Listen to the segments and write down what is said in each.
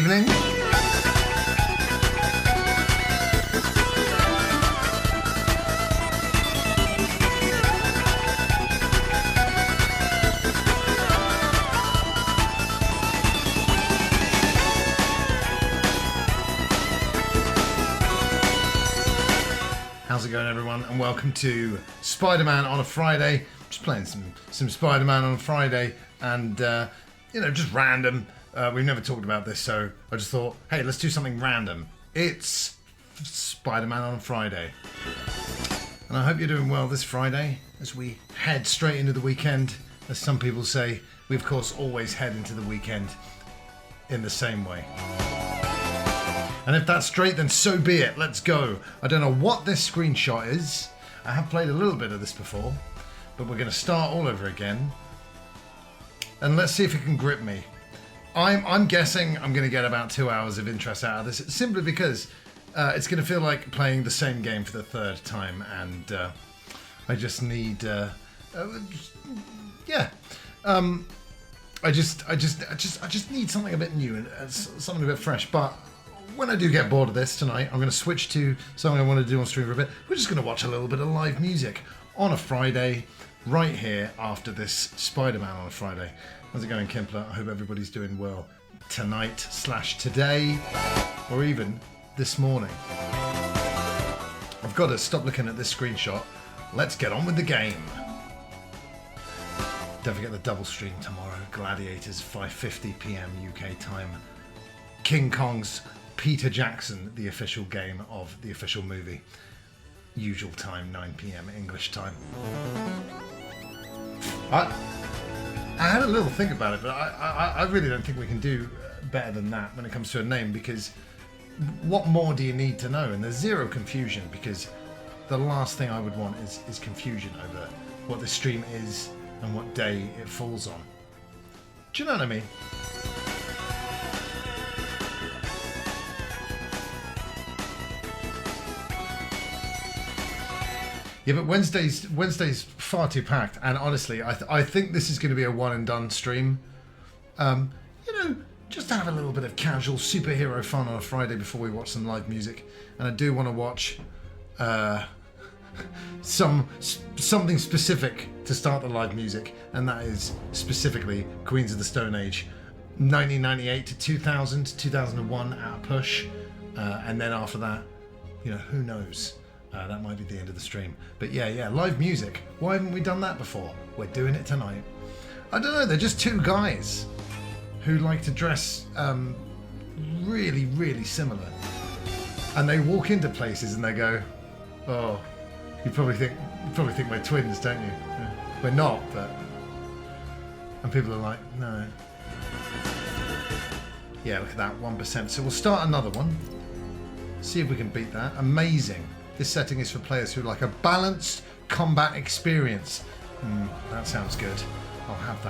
evening. How's it going, everyone? And welcome to Spider-Man on a Friday. Just playing some Spider-Man on a Friday, and just random. We've never talked about this, so I just thought, hey, let's do something random. It's Spider-Man on a Friday, and I hope you're doing well this Friday as we head straight into the weekend. As some people say, we of course always head into the weekend in the same way. And if that's straight, then so be it. Let's go. I don't know what this screenshot is. I have played a little bit of this before, but we're going to start all over again. And let's see if it can grip me. I'm guessing I'm going to get about 2 hours of interest out of this, simply because it's going to feel like playing the same game for the third time, and I just need, I just need something a bit new and something a bit fresh. But when I do get bored of this tonight, I'm going to switch to something I want to do on stream for a bit. We're just going to watch a little bit of live music on a Friday, right here after this Spider-Man on a Friday. How's it going, Kimpler? I hope everybody's doing well tonight / today, or even this morning. I've got to stop looking at this screenshot. Let's get on with the game. Don't forget the double stream tomorrow. Gladiators, 5:50 p.m. UK time. King Kong's Peter Jackson, the official game of the official movie. Usual time, 9 p.m. English time. I had a little think about it, but I really don't think we can do better than that when it comes to a name, because what more do you need to know? And there's zero confusion, because the last thing I would want is confusion over what the stream is and what day it falls on. Do you know what I mean? Yeah, but Wednesday's far too packed, and honestly, I think this is going to be a one and done stream. Just to have a little bit of casual superhero fun on a Friday before we watch some live music. And I do want to watch something specific to start the live music, and that is specifically Queens of the Stone Age, 1998 to 2000, 2001 at a push, and then after that, who knows. That might be the end of the stream. But yeah, live music. Why haven't we done that before? We're doing it tonight. I don't know, they're just two guys who like to dress really, really similar. And they walk into places and they go, oh, you probably think we're twins, don't you? We're not, but... And people are like, no. Yeah, look at that, 1%. So we'll start another one. See if we can beat that. Amazing. This setting is for players who like a balanced combat experience. That sounds good. I'll have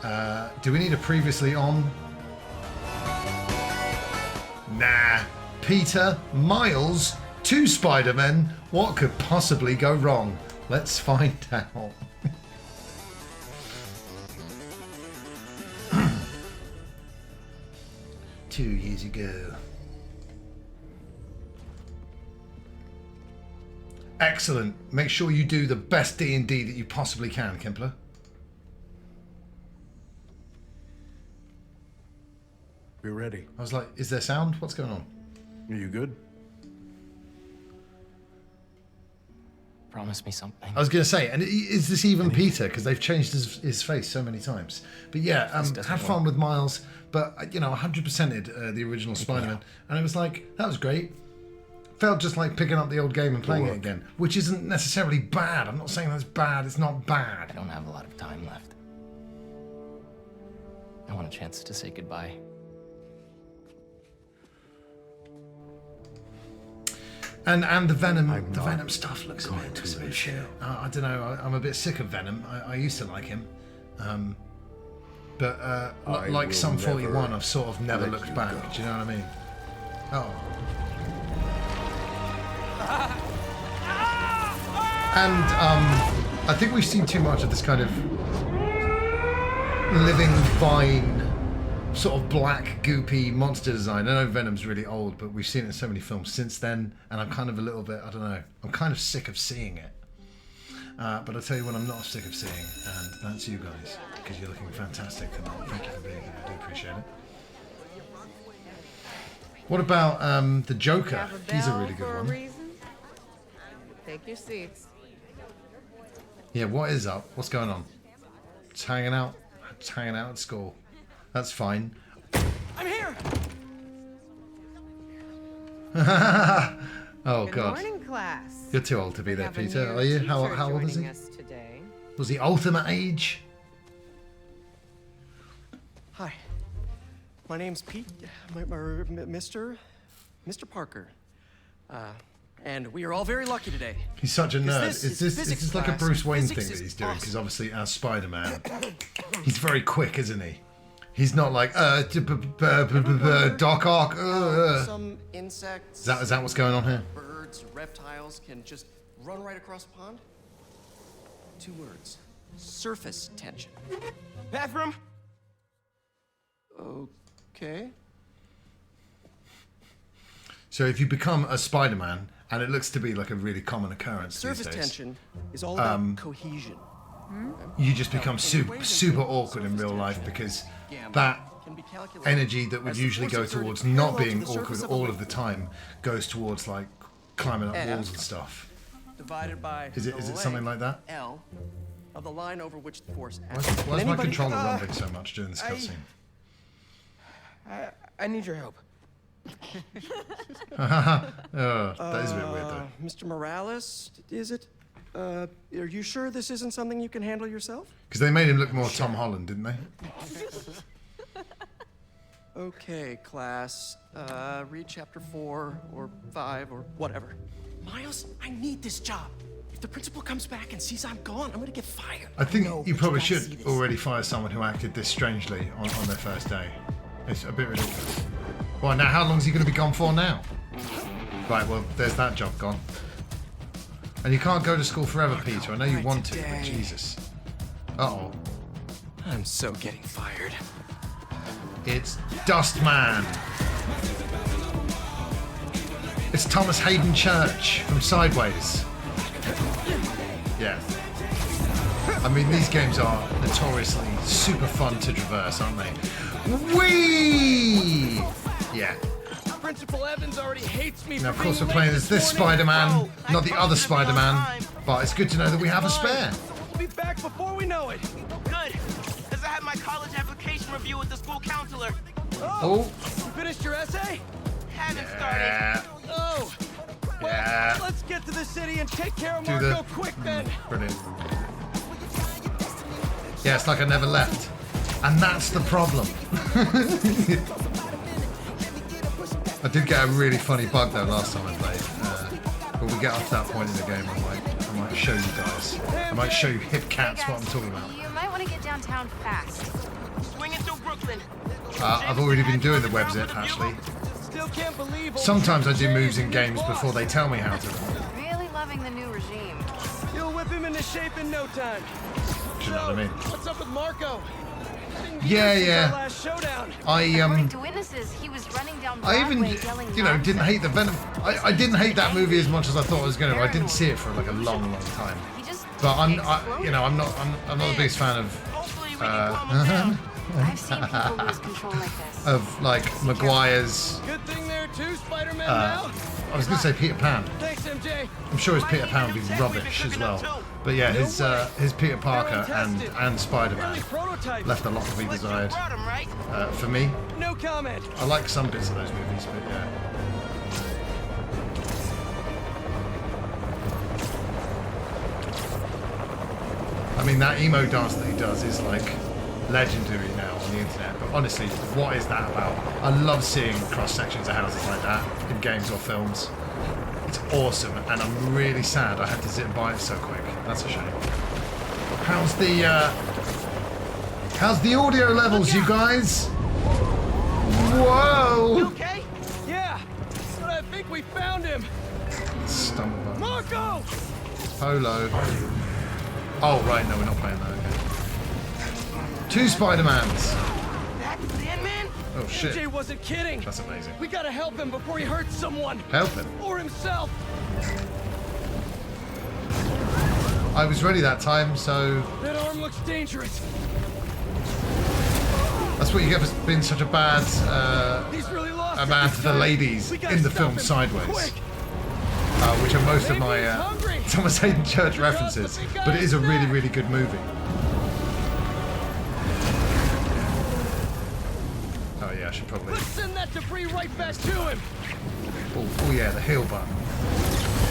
that. Do we need a previously on? Nah. Peter, Miles, 2 Spider-Men. What could possibly go wrong? Let's find out. 2 years ago. Excellent. Make sure you do the best D&D that you possibly can, Kimpler. We're ready. I was like, is there sound? What's going on? Are you good? Promise me something. I was going to say, and is this even Peter? Because they've changed his face so many times. But yeah, had fun with Miles, but 100%ed the original Spider-Man, and it was like, that was great. Felt just like picking up the old game and playing it again, which isn't necessarily bad. I'm not saying that's bad. It's not bad. I don't have a lot of time left. I want a chance to say goodbye. And the Venom stuff looks a bit shit. I don't know. I'm a bit sick of Venom. I used to like him, but like Sum 41, I've sort of never looked back. Do you know what I mean? Oh. And I think we've seen too much of this kind of living vine sort of black, goopy monster design. I know Venom's really old, but we've seen it in so many films since then, and I'm kind of a little bit, I don't know, I'm kind of sick of seeing it. But I'll tell you what I'm not sick of seeing, and that's you guys, because you're looking fantastic tonight. Thank you for being here. I do appreciate it. What about the Joker? He's a really good one. Take your seats. Yeah, what is up? What's going on? Just hanging out. Just hanging out at school. That's fine. I'm here. Oh Good God. morning, class. You're too old to be there, Have a Peter. new Are you? teacher How old is joining he? us today. Was he ultimate age? Hi. My name's Pete. Mr. Parker. And we are all very lucky today. He's such a nerd. this Is is this physics like a class, Bruce and Wayne physics thing that is he's doing? Because awesome. obviously, as Spider-Man, he's very quick, isn't he? He's not like Doc Ock. Some insects, Is that what's going on here? birds, reptiles can just run right across the pond. 2 words. Surface tension. Bathroom? Okay. So if you become a Spider-Man, and it looks to be like a really common occurrence Surface these days, tension is all about cohesion. you just become super awkward in real life because that Can be calculated energy that would as the usually force go exerted towards parallel not to being the awkward surface a all of liquid the time goes towards like climbing up walls and stuff. divided by Is it the something length, like that? L of the line over which the force Why acts. is my Anybody- controller rumbling so much during this cutscene? I need your help. That is a bit weird though. Mr. Morales, is it? Are you sure this isn't something you can handle yourself? Because they made him look more Tom Holland, didn't they? Okay, class. Read chapter 4 or 5 or whatever. Miles, I need this job. If the principal comes back and sees I'm gone, I'm gonna get fired. I think No, you but probably gotta see should this. already fire someone who acted this strangely on their first day. It's a bit ridiculous. Well, now how long is he going to be gone for now? Right, well, there's that job gone. And you can't go to school forever, Peter. I know you Right want to, but today. Jesus. Uh-oh. I'm so getting fired. It's Dustman. It's Thomas Hayden Church from Sideways. Yeah. I mean, these games are notoriously super fun to traverse, aren't they? Whee! Yeah. Principal Evans already hates me. Now, of course, we're playing as this Spider-Man, not the other Spider-Man. But it's good to know that we have a spare. We'll be back before we know it. Good, because I had my college application review with the school counselor. Oh. You finished your essay? Haven't started. Yeah. Oh. Well, Yeah. let's get to the city and take care of Do Marco the- quick then. Brilliant. Yeah, it's like I never left. And that's the problem. I did get a really funny bug though last time I played. When we get up to that point in the game, I might show you guys. I might show you hip cats what I'm talking about. You might want to get downtown fast. Swinging through Brooklyn. I've already been doing the web zip actually. Still can't believe. old Sometimes I do Jay moves in is games boss. before they tell me how to. Really loving the new regime. You'll whip him into shape in no time. Do you know what I mean? What's up with Marco? Yeah, Since yeah. our last showdown. According to witnesses, he was running down I Broadway even, yelling you know, didn't nonsense. hate the Venom. I didn't hate that movie as much as I thought I was going to. I didn't see it for like a long time. He just But I'm exploded. not the biggest fan of Hopefully we can calm him down. I've seen people lose control like this. of like Maguire's. Good thing there too, Spider-Man now. I was going to say Peter Pan. Thanks, MJ. I'm sure his Peter Pan would be rubbish as well. But yeah, his Peter Parker and Spider-Man Early prototype. left a lot to be But you desired. brought him, right? For me, No comment. I like some bits of those movies, but yeah. I mean, that emo dance that he does is like legendary now on the internet. But honestly, what is that about? I love seeing cross sections of houses like that in games or films. It's awesome, and I'm really sad I had to zip by it so quick. That's a shame. How's the audio levels, you guys? Whoa! Okay? Yeah, but I think we found him. Stumble button. Marco! Polo. Oh, right, no, we're not playing that. Okay. Two Spider-Mans. That's Sandman? Oh shit. MJ wasn't kidding. That's amazing. We gotta help him before he hurts someone. Help him. Or himself. I was ready that time, so That arm looks dangerous. that's what you get for being such a bad He's really lost a it man this to the time. ladies We gotta in the stop film him. Sideways, Quick. which are most of Maybe my he's hungry. Thomas Hayden Church references, but it is a really, really good movie. Oh yeah, I should probably. Let's send that debris right back to him. Oh yeah, the heal button.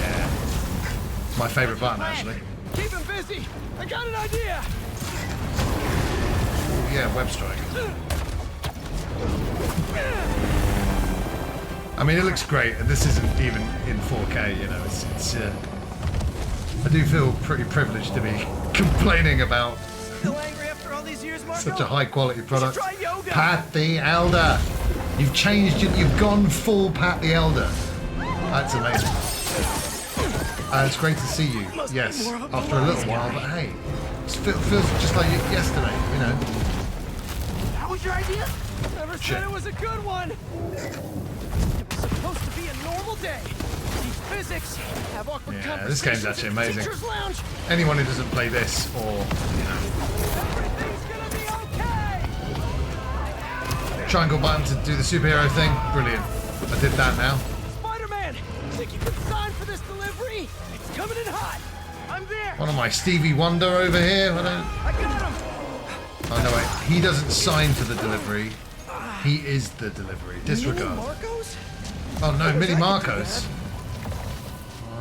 Yeah, it's my favourite button actually. Keep him busy. I got an idea. Oh yeah, web strike. I mean, it looks great, and this isn't even in 4K. You know, it's I do feel pretty privileged to be complaining about Still angry after all these years, Marco? such a high quality product. Try yoga. Pat the Elder. You've changed it. You've gone full Pat the Elder. That's amazing. It's great to see you. Yes, after a little while, but hey, it feels just like yesterday. You know. That was your idea? Never Shit. said it was a good one. It was supposed to be a normal day. Teach physics, have awkward Yeah, this game's conversations actually at the amazing. teacher's lounge. Anyone who doesn't play this, or you know, Everything's gonna be okay. triangle button to do the superhero thing, brilliant. I did that now. Spider-Man, think you can sign for this delivery? It's coming in hot. I'm there. What am I, Stevie Wonder over here? I don't. I got him. Oh no, wait. He doesn't sign for the delivery. He is the delivery. Disregard. Marcos? Oh no, Mini Marcos.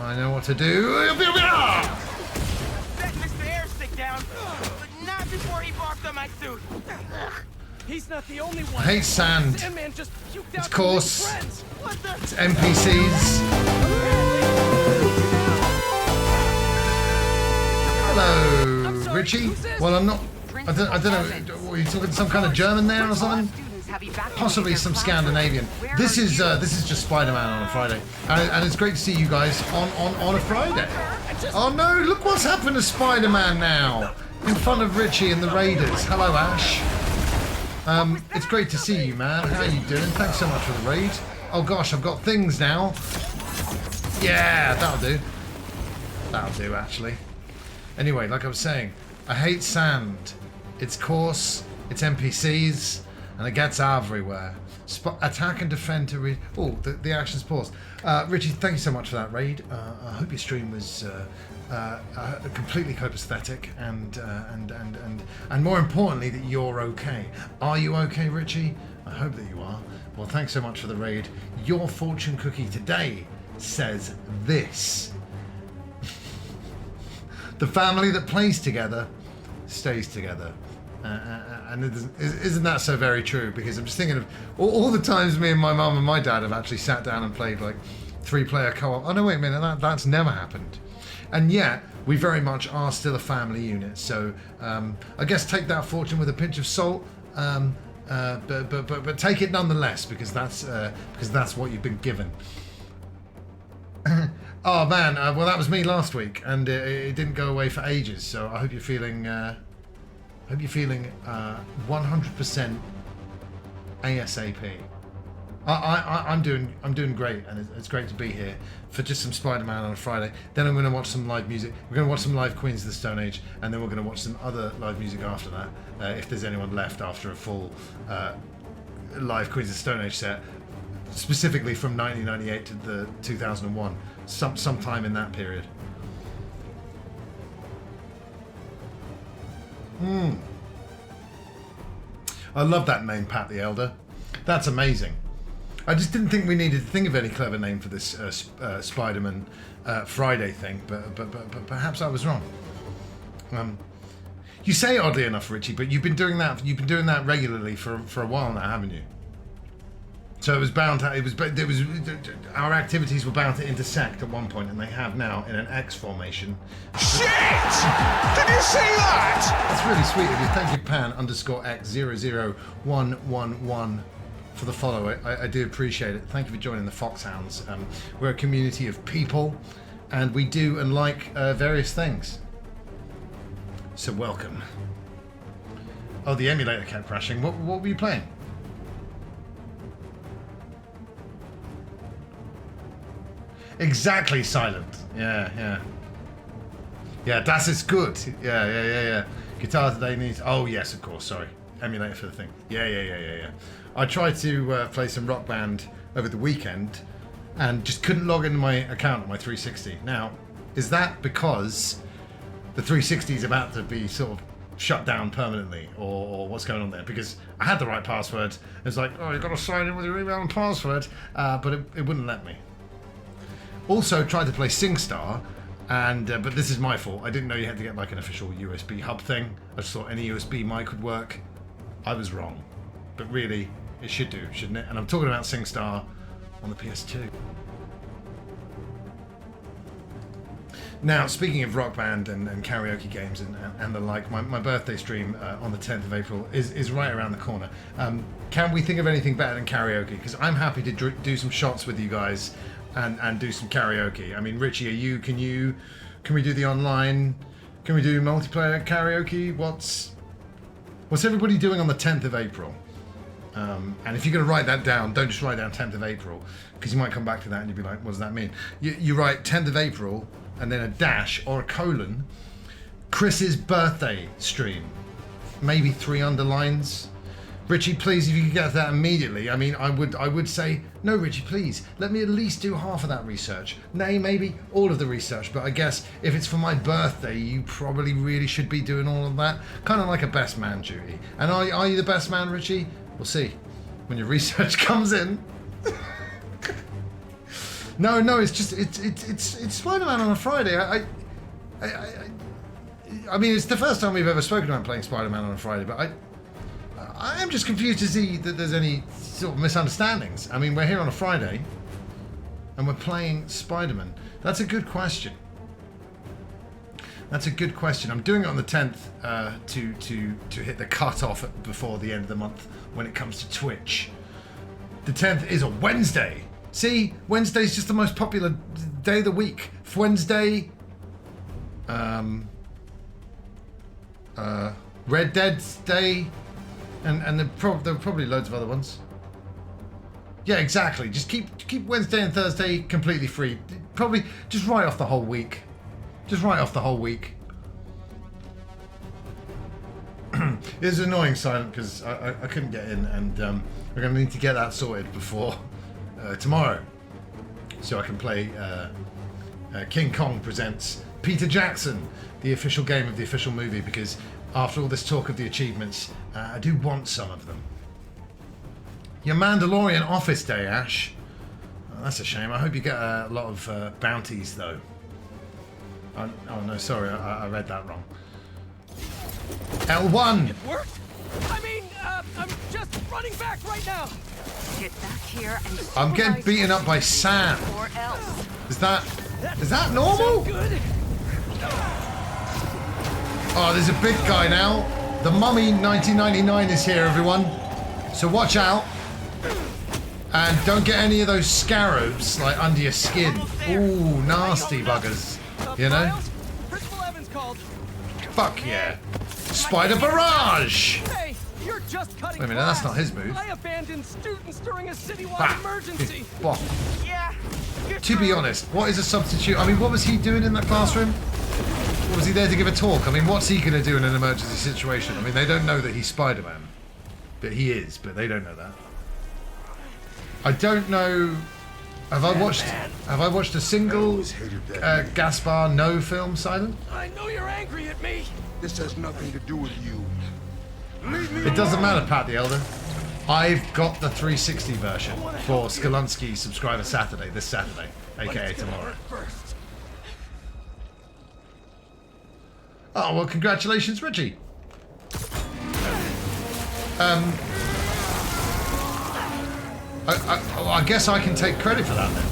I know what to do. Set Mr. Airstick down, but not before he barked on my suit. He's not the only one. I hate sand. Sandman just puked It's out coarse. some of his friends. What the? It's NPCs. Hello, sorry, Richie. who's this? Well, I'm not. I don't know. Were you talking some kind of German there or something? Possibly some Scandinavian. This is just Spider-Man on a Friday, and it's great to see you guys on a Friday. Oh no! Look what's happened to Spider-Man now in front of Richie and the Raiders. Hello, Ash. It's great to see you, man. How you doing? Thanks so much for the raid. Oh gosh, I've got things now. Yeah, that'll do. That'll do, actually. Anyway, like I was saying, I hate sand. It's coarse, it's NPCs, and it gets everywhere. Attack and defend to read. Oh, the action's paused. Richie, thank you so much for that raid. I hope your stream was completely copacetic and more importantly that you're okay. Are you okay, Richie? I hope that you are. Well, thanks so much for the raid. Your fortune cookie today says this. The family that plays together stays together. And isn't that so very true? Because I'm just thinking of all the times me and my mum and my dad have actually sat down and played like 3-player co-op. Oh no, wait a minute, that's never happened. And yet, we very much are still a family unit. So I guess take that fortune with a pinch of salt, but take it nonetheless, because that's what you've been given. Oh man, well that was me last week, and it didn't go away for ages. So I hope you're feeling 100% ASAP. I'm doing great, and it's great to be here for just some Spider-Man on a Friday. Then I'm going to watch some live music. We're going to watch some live Queens of the Stone Age, and then we're going to watch some other live music after that, if there's anyone left after a full live Queens of the Stone Age set, specifically from 1998 to the 2001, sometime in that period. I love that name, Pat the Elder. That's amazing. I just didn't think we needed to think of any clever name for this Spider-Man Friday thing, but perhaps I was wrong. You say oddly enough, Richie, but you've been doing that regularly for a while now, haven't you? So it was bound to, our activities were bound to intersect at one point, and they have now in an X formation. Shit! Did you see that? That's really sweet of you. Thank you, Pan_X00111 for the follow. I do appreciate it. Thank you for joining the Foxhounds. We're a community of people, and we do and like various things. So welcome. Oh, the emulator kept crashing. What were you playing? Exactly, Silent. Yeah. Yeah, das ist good. Yeah. Guitar today needs... Oh, yes, of course, sorry. Emulator for the thing. Yeah. I tried to play some Rock Band over the weekend and just couldn't log into my account on my 360. Now, is that because the 360 is about to be sort of shut down permanently, or what's going on there? Because I had the right password. It's like, oh, you've got to sign in with your email and password, but it wouldn't let me. Also tried to play SingStar, and but this is my fault. I didn't know you had to get like an official USB hub thing. I just thought any USB mic would work. I was wrong, but really it should do, shouldn't it? And I'm talking about SingStar on the PS2. Now, speaking of Rock Band and karaoke games and the like, my birthday stream on the 10th of April is right around the corner. Can we think of anything better than karaoke? Because I'm happy to do some shots with you guys and do some karaoke. I mean, Richie, can we do the online? Can we do multiplayer karaoke? What's everybody doing on the 10th of April? And if you're going to write that down, don't just write down 10th of April, because you might come back to that and you'll be like, what does that mean? You write 10th of April and then a dash or a colon, Chris's birthday stream. Maybe 3 underlines. Richie, please, if you could get to that immediately. I mean, I would say, no, Richie, please, let me at least do half of that research. Nay, maybe all of the research, but I guess if it's for my birthday, you probably really should be doing all of that. Kind of like a best man duty. And are you the best man, Richie? We'll see when your research comes in. No, it's just it's Spider-Man on a Friday. I mean, it's the first time we've ever spoken about playing Spider-Man on a Friday, but I am just confused to see that there's any sort of misunderstandings. I mean, we're here on a Friday, and we're playing Spider-Man. That's a good question. That's a good question. I'm doing it on the 10th to hit the cut-off before the end of the month when it comes to Twitch. The 10th is a Wednesday. See, Wednesday's just the most popular day of the week. Wednesday, Red Dead's Day, and there are probably loads of other ones. Yeah, exactly. Just keep Wednesday and Thursday completely free. Probably just write off the whole week. Just write off the whole week. It's annoying, Silent, because I couldn't get in, and we're going to need to get that sorted before tomorrow, so I can play King Kong Presents Peter Jackson, the official game of the official movie, because after all this talk of the achievements, I do want some of them. Your Mandalorian office day, Ash. Oh, that's a shame. I hope you get a lot of bounties, though. Oh no, sorry, I read that wrong. L1! It worked? I mean, I'm just running back right now! Get back here and I'm getting beaten up by Sam. or else. Is that normal? Good. Oh, there's a big guy now. The Mummy 1999 is here, everyone. So watch out. And don't get any of those scarabs like under your skin. Ooh, nasty buggers. You know? Miles, Principal Evans called. Fuck yeah. Spider Barrage! Hey, you're just cutting Wait a minute, that's class. not his move. I abandoned students during a citywide Bah. emergency. Well, Yeah. to be honest, what is a substitute? I mean, what was he doing in that classroom? Or was he there to give a talk? I mean, what's he going to do in an emergency situation? I mean, they don't know that he's Spider-Man. But he is, but they don't know that. I don't know... Have I watched a single Gaspar No film, Silent? I know you're angry at me. This has nothing to do with you. It doesn't matter, Pat the Elder. I've got the 360 version for Skolonsky Subscriber Saturday, this Saturday, aka tomorrow. Oh, well, congratulations, Richie. I guess I can take credit for that then,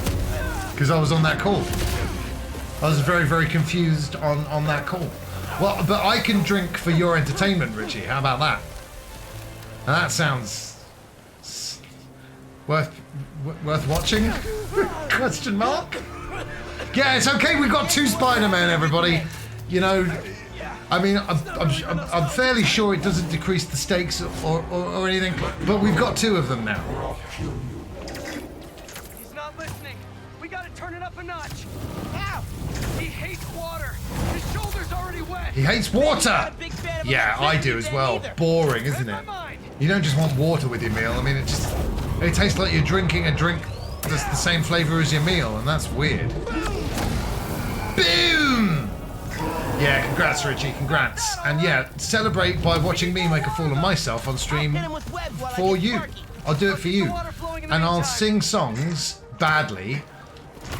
because I was on that call. I was very, very confused on that call. Well, but I can drink for your entertainment, Richie. How about that? And that sounds worth watching? Question mark? Yeah, it's okay. We've got 2 Spider-Men, everybody. You know, I mean, I'm fairly sure it doesn't decrease the stakes or anything, but we've got 2 of them now. He's not listening. We gotta turn it up a notch. Ow! He hates water. His shoulder's already wet. He hates water! Yeah, I do as well. Boring, isn't it? You don't just want water with your meal. I mean, it tastes like you're drinking a drink that's the same flavor as your meal, and that's weird. Boom! Yeah, congrats, Richie, congrats. And yeah, celebrate by watching me make a fool of myself on stream for you. I'll do it for you. And I'll sing songs badly.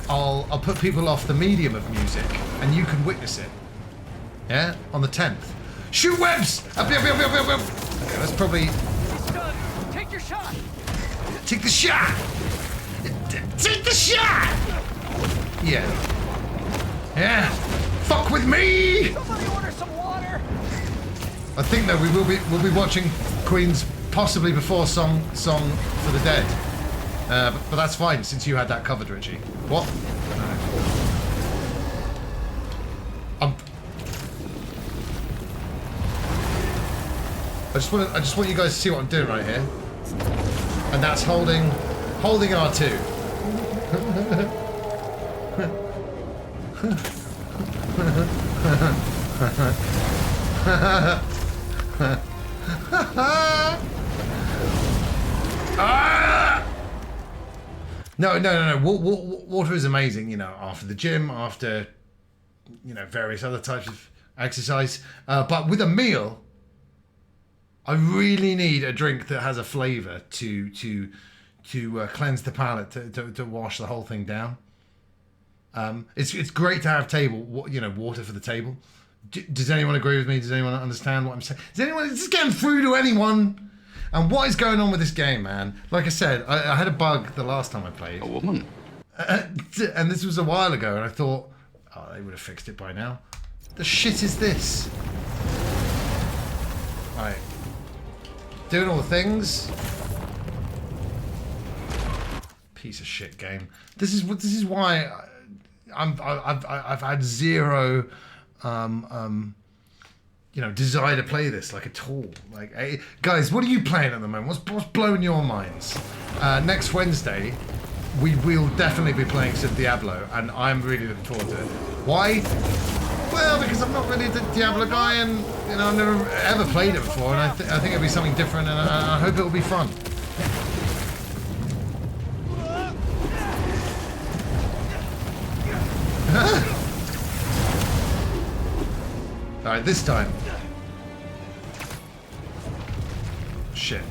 I'll put people off the medium of music, and you can witness it. Yeah? On the 10th. Shoot webs! Up. Okay, that's probably... It's done. Take your shot. Take the shot! Take the shot! Yeah. Yeah. Fuck with me! Somebody order some water. I think though we'll be watching Queen's possibly before song for the dead. But that's fine since you had that covered, Richie. What? I just want you guys to see what I'm doing right here. And that's holding R2. No. Water is amazing, you know, after the gym, after, you know, various other types of exercise. But with a meal, I really need a drink that has a flavour to cleanse the palate, to wash the whole thing down. It's great to have water for the table. Does anyone agree with me? Does anyone understand what I'm saying? Is this getting through to anyone? And what is going on with this game, man? Like I said, I had a bug the last time I played. A woman. And this was a while ago, and I thought, oh, they would have fixed it by now. The shit is this? Right. Doing all the things. Piece of shit game. This is why I've had zero desire to play this like at all. Like, hey, guys, what are you playing at the moment? What's blowing your minds? Next Wednesday, we will definitely be playing some Diablo, and I'm really looking forward to it. Why? Well, because I'm not really a Diablo guy, and you know I've never ever played it before, and I think it'll be something different, and I hope it'll be fun. All right, this time. Shit.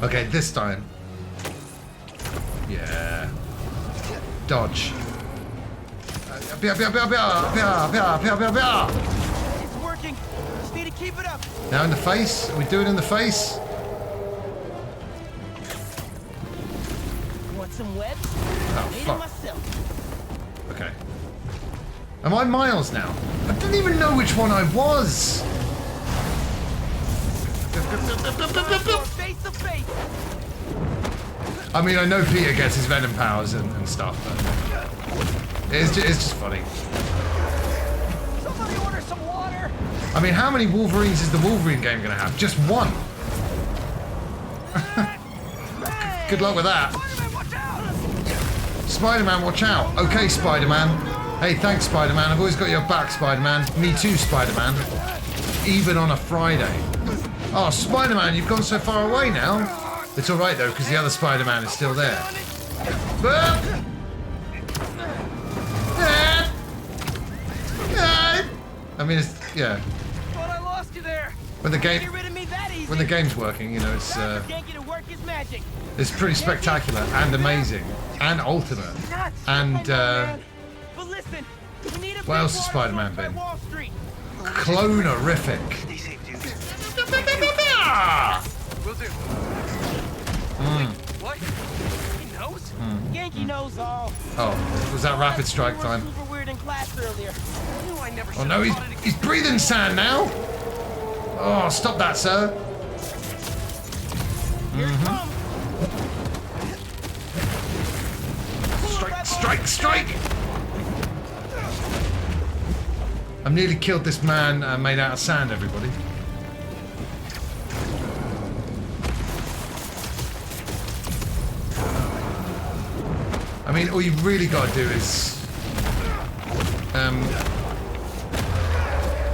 Okay, this time. Yeah. Dodge. It's working. Just need to keep it up. Now in the face? Are we doing it in the face? Want some webs? Oh, Made it fuck. myself. Okay. Am I Miles now? I didn't even know which one I was. Face to face. I mean, I know Peter gets his venom powers and stuff, but it's just funny. Somebody order some water. I mean, how many Wolverines is the Wolverine game going to have? Just one. Good luck with that. Spider-Man, watch out. Spider-Man, watch out. Okay, Spider-Man. Hey, thanks, Spider-Man. I've always got your back, Spider-Man. Me too, Spider-Man. Even on a Friday. Oh, Spider-Man, you've gone so far away now. It's alright, though, because the other Spider-Man is still there. I mean, it's, yeah. Thought I lost you there. When the game... Get rid of me that easy. When the game's working, you know, it's pretty spectacular and amazing and ultimate. And what else has Spider-Man been? Clonerific. Will do. What? He knows? Yankee knows all. Oh, was that rapid strike time? Super weird in class earlier. I never Oh no, he's breathing sand now. Oh, stop that, sir. Strike! I've nearly killed this man made out of sand, everybody. mean, all you've really got to do is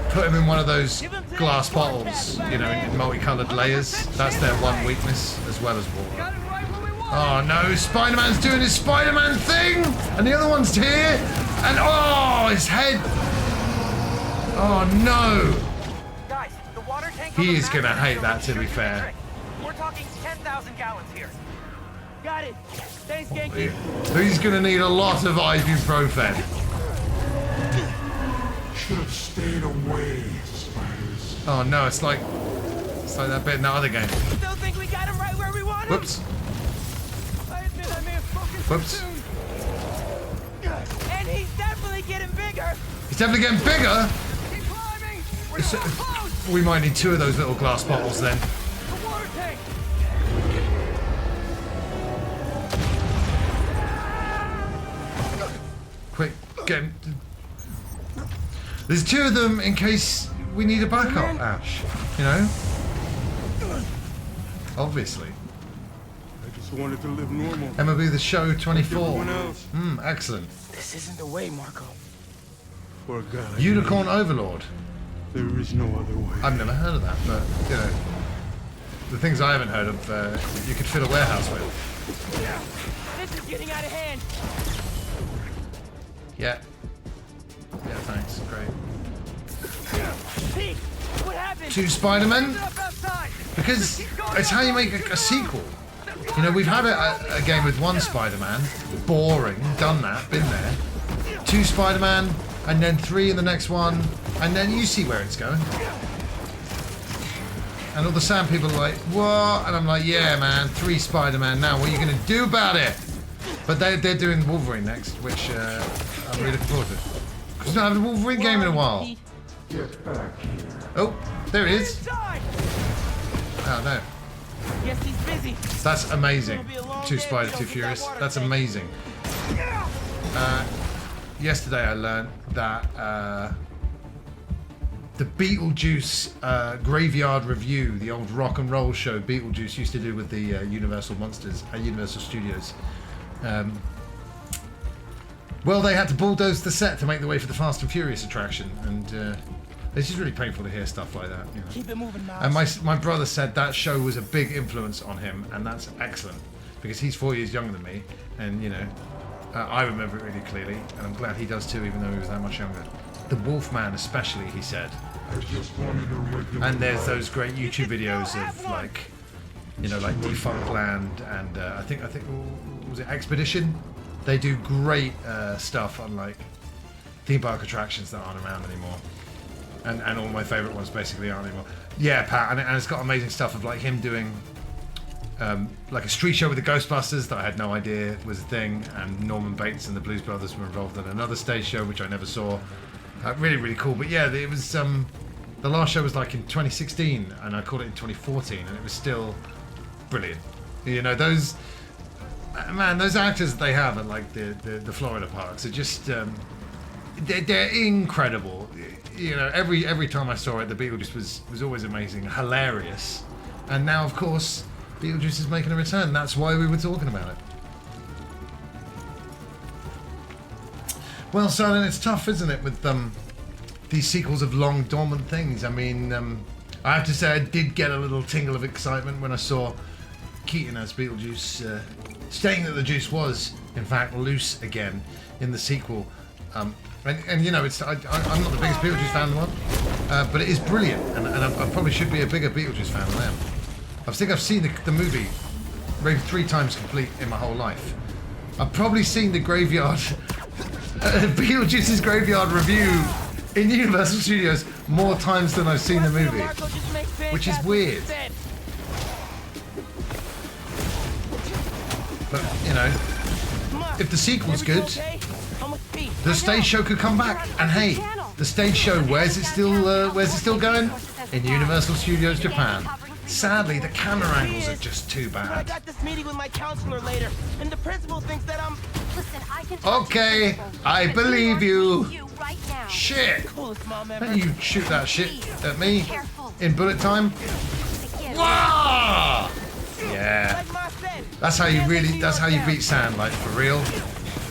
put them in one of those glass bottles, you know, in multicolored layers. That's their one weakness, as well as water. Oh no, Spider-Man's doing his Spider-Man thing! And the other one's here! And oh, his head! Oh no! Guys, the water tank He is gonna hate that, to be fair. We're talking 10,000 gallons here. Got it. Thanks, Genki. He's gonna need a lot of ibuprofen. Should have stayed away, spiders. Oh no, it's like that bit in that other game. Still think we got him right where we want him? Whoops. I admit I may have spoken too Whoops. soon. And he's definitely getting bigger. He's definitely getting bigger. Keep climbing. We're It's- so close. We might need 2 of those little glass bottles then. The water tank. Quick, get him. There's 2 of them in case we need a backup, Ash. You know? Obviously. I just wanted to live normal. MLB The Show 24. Everyone else. Excellent. This isn't the way, Marco. For a guy like Unicorn Overlord. me, there is no other way. I've never heard of that, but, you know. The things I haven't heard of, you could fill a warehouse with. This is getting out of hand. Yeah. Yeah, thanks. Great. Pete, what happened? 2 Spider-Men? Get up outside. Because it's how you make a sequel. You know, we've had a game with 1 Spider-Man. Boring. Done that. Been there. 2 Spider-Man. And then 3 in the next one. And then you see where it's going. And all the Sand people are like, what? And I'm like, yeah, man. 3 Spider-Man now. What are you going to do about it? But they're doing Wolverine next, which I'm really looking forward to. Because we've not had a Wolverine game in a while. Oh, there he is. Inside. Oh, no. Guess he's busy. That's amazing. 2 Spider, 2 Furious. That's amazing. Yesterday I learned that the Beetlejuice Graveyard Review, the old rock and roll show Beetlejuice used to do with the Universal Monsters at Universal Studios. Well, they had to bulldoze the set to make the way for the Fast and Furious attraction, and it's just really painful to hear stuff like that. You know? Keep it moving, Miles. And my brother said that show was a big influence on him, and that's excellent because he's 4 years younger than me, and you know, I remember it really clearly, and I'm glad he does too, even though he was that much younger. The Wolfman, especially, he said. And there's those great YouTube videos of like, you know, like Defunct Land, and I think was it Expedition? They do great stuff on like theme park attractions that aren't around anymore. And all my favourite ones basically aren't anymore. Yeah, Pat, and it's got amazing stuff of like him doing like a street show with the Ghostbusters that I had no idea was a thing, and Norman Bates and the Blues Brothers were involved in another stage show which I never saw. Really, really cool. But yeah, it was the last show was like in 2016, and I caught it in 2014, and it was still brilliant. You know, those actors that they have at like the Florida parks are just they're incredible. You know, every time I saw it, the Beetlejuice was always amazing, hilarious, and now of course Beetlejuice is making a return. That's why we were talking about it. Well, Silent, it's tough, isn't it, with these sequels of long dormant things. I mean, I have to say I did get a little tingle of excitement when I saw Keaton as Beetlejuice, stating that the juice was in fact loose again in the sequel. And you know, I'm not the biggest Beetlejuice fan in the world, but it is brilliant, and I probably should be a bigger Beetlejuice fan than I am. I think I've seen the movie maybe 3 times complete in my whole life. I've probably seen the Graveyard, Beetlejuice's Graveyard Review in Universal Studios more times than I've seen the movie, which is weird. But, you know, if the sequel's good, the stage show could come back. And hey, the stage show, where's it still going? In Universal Studios Japan. Sadly, the camera angles are just too I bad. got this meeting with my counselor later, and the principal thinks that I'm Listen, I can Okay, I believe you. right now. Shit! coolest mom ever. Don't you shoot that shit at me Careful. in bullet time? Wah! Yeah. Like Ma said, That's how you beat Sand, like for real.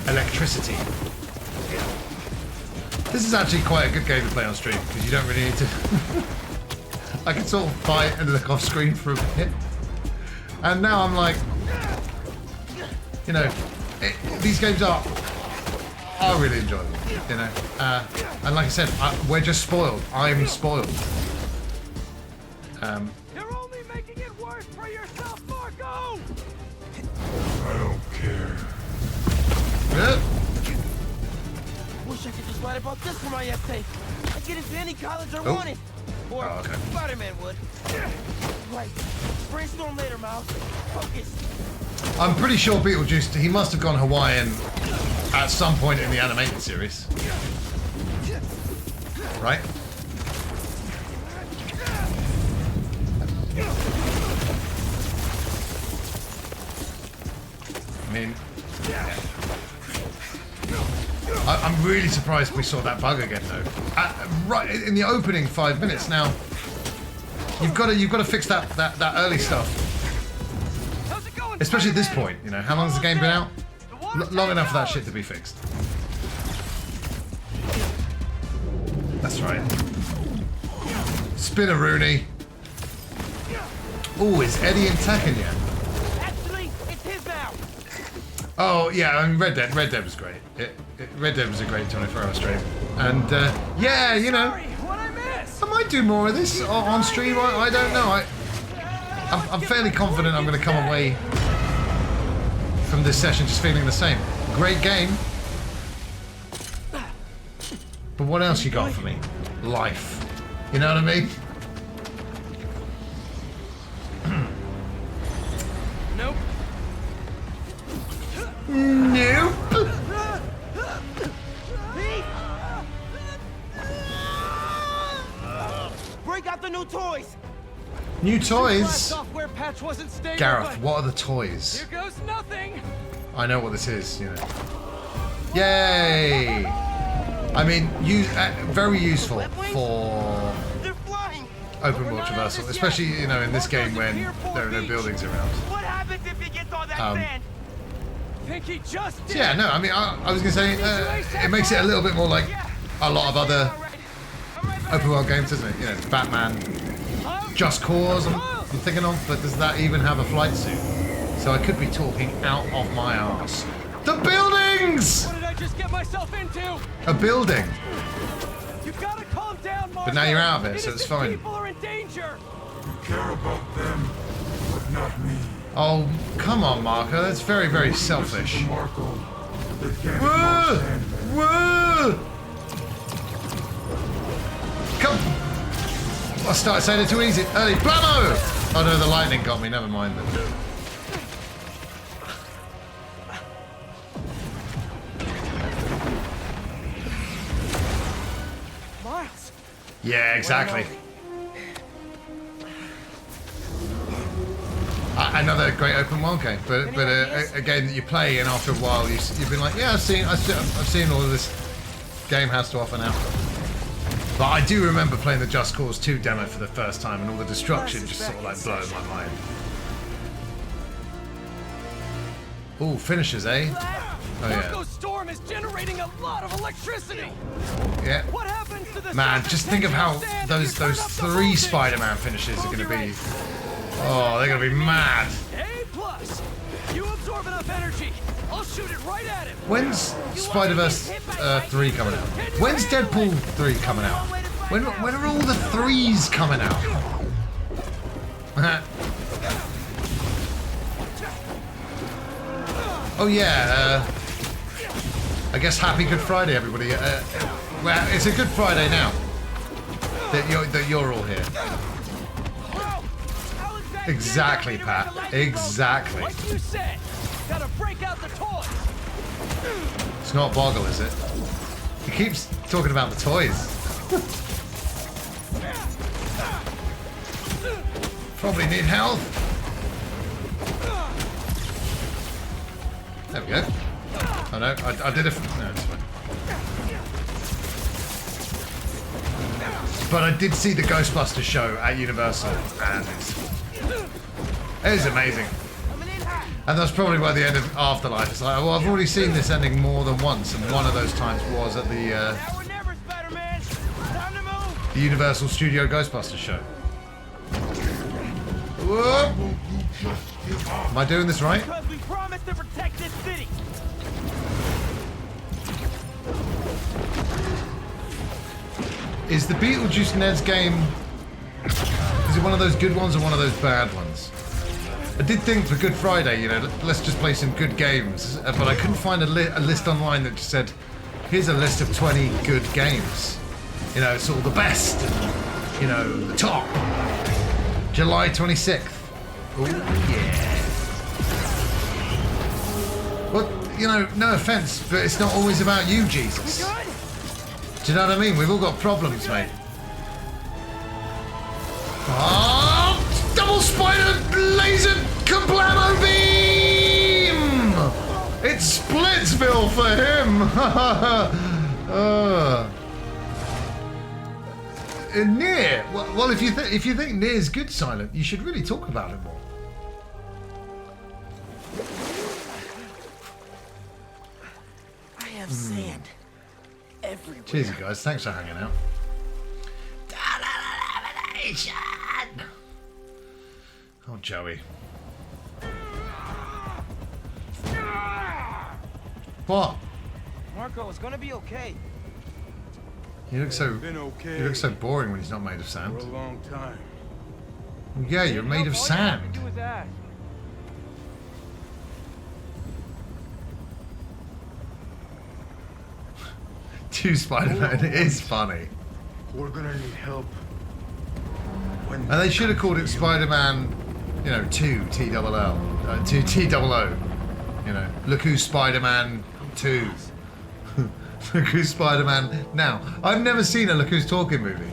electricity. This is actually quite a good game to play on stream because you don't really need to. I can sort of fight and look off screen for a bit, and now I'm like, you know, these games are really enjoyable, you know. And like I said, we're just spoiled. I'm spoiled. You're only making it worse for yourself, Marco! I don't care. Wish I could just write about this for my essay. I'd get into any college I wanted. Or Oh, okay. Spider-Man would. Right. Brainstorm later, Miles. Focus. I'm pretty sure Beetlejuice, he must have gone Hawaiian at some point in the animated series. Right? I mean, I'm really surprised we saw that bug again, though. Right in the opening 5 minutes. Now, you've got to fix that early stuff, especially at this point. You know, how long has the game been out? Long enough for that shit to be fixed. That's right. Spinneroonie. Oh, is Eddie in Tekken yet? Actually, it's his now. Oh yeah, I mean Red Dead was great. Red Dead was a great 24-hour stream, and yeah, you know, What I missed? I might do more of this on stream. I don't know. I'm fairly confident I'm going to come away from this session just feeling the same. Great game, but what else you got for me? Life. You know what I mean? Nope. Nope. Break out the new toys. New My toys. software patch wasn't stable. Gareth, but what are the toys? Here goes nothing. I know what this is, you know. Yay! I mean, very useful for They're flying. open world traversal, especially, you know, in this game when there are no buildings around. What happens if he gets all that sand? Think he just So did. yeah, no, I mean, I was going to say, it makes it a little bit more like a lot of other open world games, doesn't it? You know, it's Batman, Just Cause I'm thinking of, but does that even have a flight suit? So I could be talking out of my arse. The buildings! What did I just get myself into? A building. You gotta calm down, Marco. But now you're out of it, so it's Innocent fine. People are in danger. You care about them, but not me. Oh, come on, Marco. That's very, very selfish. Marco, they can't Whoa! understand that. Whoa! Come! I started saying it too easy. Early. Blammo! Oh no, the lightning got me. Never mind. Miles. Yeah, exactly. Another great open world game, but a game that you play and after a while you've been like, yeah, I've seen all of this game has to offer now. But I do remember playing the Just Cause 2 demo for the first time and all the destruction just sort of like blowing my mind. Ooh, finishers, eh? Oh yeah. Marco's storm is generating a lot of electricity. Yeah. What happens to the Man, just think of how those three Spider-Man finishes are going to be. Oh, they're going to be mad. A plus. You absorb enough energy. I'll shoot it right at him. When's Spider-Verse 3 coming out? When's Deadpool 3 coming out? When are all the threes coming out? Oh yeah, I guess Happy Good Friday, everybody. Well, it's a Good Friday now that you're all here. Exactly, Pat. Exactly. Like you said, gotta break out the toys. It's not Boggle, is it? He keeps talking about the toys. Probably need health. There we go. Oh no, I did it. No, it's fine. But I did see the Ghostbusters show at Universal, and it was amazing. And that's probably by the end of Afterlife. It's like, well, I've already seen this ending more than once, and one of those times was at the Now or never, Spider-Man. Time to move. the Universal Studio Ghostbusters show. Whoop. Am I doing this right? Because we promised to protect this city. Is the Beetlejuice Ned's game, is it one of those good ones or one of those bad ones? I did think for Good Friday, you know, let's just play some good games, but I couldn't find a list online that just said, here's a list of 20 good games. You know, it's all the best, and, you know, the top. July 26th. Oh yeah. Well, you know, no offense, but it's not always about you, Jesus. Do you know what I mean? We've all got problems, mate. Oh, double spider laser kablamo beam! It's Splitsville for him. Nier. Well, if you think Nier's good, Silent, you should really talk about it more. I have sand everywhere. Cheers, you guys. Thanks for hanging out. Oh, Joey. What? Marco, it's gonna be okay. You look so. Been okay. You look so boring when he's not made of For sand. a long time. Yeah, you're made of sand. Do with that. Two Spider-Man is funny. We're gonna need help. When And they should have called it Spider-Man, you know, 2 T-double-L. 2 T-double-O. You know, look who's Spider-Man 2. Look who's Spider-Man now. I've never seen a Look Who's Talking movie.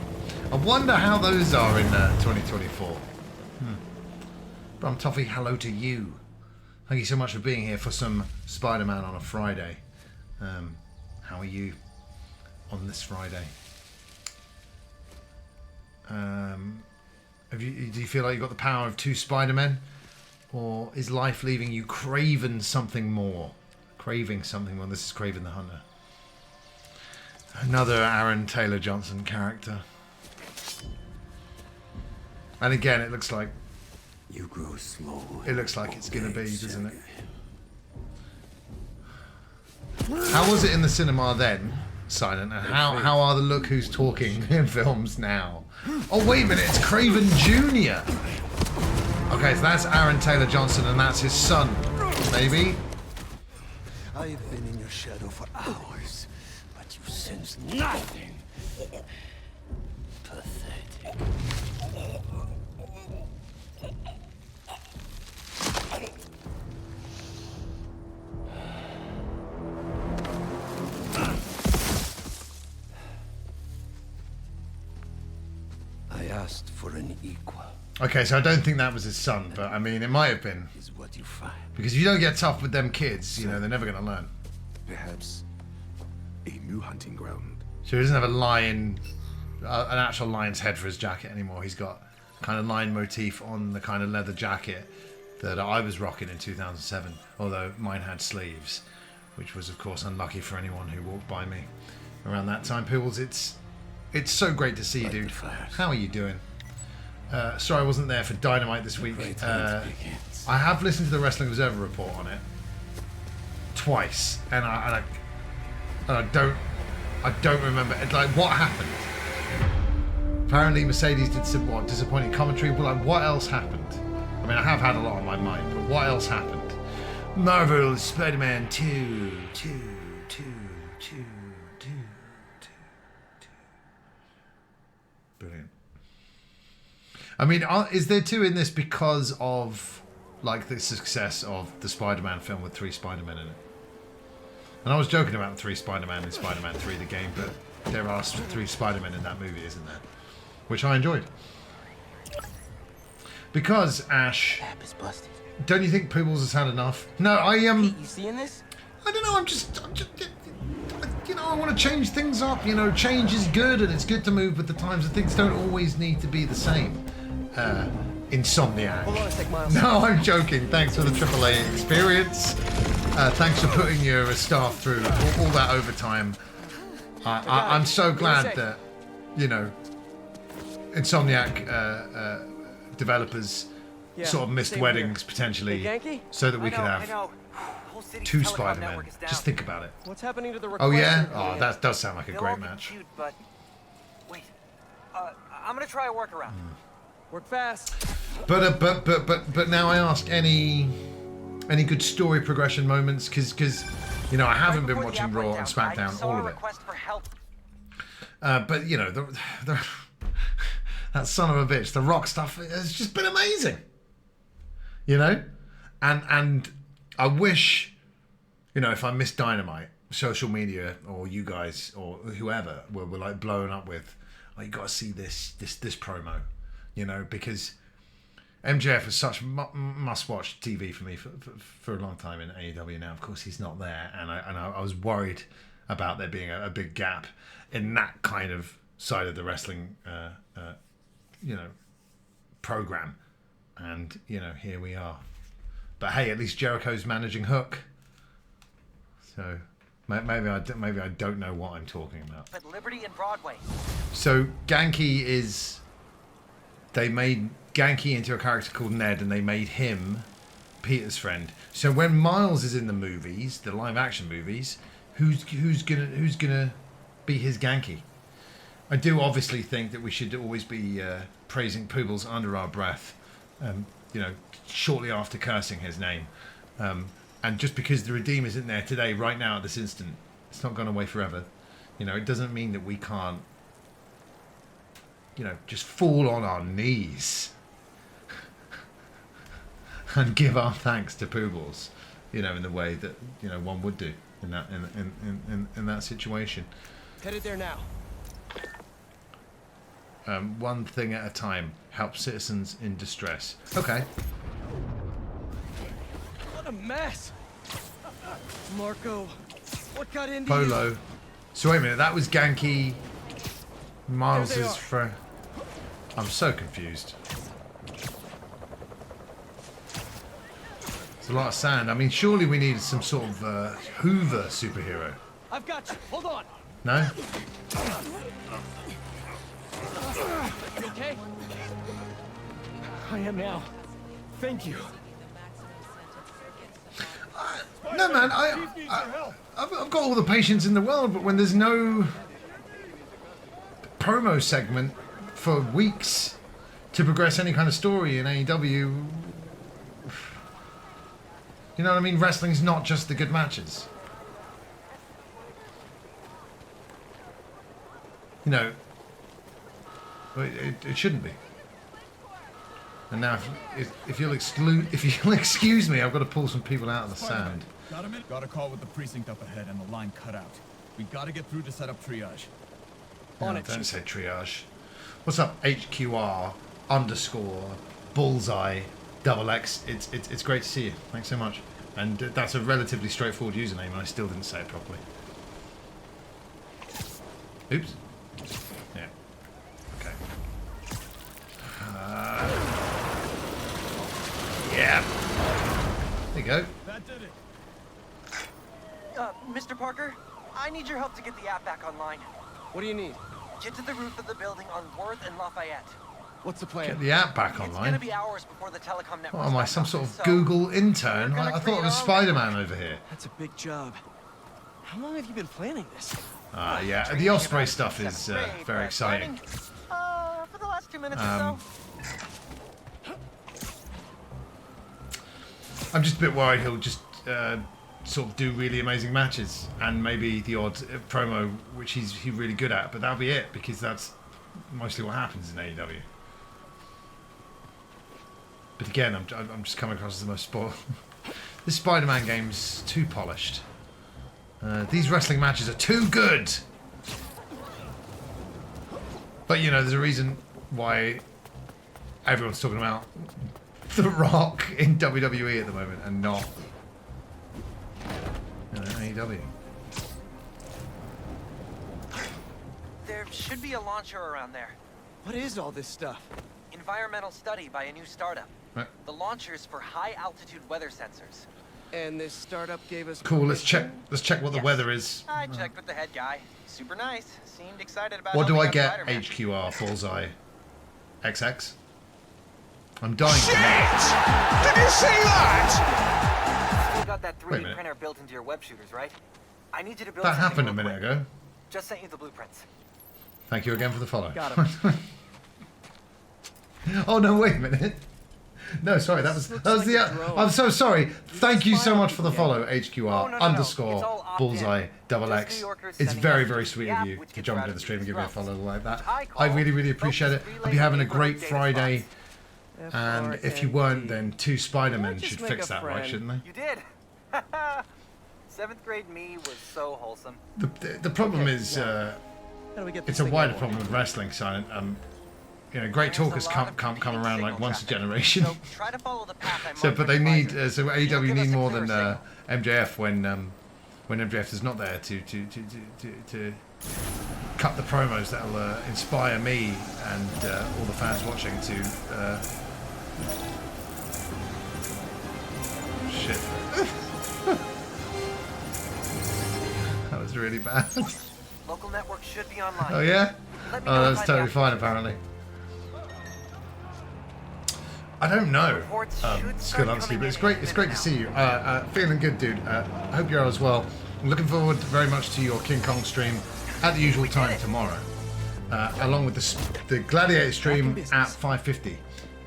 I wonder how those are in 2024. Brum Toffee, hello to you. Thank you so much for being here for some Spider-Man on a Friday. How are you on this Friday? Do you feel like you've got the power of two Spider-Men? Or is life leaving you craving something more? Craving something more. This is Craven the Hunter. Another Aaron Taylor Johnson character. And again, it looks like You grow slow. it looks like it's gonna be, doesn't it? How was it in the cinema then, Silent? And how are the Look Who's Talking films now? Oh wait a minute, it's Craven Jr. Okay, so that's Aaron Taylor Johnson and that's his son, maybe? I've been in your shadow for hours, but you sense nothing. Pathetic. I asked for an equal. Okay, so I don't think that was his son, but I mean, it might have been. Is what you find. Because if you don't get tough with them kids, you know, they're never going to learn. Perhaps a new hunting ground. So he doesn't have a lion, an actual lion's head for his jacket anymore. He's got kind of lion motif on the kind of leather jacket that I was rocking in 2007, although mine had sleeves, which was, of course, unlucky for anyone who walked by me around that time. Pibbles, it's so great to see you, dude. How are you doing? Sorry I wasn't there for Dynamite this week. I have listened to the Wrestling Observer report on it twice, and I don't remember. Like, what happened? Apparently Mercedes did some disappointing commentary. Well, like, what else happened? I mean, I have had a lot on my mind, but what else happened? Marvel Spider-Man 2. Brilliant. I mean, is there 2 in this because of, like, the success of the Spider-Man film with 3 Spider-Men in it? And I was joking about 3 Spider-Man in Spider-Man 3, the game, but there are 3 Spider-Men in that movie, isn't there? Which I enjoyed. Because, Ash, don't you think Poobles has had enough? No, You seeing this? I don't know, I'm just, you know, I want to change things up. You know, change is good, and it's good to move with the times, and things don't always need to be the same. Insomniac. Hold on a sec, Miles. No, I'm joking. Thanks for the AAA experience. Thanks for putting your staff through all that overtime. I'm so glad that, you know, Insomniac developers sort of missed weddings potentially so that we could have 2 Spider-Men. Just think about it. What's happening to the Oh yeah? requester? Oh, that does sound like a great match. Cute, but wait. I'm gonna try a workaround. Work fast. But now I ask, any good story progression moments? Because you know I haven't been watching Raw and SmackDown, all of it. But you know the that son of a bitch, the Rock stuff has just been amazing. You know, and I wish, you know, if I missed Dynamite, social media or you guys or whoever were like blowing up with, oh, you got to see this promo, you know, because MJF is such must-watch TV for me for a long time in AEW. Now, of course, he's not there, and I was worried about there being a big gap in that kind of side of the wrestling, you know, program, and you know, here we are. But hey, at least Jericho's managing Hook, so maybe I don't know what I'm talking about. But Liberty and Broadway. So Genki is. They made Genki into a character called Ned, and they made him Peter's friend. So when Miles is in the movies, the live-action movies, who's gonna be his Genki? I do obviously think that we should always be praising Poobles under our breath, you know, shortly after cursing his name. And just because the Redeem isn't there today, right now, at this instant, it's not gone away forever. You know, it doesn't mean that we can't, you know, just fall on our knees and give our thanks to Poobles, you know, in the way that, you know, one would do in that in that situation. Headed there now. One thing at a time. Help citizens in distress. Okay. What a mess. Marco, what got into Polo. you? So wait a minute, that was Genki. Miles is for. I'm so confused. It's a lot of sand. I mean, surely we need some sort of Hoover superhero. I've got you. Hold on. No? You okay? I am now. Thank you. No, man. I've got all the patience in the world, but when there's no promo segment for weeks to progress any kind of story in AEW, you know what I mean? Wrestling's not just the good matches. You know, it shouldn't be. And now, if you'll excuse me, I've got to pull some people out of the sand. Got a call with the precinct up ahead and the line cut out. We got to get through to set up triage. No, don't say triage. What's up, HQR _ bullseye XX? It's great to see you. Thanks so much. And that's a relatively straightforward username, and I still didn't say it properly. Oops. Yeah. Okay. Yeah. There you go. That did it. Mr. Parker, I need your help to get the app back online. What do you need? Get to the roof of the building on Worth and Lafayette. What's the plan? Get the app back online. It's gonna be hours before the telecom network. What am I, some sort of Google intern? I thought it was Spider-Man over here. That's a big job. How long have you been planning this? Yeah, the Osprey stuff is very exciting. For the last 2 minutes or so. I'm just a bit worried he'll just sort of do really amazing matches and maybe the odd promo, which he's really good at, but that'll be it, because that's mostly what happens in AEW. But again, I'm just coming across as the most spoiled. This Spider-Man game's too polished. These wrestling matches are too good. But you know, there's a reason why everyone's talking about The Rock in WWE at the moment and not AEW. There should be a launcher around there. What is all this stuff? In environmental study by a new startup. Right. The launcher's for high-altitude weather sensors. And this startup gave us Cool. Let's check. permission? Let's check what the Yes. weather is. I checked with the head guy. Super nice. Seemed excited about What do I helping out get? Spider-Man. HQR Bullseye XX. I'm dying to know. Did you see that? Still got that Wait a 3D minute. printer built into your web shooters, right? I need you to build That something happened a real minute quick. ago. Just sent you the blueprints. Thank you again for the follow. Got him. Oh no! Wait a minute. No, sorry. That was looks the. like a drone. I'm so sorry. Thank you so spy on much for the people. follow. HQR Oh, no. underscore It's all opt-in. Bullseye double Just X. New Yorkers It's sending very messages very to sweet the of app, you which to gets jump into routed the to stream and these give me a drones. follow like that. I I call really appreciate it. focus Hope you're having a relay great neighborhood Friday. data And if you weren't, then 2 Spider-Men Just should make fix a that, right? friend. Shouldn't they? You did. 7th grade me was so wholesome. The problem Okay, is How do we get it's this a thing wider going? problem with wrestling, Silent. You know, great talkers can't come around like once a generation. So try to follow the path I So, marked but for they the need visor. so It'll AEW give need us a more clearer than signal. MJF when MJF is not there to cut the promos that'll inspire me and all the fans watching to shit. That was really bad. Local network should be online. Oh yeah? Let me know Oh, if that's I totally got fine you. apparently. I don't know, Reports should start Skulanski, coming but it's in great. any It's great to minute see you. Feeling good, dude. I hope you're as well. I'm looking forward very much to your King Kong stream at the usual time tomorrow, along with the Gladiator stream at 5:50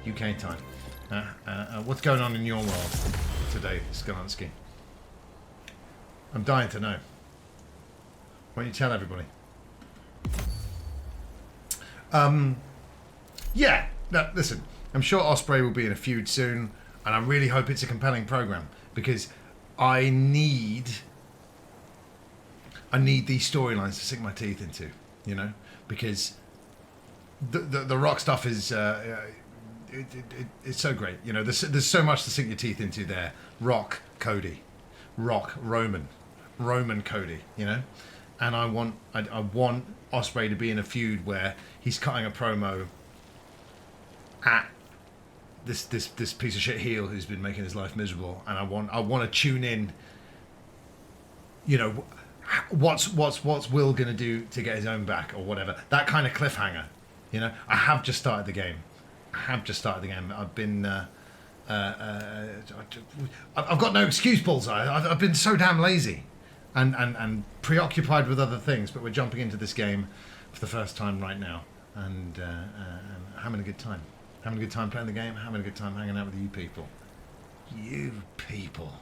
UK time. What's going on in your world today, Skulanski? I'm dying to know. Why don't you tell everybody? Yeah. No, listen. I'm sure Osprey will be in a feud soon, and I really hope it's a compelling program because I need these storylines to sink my teeth into, you know, because the Rock stuff is it's so great, you know. There's so much to sink your teeth into there. Rock Cody, Rock Roman Cody, you know, and I want Osprey to be in a feud where he's cutting a promo at this piece of shit heel who's been making his life miserable, and I want to tune in. You know, what's Will gonna do to get his own back or whatever? That kind of cliffhanger. You know, I have just started the game. I've been. I've got no excuse, Bullseye. I've been so damn lazy, and preoccupied with other things. But we're jumping into this game for the first time right now, and having a good time. Having a good time playing the game, having a good time hanging out with you people. You people.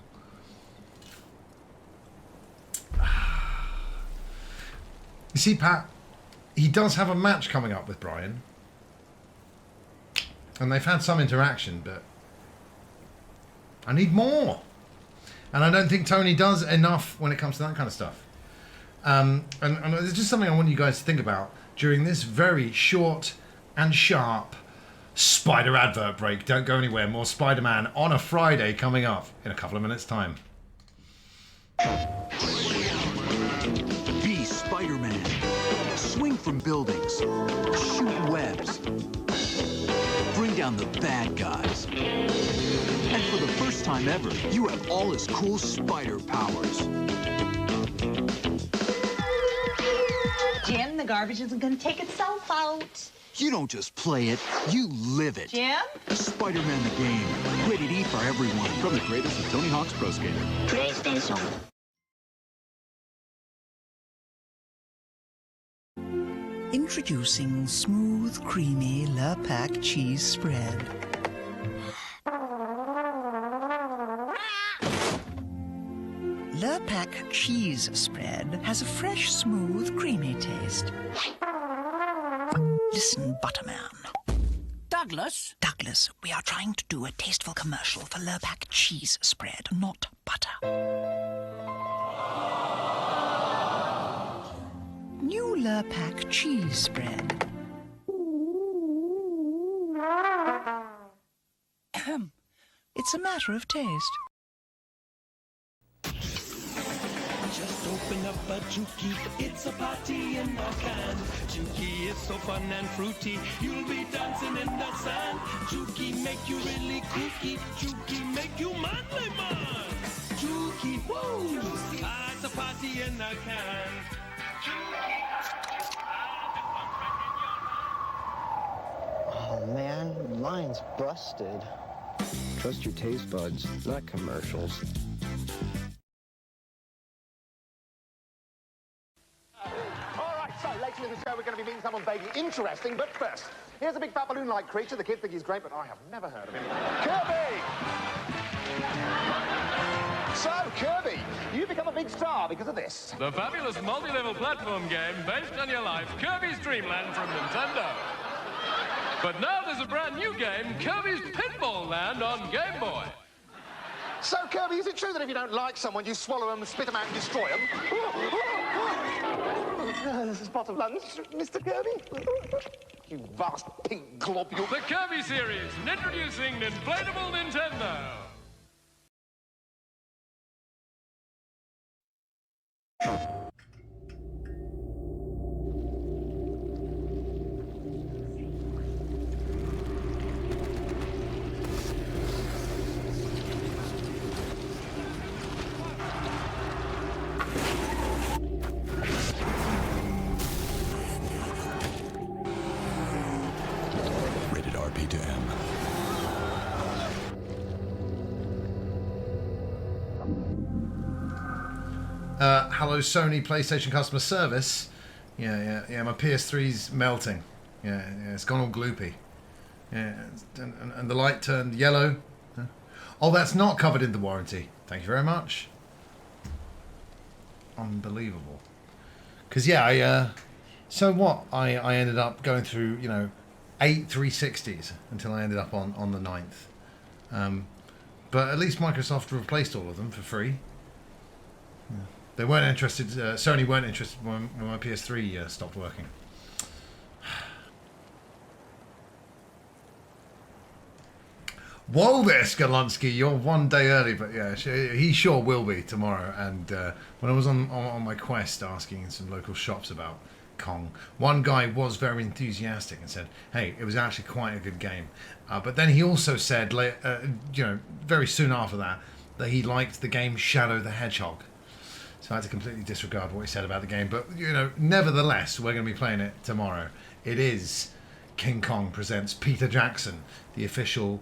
You see, Pat, he does have a match coming up with Brian. And they've had some interaction, but I need more. And I don't think Tony does enough when it comes to that kind of stuff. And there's just something I want you guys to think about during this very short and sharp Spider advert break. Don't go anywhere. More Spider-Man on a Friday coming up in a couple of minutes' time. Be Spider-Man. Swing from buildings. Shoot webs. Bring down the bad guys. And for the first time ever, you have all his cool spider powers. Jim, the garbage isn't gonna take itself out. You don't just play it, you live it. Jim? Spider-Man the game. Rated E for everyone. From the creators of Tony Hawk's Pro Skater. PlayStation. Introducing smooth, creamy Le Pac cheese spread. Le Pac cheese spread has a fresh, smooth, creamy taste. Listen, Butterman. Douglas? Douglas, we are trying to do a tasteful commercial for Le Pac cheese spread, not butter. New Le Pac cheese spread. It's a matter of taste. Just open up a Juki, it's a party in a can. Juki is so fun and fruity, you'll be dancing in the sand. make you really kooky, chooky, make you manly man. Chooky, woo! It's a party in a can. Oh man, mine's busted. Trust your taste buds, not commercials. So, later in the show, we're going to be meeting someone vaguely interesting, but first, here's a big fat balloon-like creature. The kids think he's great, but I have never heard of him. Kirby! So, Kirby, you've become a big star because of this. The fabulous multi-level platform game based on your life, Kirby's Dream Land from Nintendo. But now there's a brand new game, Kirby's Pinball Land on Game Boy. So, Kirby, is it true that if you don't like someone, you swallow them, spit them out, and destroy them? This is pot of lunch, Mr. Kirby. You vast pink globule. The Kirby series, introducing Inflatable Nintendo. Rated RP to M. Hello, Sony PlayStation customer service. Yeah. My PS3's melting. Yeah, it's gone all gloopy. Yeah, and the light turned yellow. Oh, that's not covered in the warranty. Thank you very much. Unbelievable. Because yeah, so what? I ended up going through 8 360s until I ended up on the 9th. But at least Microsoft replaced all of them for free. Yeah. They weren't interested. Sony weren't interested when my PS3 stopped working. Whoa there, Skalunsky, you're one day early, but yeah, he sure will be tomorrow. And when I was on my quest asking in some local shops about Kong, one guy was very enthusiastic and said, hey, it was actually quite a good game. But then he also said, very soon after that he liked the game Shadow the Hedgehog. So I had to completely disregard what he said about the game. But, nevertheless, we're going to be playing it tomorrow. It is King Kong Presents Peter Jackson, the official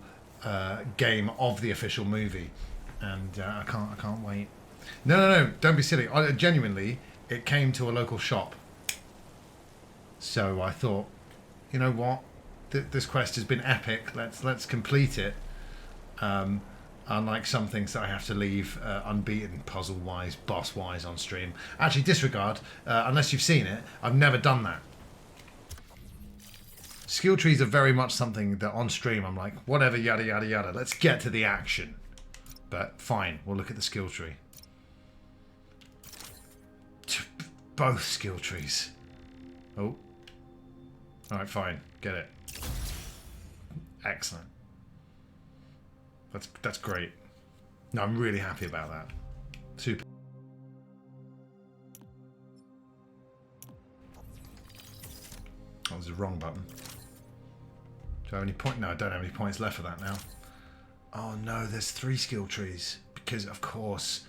game of the official movie. And I can't wait. No, don't be silly. Genuinely, it came to a local shop. So I thought, you know what? This quest has been epic. Let's complete it. Unlike some things that I have to leave unbeaten, puzzle-wise, boss-wise on stream. Actually, disregard. Unless you've seen it, I've never done that. Skill trees are very much something that on stream I'm like, whatever, yada, yada, yada. Let's get to the action. But fine, we'll look at the skill tree. Both skill trees. Oh. Alright, fine. Get it. Excellent. That's great. No, I'm really happy about that. Super. That was the wrong button. Do I have any point? No, I don't have any points left for that now. Oh no, there's 3 skill trees. Because, of course,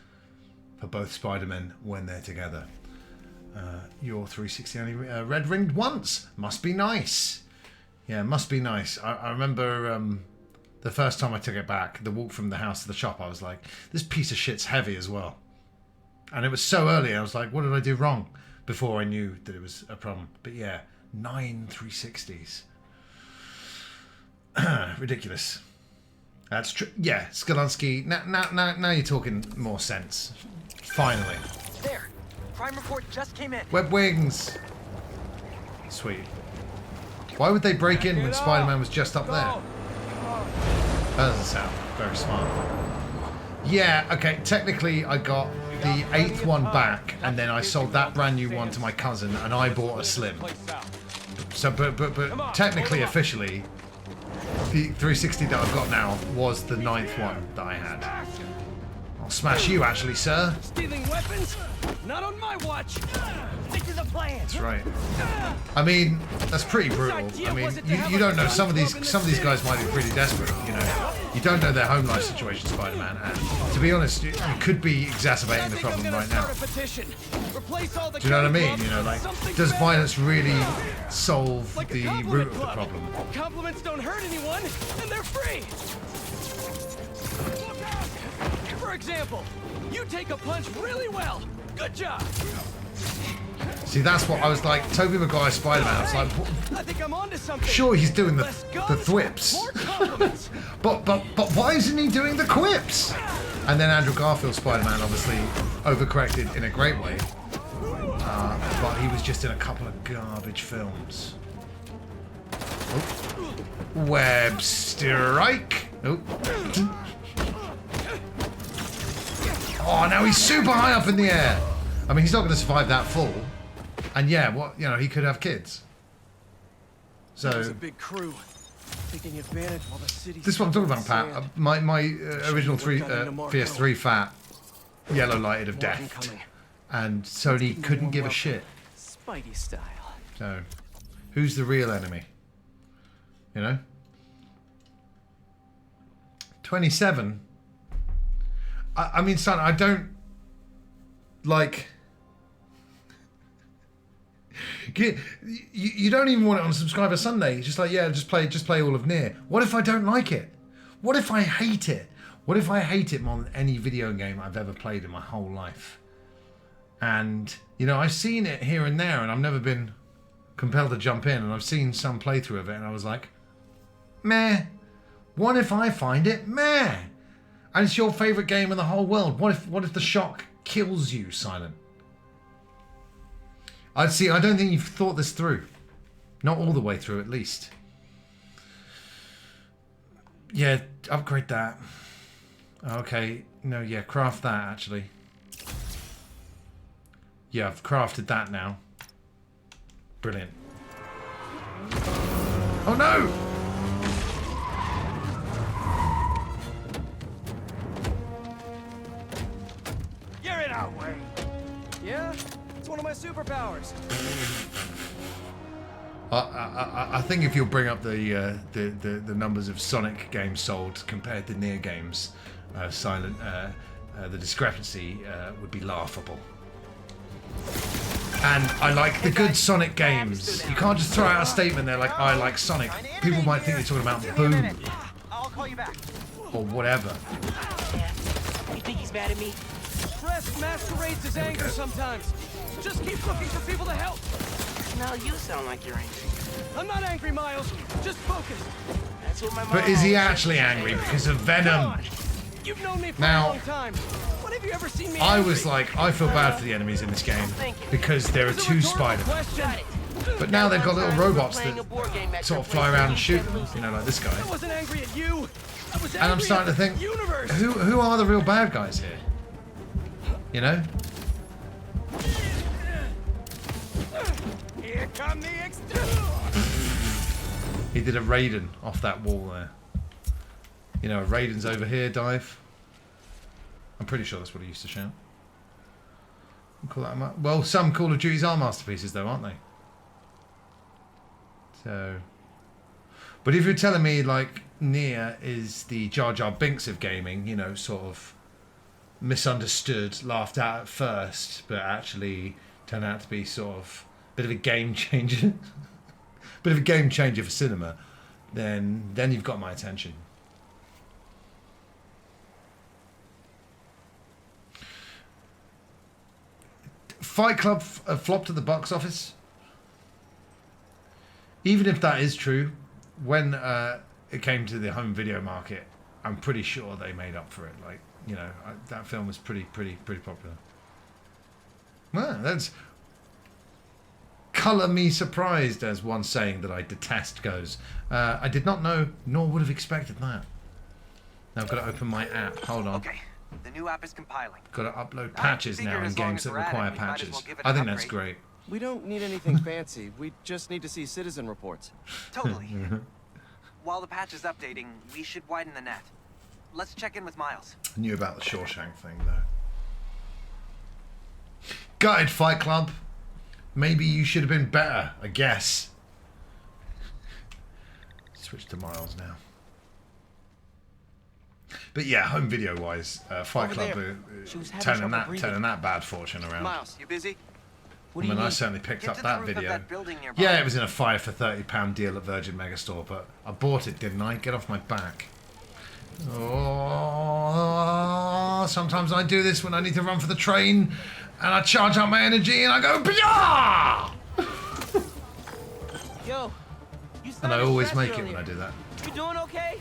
for both Spider-Men when they're together. Your 360 only red ringed once. Must be nice. Yeah, must be nice. I remember the first time I took it back, the walk from the house to the shop, I was like, this piece of shit's heavy as well. And it was so early, I was like, what did I do wrong? Before I knew that it was a problem. But yeah, 9 360s. Ridiculous. That's true. Yeah, Skalunsky, now you're talking more sense. Finally. There. Crime report just came in. Web wings. Sweet. Why would they break in when Spider-Man was just up there? That doesn't sound very smart. Yeah, okay, technically I got the 8th one back and then I sold that brand new one to my cousin and I bought a Slim. So, but technically, officially, the 360 that I've got now was the 9th one that I had. Oh, smash you, actually, sir. Stealing weapons? Not on my watch. Stick to the plan. That's right. I mean, that's pretty brutal. I mean, you don't know, some of these guys might be pretty desperate, you know. You don't know their home life situation, Spider-Man, and to be honest, you could be exacerbating the problem right now. Do you know what I mean? You know, like, does violence really solve the root of the problem? Compliments don't hurt anyone, and they're free. For example, you take a punch really well. Good job. See, that's what I was like. Tobey Maguire Spider-Man. I was like, I think I'm onto something. Sure, he's doing the thwips, but why isn't he doing the quips? And then Andrew Garfield Spider-Man obviously overcorrected in a great way, but he was just in a couple of garbage films. Oh. Web strike. Oh. Oh, now he's super high up in the air. I mean, he's not going to survive that fall. And yeah, what, you know, he could have kids. So there's a big crew taking advantage while the city's this is what I'm talking about, Pat. My original PS3 fat yellow lighted of death, and Sony couldn't give a shit. Spidey style. So, who's the real enemy? You know, 27. I mean, son, I don't like. You don't even want it on Subscriber Sunday. It's just like, yeah, just play all of NieR. What if I don't like it? What if I hate it? What if I hate it more than any video game I've ever played in my whole life? And, you know, I've seen it here and there, and I've never been compelled to jump in, and I've seen some playthrough of it, and I was like, meh. What if I find it meh? And it's your favourite game in the whole world. What if the shock kills you, Silent? I don't think you've thought this through. Not all the way through, at least. Yeah, upgrade that. Okay, no, yeah, craft that, actually. Yeah, I've crafted that now. Brilliant. Oh, no! You're in our way. Yeah? It's one of my superpowers. I think if you'll bring up the numbers of Sonic games sold compared to NieR games, Silent, the discrepancy would be laughable. And I like the good Sonic games. You can't just throw out a statement there like, I like Sonic. People might think you're talking about Boom. I'll call you back. Or whatever. You think he's mad at me? Stress masquerades as anger sometimes. Just keep looking for people to help. No, you sound like you're angry. I'm not angry, Miles. Just focused. That's what my mom But is he actually angry because of Venom? You've known me for Now, a long time. When have you ever seen me I angry? was like, I feel bad for the enemies in this game because there are two Spider-Men. But now they've got little robots that sort of fly around and shoot them, you know, like this guy. I wasn't angry at you. I was And I'm angry starting to at think, the universe. who are the real bad guys here? You know? Here come the extrude. He did a Raiden off that wall there. You know, a Raiden's over here, dive. I'm pretty sure that's what he used to shout. Call that well, some Call of Duties are masterpieces though, aren't they? So... But if you're telling me, like, NieR is the Jar Jar Binks of gaming, you know, sort of misunderstood, laughed at first, but actually turned out to be sort of a bit of a game changer. Bit of a game changer for cinema, then you've got my attention. Fight Club flopped at the box office. Even if that is true, when it came to the home video market, I'm pretty sure they made up for it. Like, you know, that film was pretty popular. Well, that's colour me surprised, as one saying that I detest goes. I did not know, nor would have expected that. Now I've got to open my app. Hold on. Okay, the new app is compiling. Got to upload patches now in games that require patches. I think that's great. We don't need anything fancy. We just need to see citizen reports. Totally. While the patch is updating, we should widen the net. let's check in with Miles. I knew about the Shawshank thing, though. Gutted, Fight Club. Maybe you should have been better, I guess. Switch to Miles now. But yeah, home video wise, Fight Club turning that bad fortune around. Miles, you busy? I certainly picked up that video. Yeah, it was in a 5 for £30 deal at Virgin Megastore, but I bought it, didn't I? Get off my back. Oh, sometimes I do this when I need to run for the train, and I charge up my energy, and I go, Bia! Yo, And I always make it when I do that. You doing okay?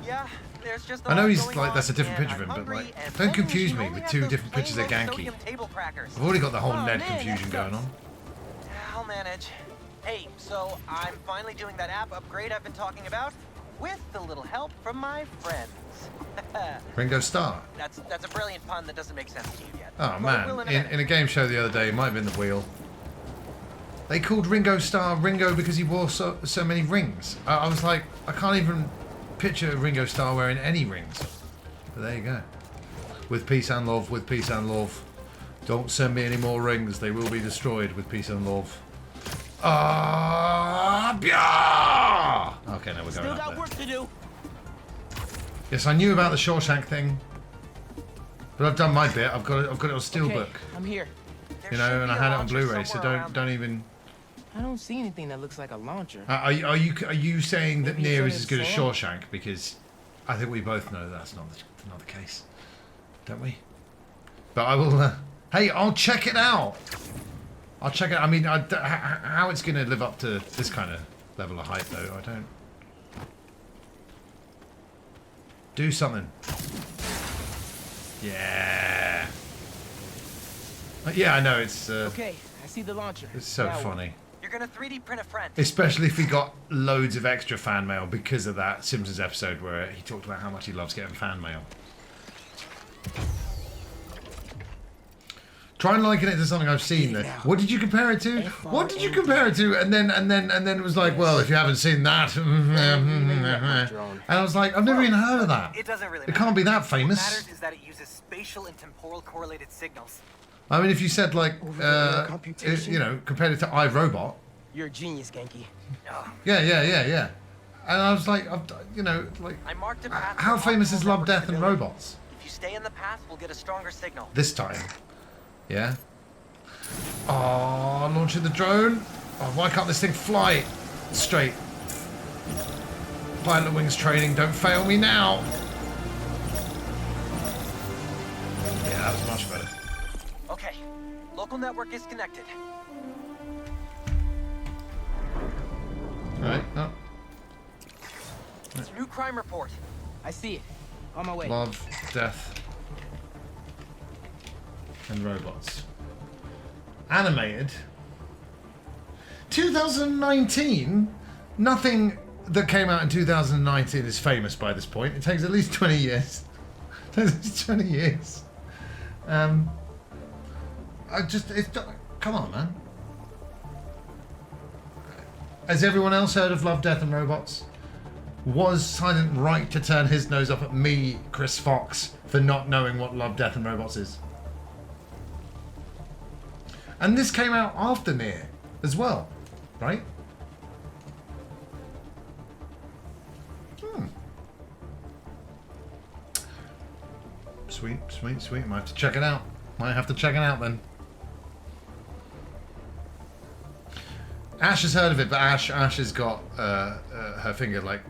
Yeah, there's just I know he's like, that's a different picture of him, but like, don't confuse me with two different pictures of Genki. I've already got the whole Ned confusion going on. I'll manage. Hey, so I'm finally doing that app upgrade I've been talking about, with a little help from my friends. Ringo Starr. That's a brilliant pun that doesn't make sense to you yet. Oh man, in a game show the other day, it might have been the wheel. They called Ringo Starr Ringo because he wore so many rings. I was like, I can't even picture Ringo Starr wearing any rings. But there you go. With peace and love, with peace and love. Don't send me any more rings, they will be destroyed with peace and love. Yeah! Okay, now we're going Still up got there. work to do. Yes, I knew about the Shawshank thing, but I've done my bit. I've got it on Steelbook. I'm here. You know, and I had it on Blu-ray, so don't even. I don't see anything that looks like a launcher. Are you saying that Maybe Nier it's is as in good as Sam? Shawshank? Because I think we both know that's not the case, don't we? But I will. Hey, I'll check it out. I'll check it. I mean, how it's going to live up to this kind of level of hype, though, I don't. Do something. Yeah. Yeah, I know it's. Okay, I see the launcher. It's so Now funny. You're gonna 3D print a friend. Especially if we got loads of extra fan mail because of that Simpsons episode where he talked about how much he loves getting fan mail. Try and liken it to something I've seen. What did you compare it to? What did you compare it to? And then it was like, well, if you haven't seen that, and I was like, I've never even heard of that. It doesn't really It can't be that famous. What matters is that it uses spatial and temporal correlated signals. I mean, if you said like, you know, compared it to iRobot. You're a genius, Genki. Yeah. And I was like, you know, like, I marked a path how for famous is optimal Love, Death, and network Robots? If you stay in the path, we'll get a stronger signal. This time. Yeah. Oh, launching the drone. Oh, why can't this thing fly straight? Pilot wings training, don't fail me now. Yeah, that was much better. Okay, local network is connected. Alright, oh. It's a new crime report. I see it. On my way. Love, Death, and Robots. Animated. 2019? Nothing that came out in 2019 is famous by this point. It takes at least 20 years. It takes at least 20 years. Come on, man. Has everyone else heard of Love, Death and Robots? Was Silent right to turn his nose up at me, Chris Fox, for not knowing what Love, Death and Robots is? And this came out after Nier as well, right? Sweet. Might have to check it out. Then. Ash has heard of it, but Ash has got her finger like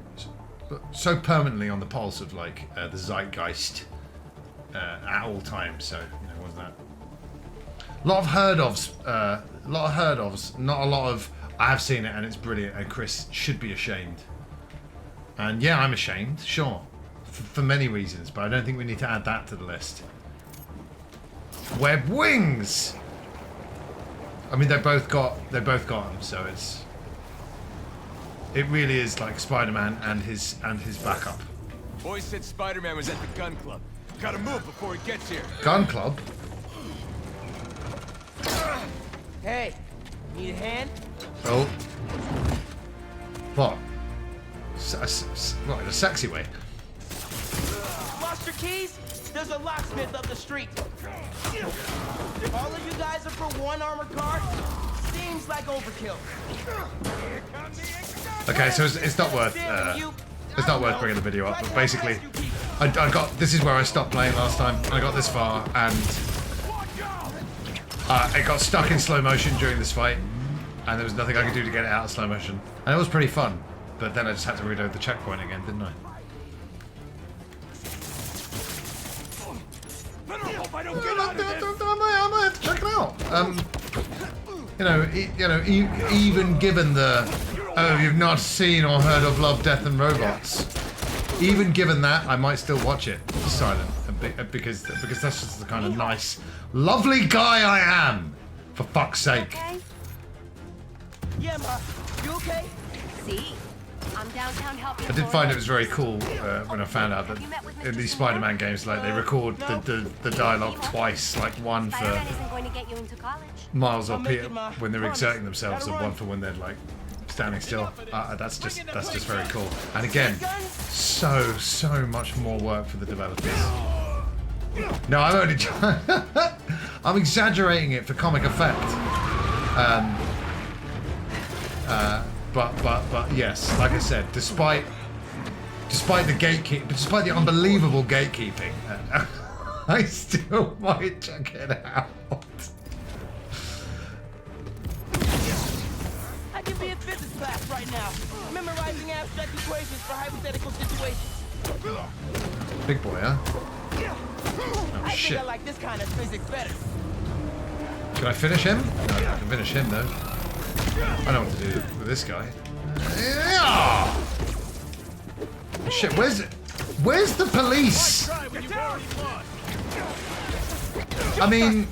so permanently on the pulse of like the zeitgeist at all times. So you know, wasn't that? A lot of heard ofs, not a lot of I've seen it and it's brilliant and Chris should be ashamed. And yeah, I'm ashamed, sure, for many reasons, but I don't think we need to add that to the list. Web wings. I mean, they both got them, so it really is like Spider-Man and his backup. Boys said Spider-Man was at the gun club. Gotta move before he gets here. Gun club? Hey, need a hand? Oh. What? What, in a sexy way? Mr. Keys, there's a locksmith up the street. All of you guys are for one armored car? Seems like overkill. Okay, so it's not worth bringing the video up. But basically, I got this is where I stopped playing last time. I got this far and it got stuck in slow motion during this fight, and there was nothing I could do to get it out of slow motion. And it was pretty fun, but then I just had to reload the checkpoint again, didn't I? I might have to check it out. Even given the you've not seen or heard of Love, Death and Robots, even given that, I might still watch it silent because that's just the kind of nice, lovely guy I am. For fuck's sake. Okay? Yeah, Ma. You okay? See? I'm downtown helping. I did find it was very cool when I found out that in these Spider-Man games, like they record the dialogue twice, like one for isn't going to get you into college. Miles or Peter when they're exerting themselves, and one for when they're like standing still. That's just very cool. And again, so much more work for the developers. No, I'm only I'm exaggerating it for comic effect. But yes, like I said, despite the unbelievable gatekeeping, I still might check it out. I can be in physics class right now, memorizing abstract equations for hypothetical situations. Big boy, huh? Oh shit! I think I like this kind of physics better. Can I finish him? No, I can finish him though. I know what to do with this guy. Yeah! Shit, where's the police? I mean,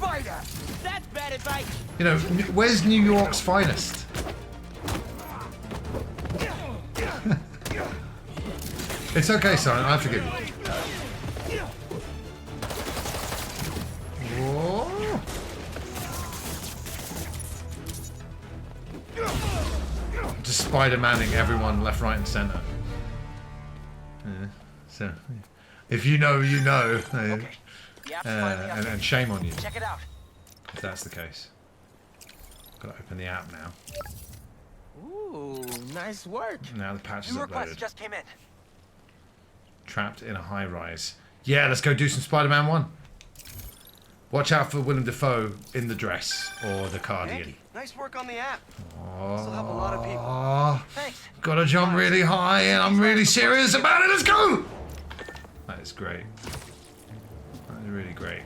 you know, where's New York's finest? It's okay, son. I forgive you. Whoa. Just Spider-Manning everyone left, right, and center. So, if you know, you know. And shame on you. Check it out. If that's the case. Gotta open the app now. Ooh, nice work. Now the patch is New request uploaded. just came in. Trapped in a high-rise. Yeah, let's go do some Spider-Man 1. Watch out for Willem Dafoe in the dress or the cardigan. Hey, nice work on the app. Oh, Still have a lot of people. Thanks. Gotta jump really high, and I'm really serious about it. Let's go! That is great. That is really great.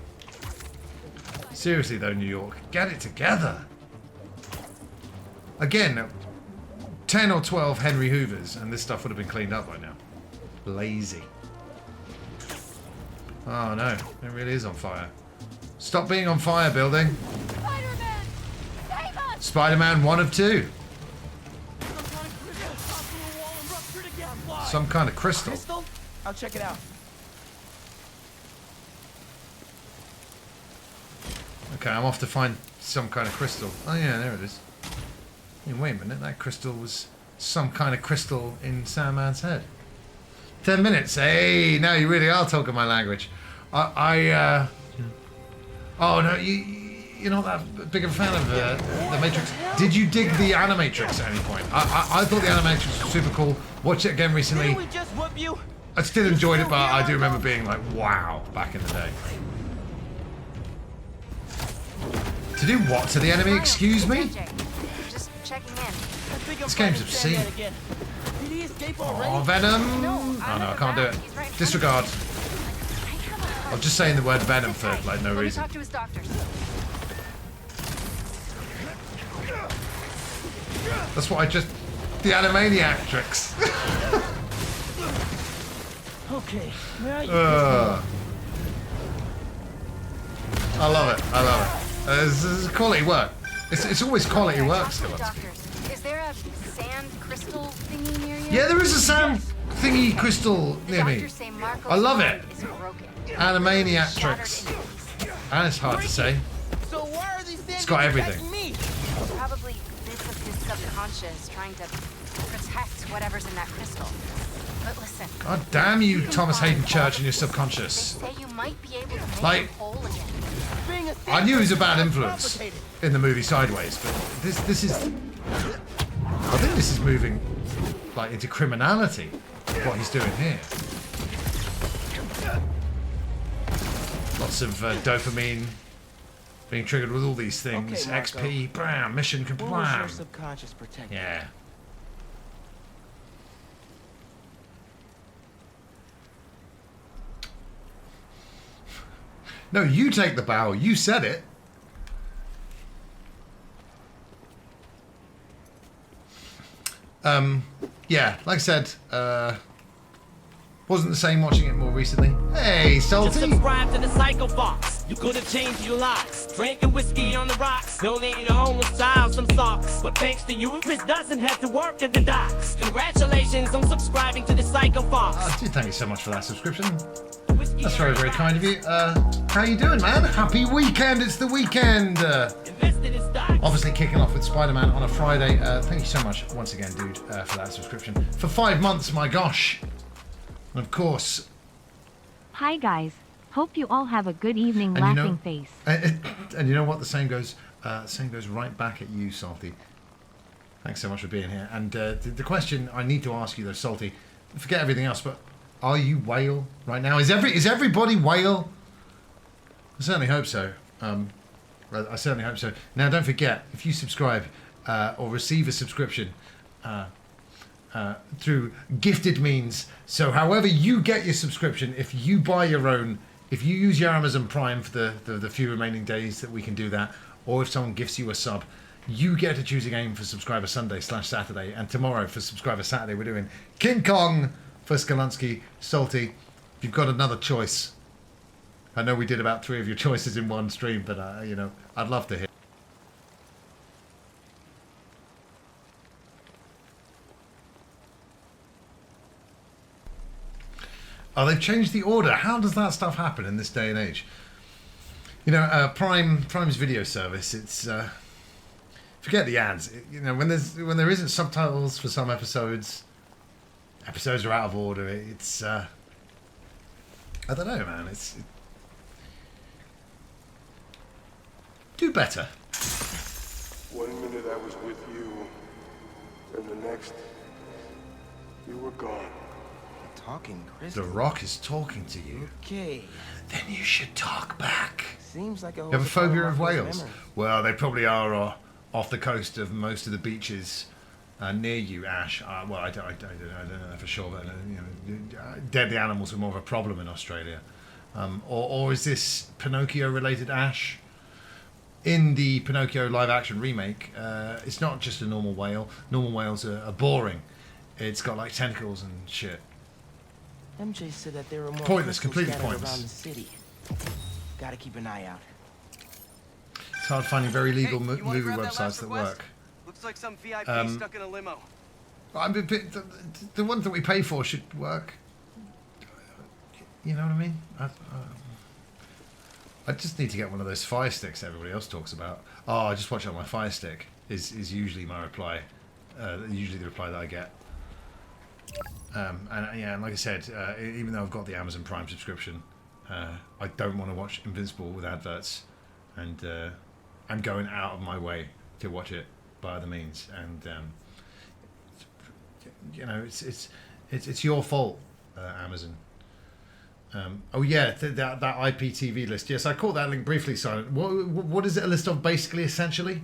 Seriously though, New York, get it together. Again, 10 or 12 Henry Hoovers, and this stuff would have been cleaned up by now. Lazy. Oh no, it really is on fire. Stop being on fire, building. Spider-Man! Save us! Spider-Man 1 of 2. Some kind of crystal. I'll check it out. Okay, I'm off to find some kind of crystal. Oh yeah, there it is. Hey, wait a minute, that crystal was some kind of crystal in Sandman's head. 10 minutes. Hey, now you really are talking my language. Oh no, you're not that big of a fan of the Matrix. Did you dig the Animatrix at any point? I thought the Animatrix was super cool. Watched it again recently. I still enjoyed it, but I do remember being like, wow, back in the day. To do what to the enemy? Excuse me? Just checking in. This game's obscene. Oh, Venom! Oh no, I can't do it. Disregard. I'm just saying the word Venom for like no reason. Talk to his doctors. That's what I just... The Animaniatrix. Okay. I love it. I love it. This is quality work. It's always quality work, still. Is there a sand crystal thingy near you? Yeah, there is a sand thingy crystal near me. I love it. Animaniatrix. And it's hard to say. So why are these It's got everything. Probably bits of his subconscious trying to protect whatever's in that crystal. But listen. God damn you, Thomas Hayden Church, and your subconscious. They say you might be able to make Like, him whole again. I knew he was a bad influence in the movie Sideways, but this is... I think this is moving, like, into criminality, what he's doing here. Lots of dopamine being triggered with all these things. Okay, Marco. XP, bam, mission What was complete. your subconscious protecting? Yeah. No, you take the bow. You said it. Yeah, like I said, wasn't the same watching it more recently. Hey, Salty. Just subscribe to the Psycho Box. You could have changed your locks. Drinking whiskey on the rocks. Donating to homeless child some socks. But thanks to you, Chris doesn't have to work at the docks. Congratulations on subscribing to the Psycho Box. Thank you so much for that subscription. That's very, very kind of you. How you doing, man? Happy weekend. It's the weekend. Obviously kicking off with Spider-Man on a Friday. Thank you so much once again, dude, for that subscription. For 5 months, my gosh. And of course... Hi, guys. Hope you all have a good evening, laughing face. And you know what? The same goes right back at you, Salty. Thanks so much for being here. And the question I need to ask you, though, Salty, forget everything else, but are you whale right now? Is everybody whale? I certainly hope so. I certainly hope so. Now, don't forget, if you subscribe or receive a subscription through gifted means, so however you get your subscription, if you buy your own, if you use your Amazon Prime for the few remaining days that we can do that, or if someone gifts you a sub, you get to choose a game for Subscriber Sunday/Saturday. And tomorrow for Subscriber Saturday, we're doing King Kong for Skalansky. Salty, if you've got another choice. I know we did about 3 of your choices in one stream, but you know, I'd love to hear. Oh, they've changed the order. How does that stuff happen in this day and age? You know, Prime's video service. It's forget the ads. You know, when there isn't subtitles for some episodes are out of order. It's I don't know, man. Do better. 1 minute I was with you, and the next, you were gone. Talking, Chris. The Rock is talking to you. Okay. Then you should talk back. Seems like You have a phobia of whales? Well, they probably are off the coast of most of the beaches near you, Ash. Well, I don't know for sure, but you know, deadly animals are more of a problem in Australia. Or is this Pinocchio-related, Ash? In the Pinocchio live-action remake, it's not just a normal whale. Normal whales are boring. It's got like tentacles and shit. MJ said that there were more Pointless, crystals completely scattered pointless. around the city. Gotta keep an eye out. It's hard finding very legal Hey, you wanna movie grab that websites last that request? work. Looks like some VIP stuck in a limo. The ones that we pay for should work. You know what I mean? I just need to get one of those Fire Sticks everybody else talks about. Oh, I just watch it on my Fire Stick is usually my reply. Usually the reply that I get. And like I said, even though I've got the Amazon Prime subscription, I don't want to watch Invincible with adverts, and I'm going out of my way to watch it by other means. And you know, it's your fault, Amazon. Oh yeah, that IPTV list. Yes, I caught that link briefly, Silent. What is it a list of, basically, essentially?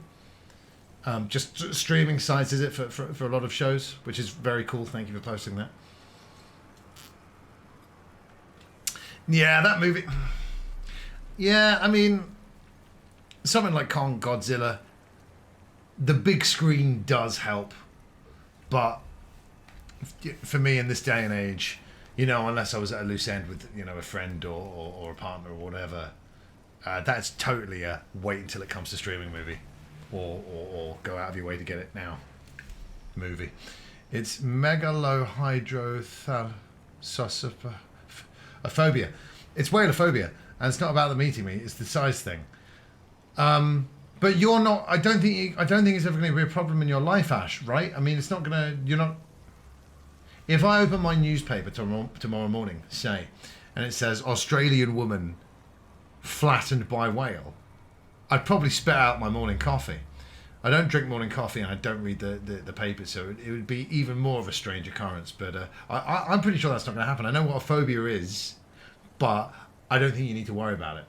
Just streaming sites, is it, for a lot of shows, which is very cool. Thank you for posting that. Yeah, that movie. Yeah, I mean, something like Kong Godzilla, the big screen does help, but for me in this day and age, you know, unless I was at a loose end with, you know, a friend or a partner or whatever, that's totally a wait until it comes to streaming movie. Or go out of your way to get it now movie. It's megallohydrothalassophobia. It's whaleophobia, and it's not about them eating me. It's the size thing. But you're not. I don't think it's ever going to be a problem in your life, Ash. Right? I mean, it's not going to. You're not. if I open my newspaper tomorrow morning, say, and it says Australian woman flattened by whale, I'd probably spit out my morning coffee. I don't drink morning coffee and I don't read the paper, so it would be even more of a strange occurrence. But I'm pretty sure that's not going to happen. I know what a phobia is, but I don't think you need to worry about it.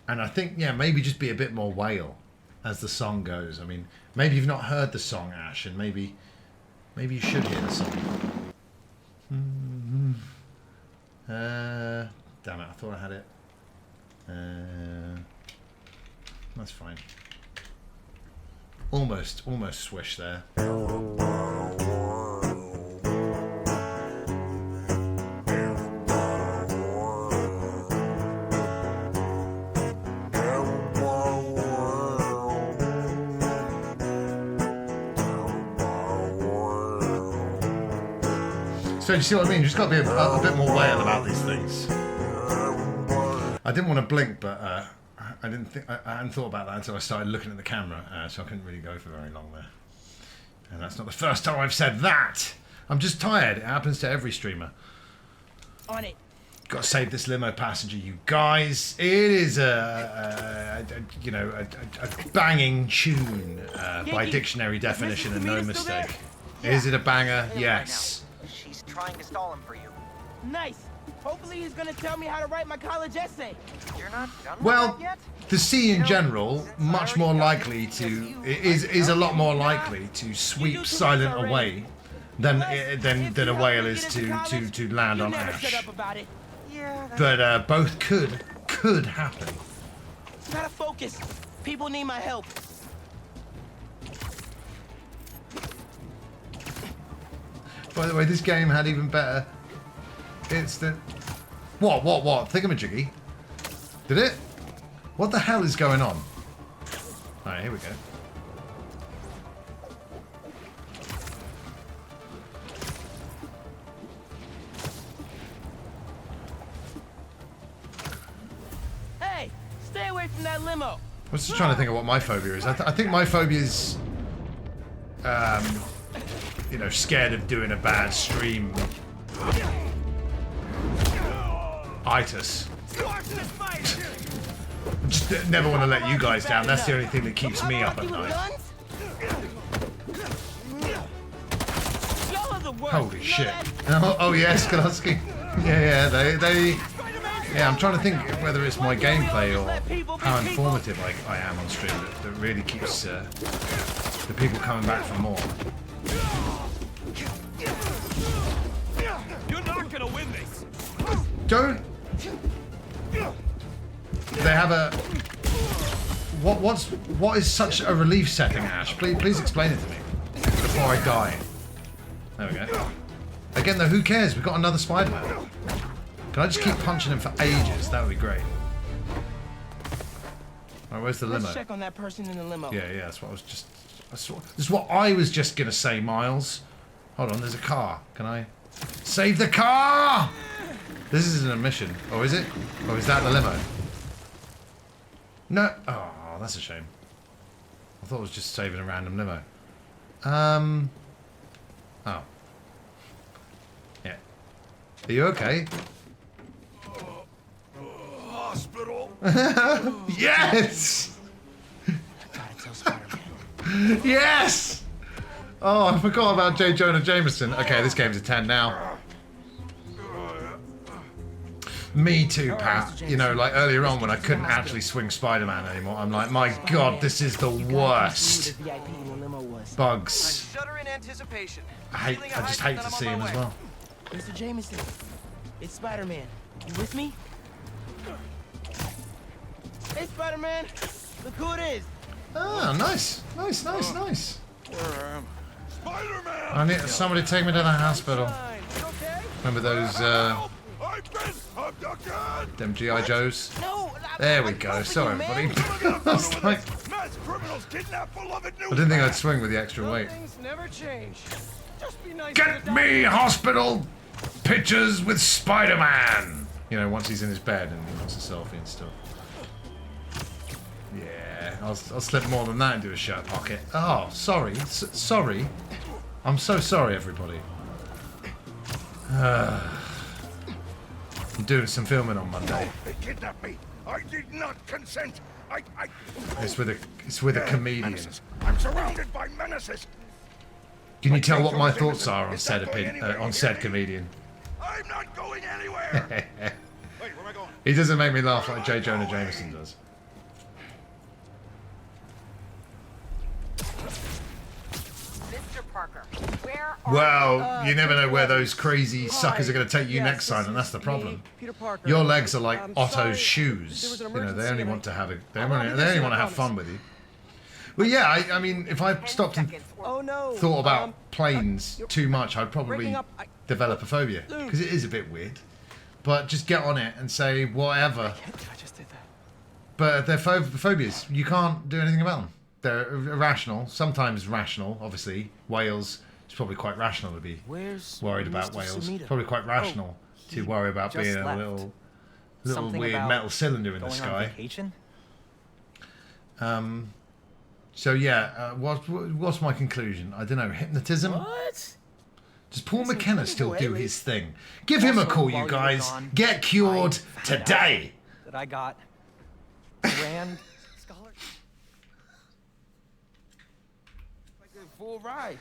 And I think, yeah, maybe just be a bit more whale as the song goes. I mean, maybe you've not heard the song, Ash, and maybe you should hear the song. Damn it, I thought I had it. That's fine. Almost swish there. So you see what I mean? You just got to be a bit more whale about these things. I didn't want to blink, but I hadn't thought about that until I started looking at the camera, so I couldn't really go for very long there. And that's not the first time I've said that. I'm just tired. It happens to every streamer. On it. Got to save this limo passenger, you guys. It is a banging tune by dictionary definition and no mistake. Is it a banger? Yes. She's trying to stall him for you. Nice. Hopefully he's gonna tell me how to write my college essay. You're not done with Well, that yet? the sea in general, much more likely to is a lot more likely to sweep Silent away than a whale is to land on Ash. But both could happen. Gotta focus. People need my help. By the way, this game had even better instant. What? Thingamajiggy? Did it? What the hell is going on? Alright, here we go. Hey, stay away from that limo. I was just trying to think of what my phobia is. I think my phobia is, scared of doing a bad stream. Itis. Just never want to let you guys down. That's the only thing that keeps me up at night. Holy shit. Oh yes, Koloski. Yeah, I'm trying to think whether it's my gameplay or how informative I am on stream that really keeps the people coming back for more. You're not gonna win this. Don't. They have a. What is such a relief setting, Ash? Please explain it to me before I die. There we go. Again, though, who cares? We've got another Spider-Man. Can I just keep punching him for ages? That would be great. Alright, where's the limo? Let's check on that person in the limo. Yeah, that's what I was just. This is what I was just gonna say, Miles. Hold on, there's a car. Can I save the car? This isn't a mission. Oh, is it? Oh, is that the limo? No. Oh, that's a shame. I thought it was just saving a random limo. Oh. Yeah. Are you okay? Hospital. Yes! Yes! Oh, I forgot about J. Jonah Jameson. Okay, this game's a 10 now. Me too, Pat. You know, like earlier on when I couldn't actually swing Spider-Man anymore, I'm like, my God, this is the worst. Bugs. I just hate to see him as well. Mr. Jameson, it's Spider-Man. You with me? Hey, Spider-Man. Look who it is. Ah, nice. Nice. Spider-Man! I need somebody to take me to the hospital. Remember those, them G.I. Joes? There we go. Sorry, buddy. I was like, I didn't think I'd swing with the extra weight. Get me hospital pictures with Spider-Man! You know, once he's in his bed and he wants a selfie and stuff. Yeah, I'll slip more than that into a shirt pocket. Oh, sorry. Sorry. I'm so sorry, everybody. I'm doing some filming on Monday. They kidnapped me. I did not consent. It's with a comedian. Menaces. I'm surrounded by menaces. Can you tell what my thoughts are on said comedian? I'm not going anywhere. Wait, where am I going? He doesn't make me laugh like J. Jonah Jameson does. Mr. Parker, where are Well, you never know where those crazy suckers are going to take you next time, and that's the problem. Your legs are like Otto's shoes. You know, they only want to have they only want to have fun with you. Well, yeah, I mean, if I stopped and thought about planes too much, I'd probably develop a phobia, because it is a bit weird. But just get on it and say whatever. I just did that. But they're phobias. You can't do anything about them. They're irrational, sometimes rational, obviously. Whales, it's probably quite rational to be worried about Mr. whales. Sumida? Probably quite rational to worry about just being a left. little Something weird about metal cylinder in the going on sky. vacation? So yeah, what's my conclusion? I don't know. Hypnotism? What? Does Paul McKenna still do his thing? Give him a call, you guys. Get cured today. That I got grand scholar. Like a full ride.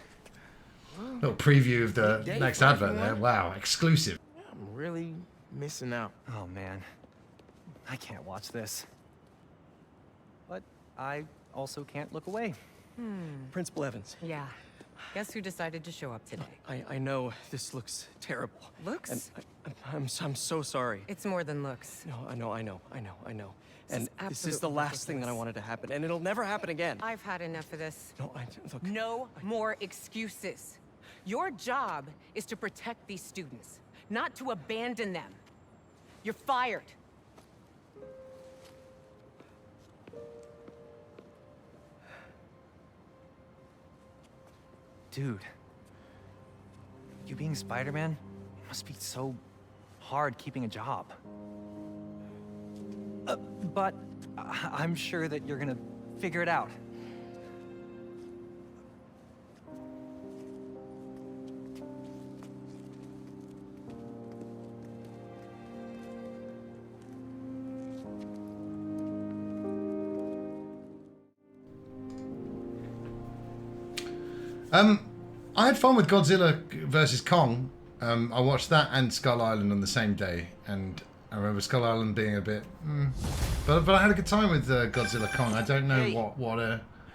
Little preview of the Big day next for advert everyone. there. Wow, exclusive. I'm really missing out. Oh man, I can't watch this. But I also can't look away. Principal Evans. Yeah. Guess who decided to show up today? I know this looks terrible. Looks? And I'm so sorry. It's more than looks. No, I know. This is And this is the absolutely last thing that I ridiculous. wanted to happen, and it'll never happen again. I've had enough of this. No, look. No more excuses. Your job is to protect these students, not to abandon them. You're fired. Dude, you being Spider-Man must be so hard keeping a job. But I'm sure that you're gonna figure it out. I had fun with Godzilla versus Kong. I watched that and Skull Island on the same day, and I remember Skull Island being a bit, but I had a good time with Godzilla Kong. I don't know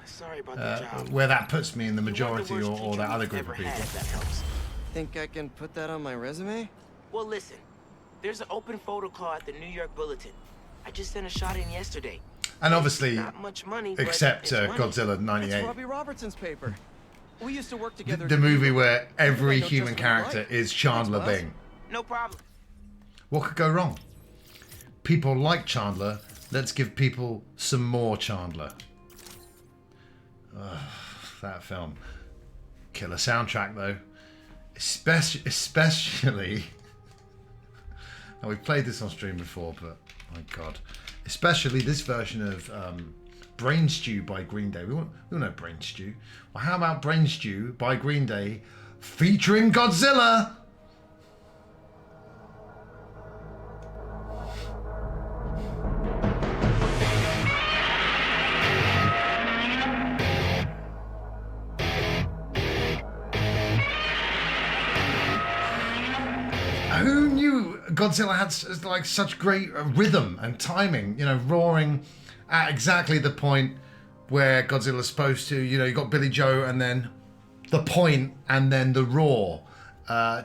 Sorry about the job. where that puts me in the majority or that other group of people. Think I can put that on my resume? Well, listen. There's an open photo call at the New York Bulletin. I just sent a shot in yesterday. And obviously, Not much money, but except it's money. Godzilla It's '98, Robbie Robertson's paper. We used to work together. the movie where every I know human just what I character like. is Chandler Thanks, Bing. No problem. What could go wrong? People like Chandler. Let's give people some more Chandler. Ugh, that film. Killer soundtrack though. Especially. Now we've played this on stream before, but my God. Especially this version of Brain Stew by Green Day. We all know Brain Stew. Well, how about Brain Stew by Green Day featuring Godzilla? Who knew Godzilla had like such great rhythm and timing? You know, roaring at exactly the point where Godzilla's supposed to. You know, you got Billy Joe and then the point and then the roar.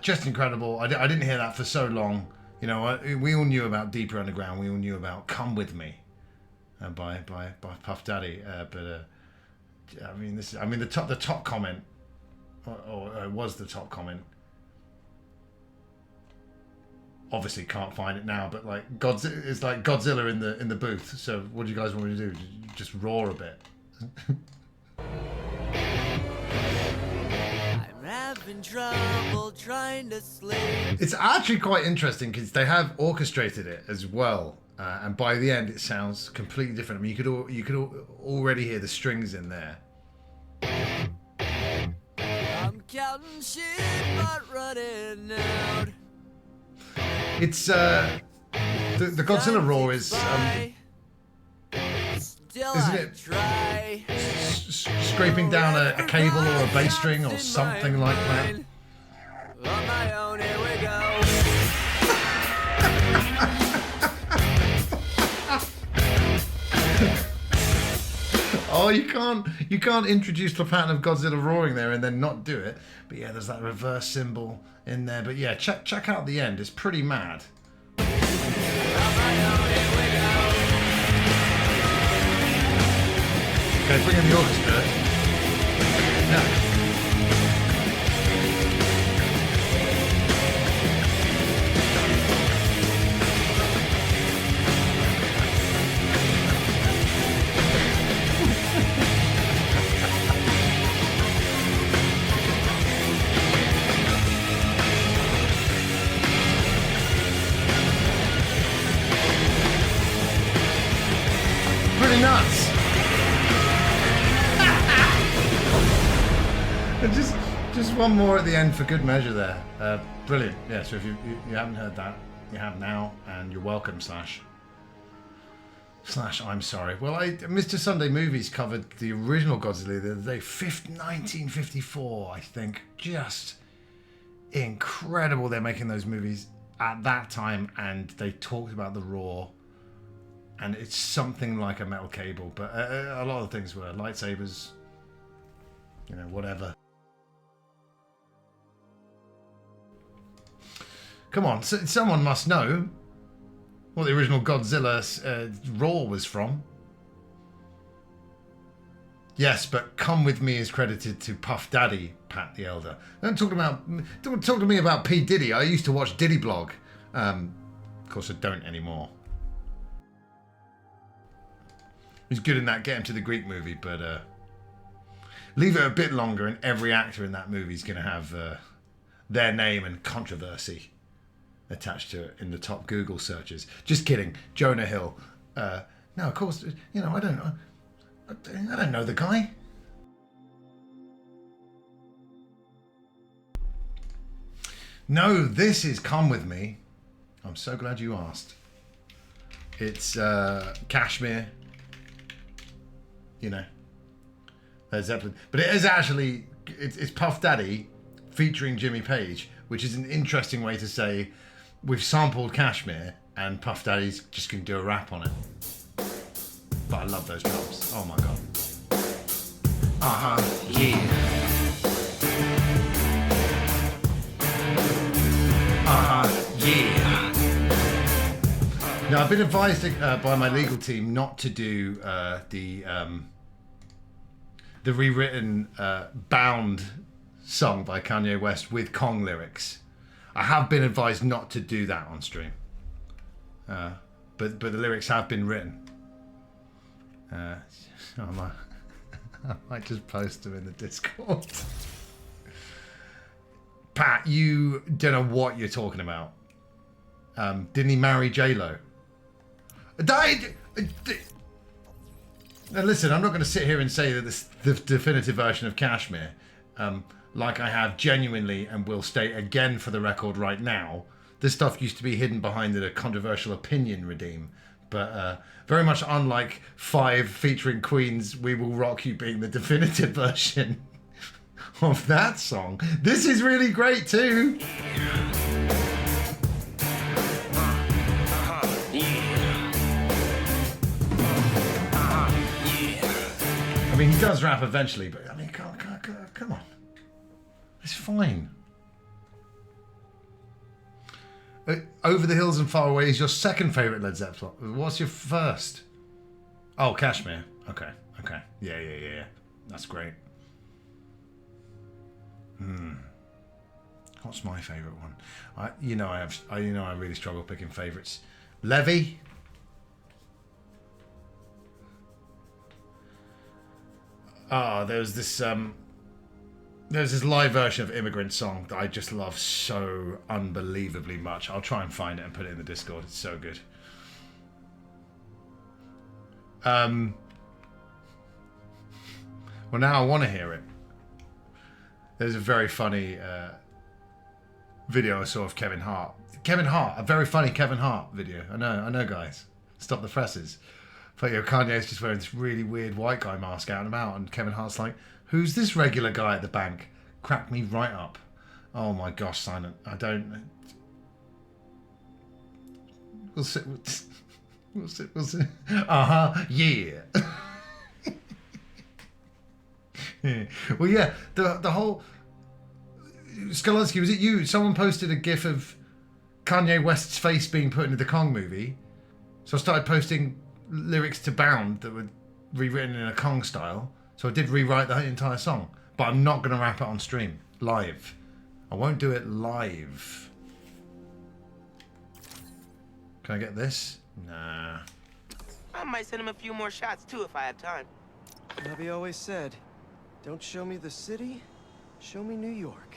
Just incredible. I didn't hear that for so long. You know, we all knew about Deeper Underground. We all knew about Come With Me by Puff Daddy. I mean, the top comment, or was the top comment. Obviously can't find it now, but like Godzilla, it's like Godzilla in the booth. So what do you guys want me to do? Just roar a bit. I'm having trouble trying to sleep. It's actually quite interesting because they have orchestrated it as well, and by the end it sounds completely different. I mean, you could already hear the strings in there. I'm counting sheep but running out. It's the Godzilla roar is isn't it scraping down a cable or a bass string or something like that? On my own, here we go. Oh, you can't introduce the pattern of Godzilla roaring there and then not do it. But yeah, there's that reverse cymbal in there. But yeah, check out the end. It's pretty mad. Okay, bring in the orchestra. Yeah. Pretty nuts. And just one more at the end for good measure there. Brilliant. Yeah, so if you haven't heard that, you have now, and you're welcome, slash I'm sorry. Well, Mr. Sunday Movies covered the original Godzilla the other day, 1954, I think. Just incredible they're making those movies at that time, and they talked about the roar, and it's something like a metal cable, but a lot of things were lightsabers, you know, whatever. Come on, someone must know what the original Godzilla roar was from. Yes, but Come With Me is credited to Puff Daddy, Pat the Elder. Don't talk to me about P. Diddy. I used to watch Diddy Blog. Of course, I don't anymore. He's good in that Get Him to the Greek movie, but leave it a bit longer and every actor in that movie is going to have their name and controversy attached to it in the top Google searches. Just kidding. Jonah Hill. No, of course, you know, I don't know the guy. No, this is Come With Me. I'm so glad you asked. It's Kashmir. You know, Led Zeppelin. But it is actually, it's Puff Daddy featuring Jimmy Page, which is an interesting way to say we've sampled Kashmir and Puff Daddy's just going to do a rap on it. But I love those drums. Oh my God. Yeah. Yeah. Now, I've been advised by my legal team not to do the rewritten Bound song by Kanye West with Kong lyrics. I have been advised not to do that on stream. But the lyrics have been written. I might just post them in the Discord. Pat, you don't know what you're talking about. Didn't he marry J-Lo? Now listen, I'm not going to sit here and say that this the definitive version of Kashmir, like I have genuinely and will state again for the record right now, this stuff used to be hidden behind a controversial opinion redeem. But very much unlike 5 featuring Queen's We Will Rock You being the definitive version of that song, this is really great too. I mean, he does rap eventually, but I mean, come on. It's fine. Over the Hills and Far Away is your second favourite Led Zeppelin. What's your first? Oh, Kashmir. Okay. Yeah. That's great. What's my favourite one? I really struggle picking favourites. Levy. There's this live version of Immigrant Song that I just love so unbelievably much. I'll try and find it and put it in the Discord. It's so good. Well, now I want to hear it. There's a very funny video I saw of Kevin Hart. Kevin Hart, a very funny Kevin Hart video. I know, guys. Stop the presses. But Kanye's just wearing this really weird white guy mask out and about, and Kevin Hart's like, "Who's this regular guy at the bank?" Crack me right up. Oh my gosh, Silent. I don't. We'll sit. We'll sit. Yeah. Yeah. Well, yeah. The whole. Skolansky, was it you? Someone posted a GIF of Kanye West's face being put into the Kong movie. So I started posting lyrics to Bound that were rewritten in a Kong style. So I did rewrite the entire song. But I'm not going to rap it on stream. Live. I won't do it live. Can I get this? Nah. I might send him a few more shots too if I have time. Bobby always said, don't show me the city, show me New York.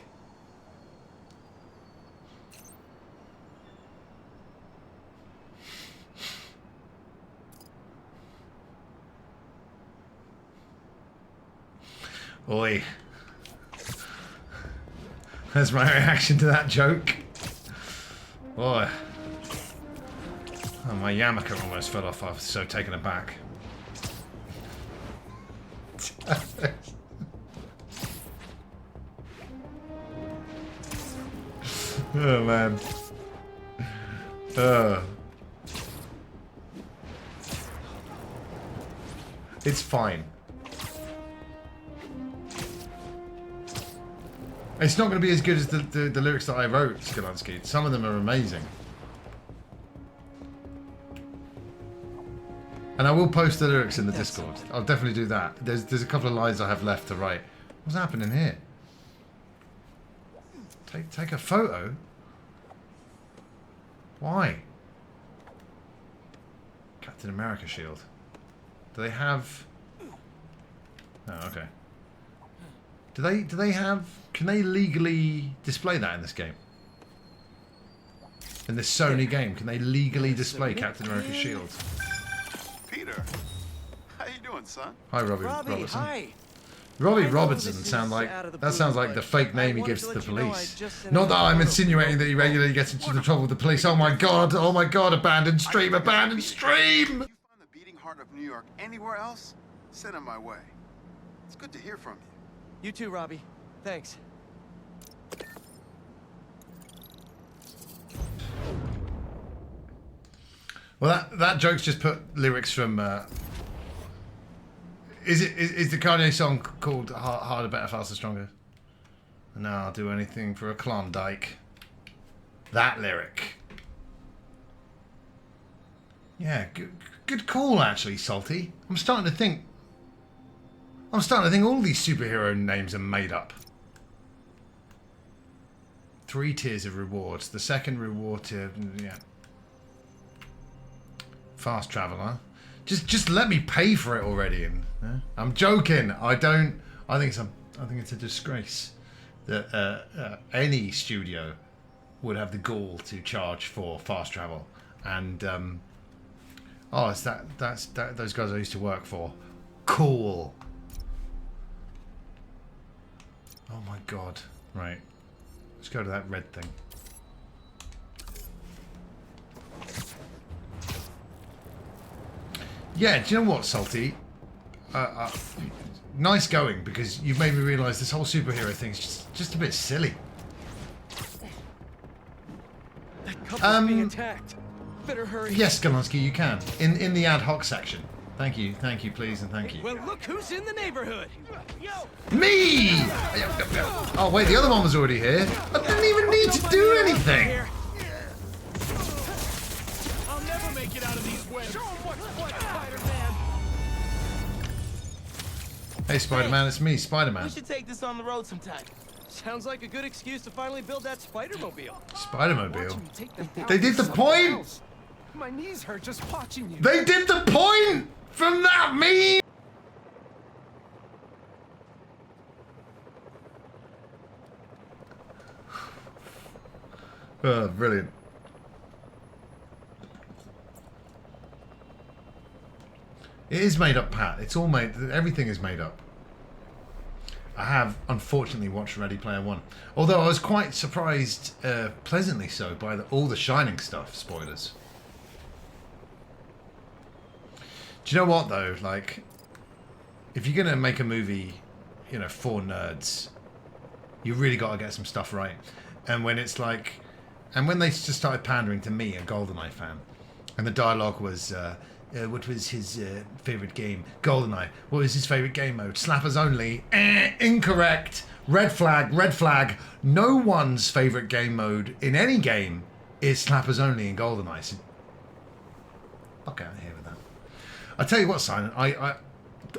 Oi. That's my reaction to that joke. Boy. Oh, my yarmulke almost fell off. I was so taken aback. Oh, man. It's fine. It's not going to be as good as the lyrics that I wrote, Skolansky. Some of them are amazing. And I will post the lyrics in the Discord. I'll definitely do that. There's a couple of lines I have left to write. What's happening here? Take a photo? Why? Captain America shield. Do they have... Oh, okay. Do they have... Can they legally display that in this game? In this Sony game, can they legally display Captain America's shield? Peter, how you doing, son? Hi, Robbie Robertson. Hi. Robbie Robertson sounds like the fake name he gives to the police. Not that I'm insinuating that he regularly gets into the trouble with the police. Oh my god, abandoned stream, abandoned stream! You find the beating heart of New York anywhere else? Send him my way. It's good to hear from you. You too, Robbie. Thanks. Well, that joke's just put lyrics from. Is the Kanye song called Harder, Better, Faster, Stronger? No, I'll do anything for a Klondike. That lyric. Yeah, good call actually, Salty. I'm starting to think all these superhero names are made up. 3 tiers of rewards. The second reward tier, yeah. Fast traveler. Just let me pay for it already. And I'm joking. I think it's a disgrace that any studio would have the gall to charge for fast travel. And it's those guys I used to work for. Cool. Oh my god. Right. Let's go to that red thing. Yeah, do you know what, Salty? Nice going, because you've made me realise this whole superhero thing's just a bit silly. That couple's being attacked. Better hurry. Yes, Skolansky, you can. In the ad hoc section. Thank you, please, and thank you. Well, look who's in the neighborhood. Me! Oh wait, the other one was already here. I didn't even need to do anything. I'll never make it out of these webs. Show 'em what's what, Spider-Man. Hey, Spider-Man, it's me, Spider-Man. We should take this on the road sometime. Sounds like a good excuse to finally build that Spider-Mobile. Spider-Mobile? They did the point! My knees hurt just watching you. They did the point from that meme! Oh, brilliant. It is made up, Pat. It's all made. Everything is made up. I have unfortunately watched Ready Player One. Although I was quite surprised, pleasantly so, by all the Shining stuff. Spoilers. Do you know what though? Like, if you're gonna make a movie, you know, for nerds, you really got to get some stuff right. And when it's like, and when they just started pandering to me, a GoldenEye fan, and the dialogue was, what was his favourite game? GoldenEye. What was his favourite game mode? Slappers only. Incorrect. Red flag, red flag. No one's favourite game mode in any game is Slappers only in GoldenEye. So, fuck out of here with that. I tell you what, Simon,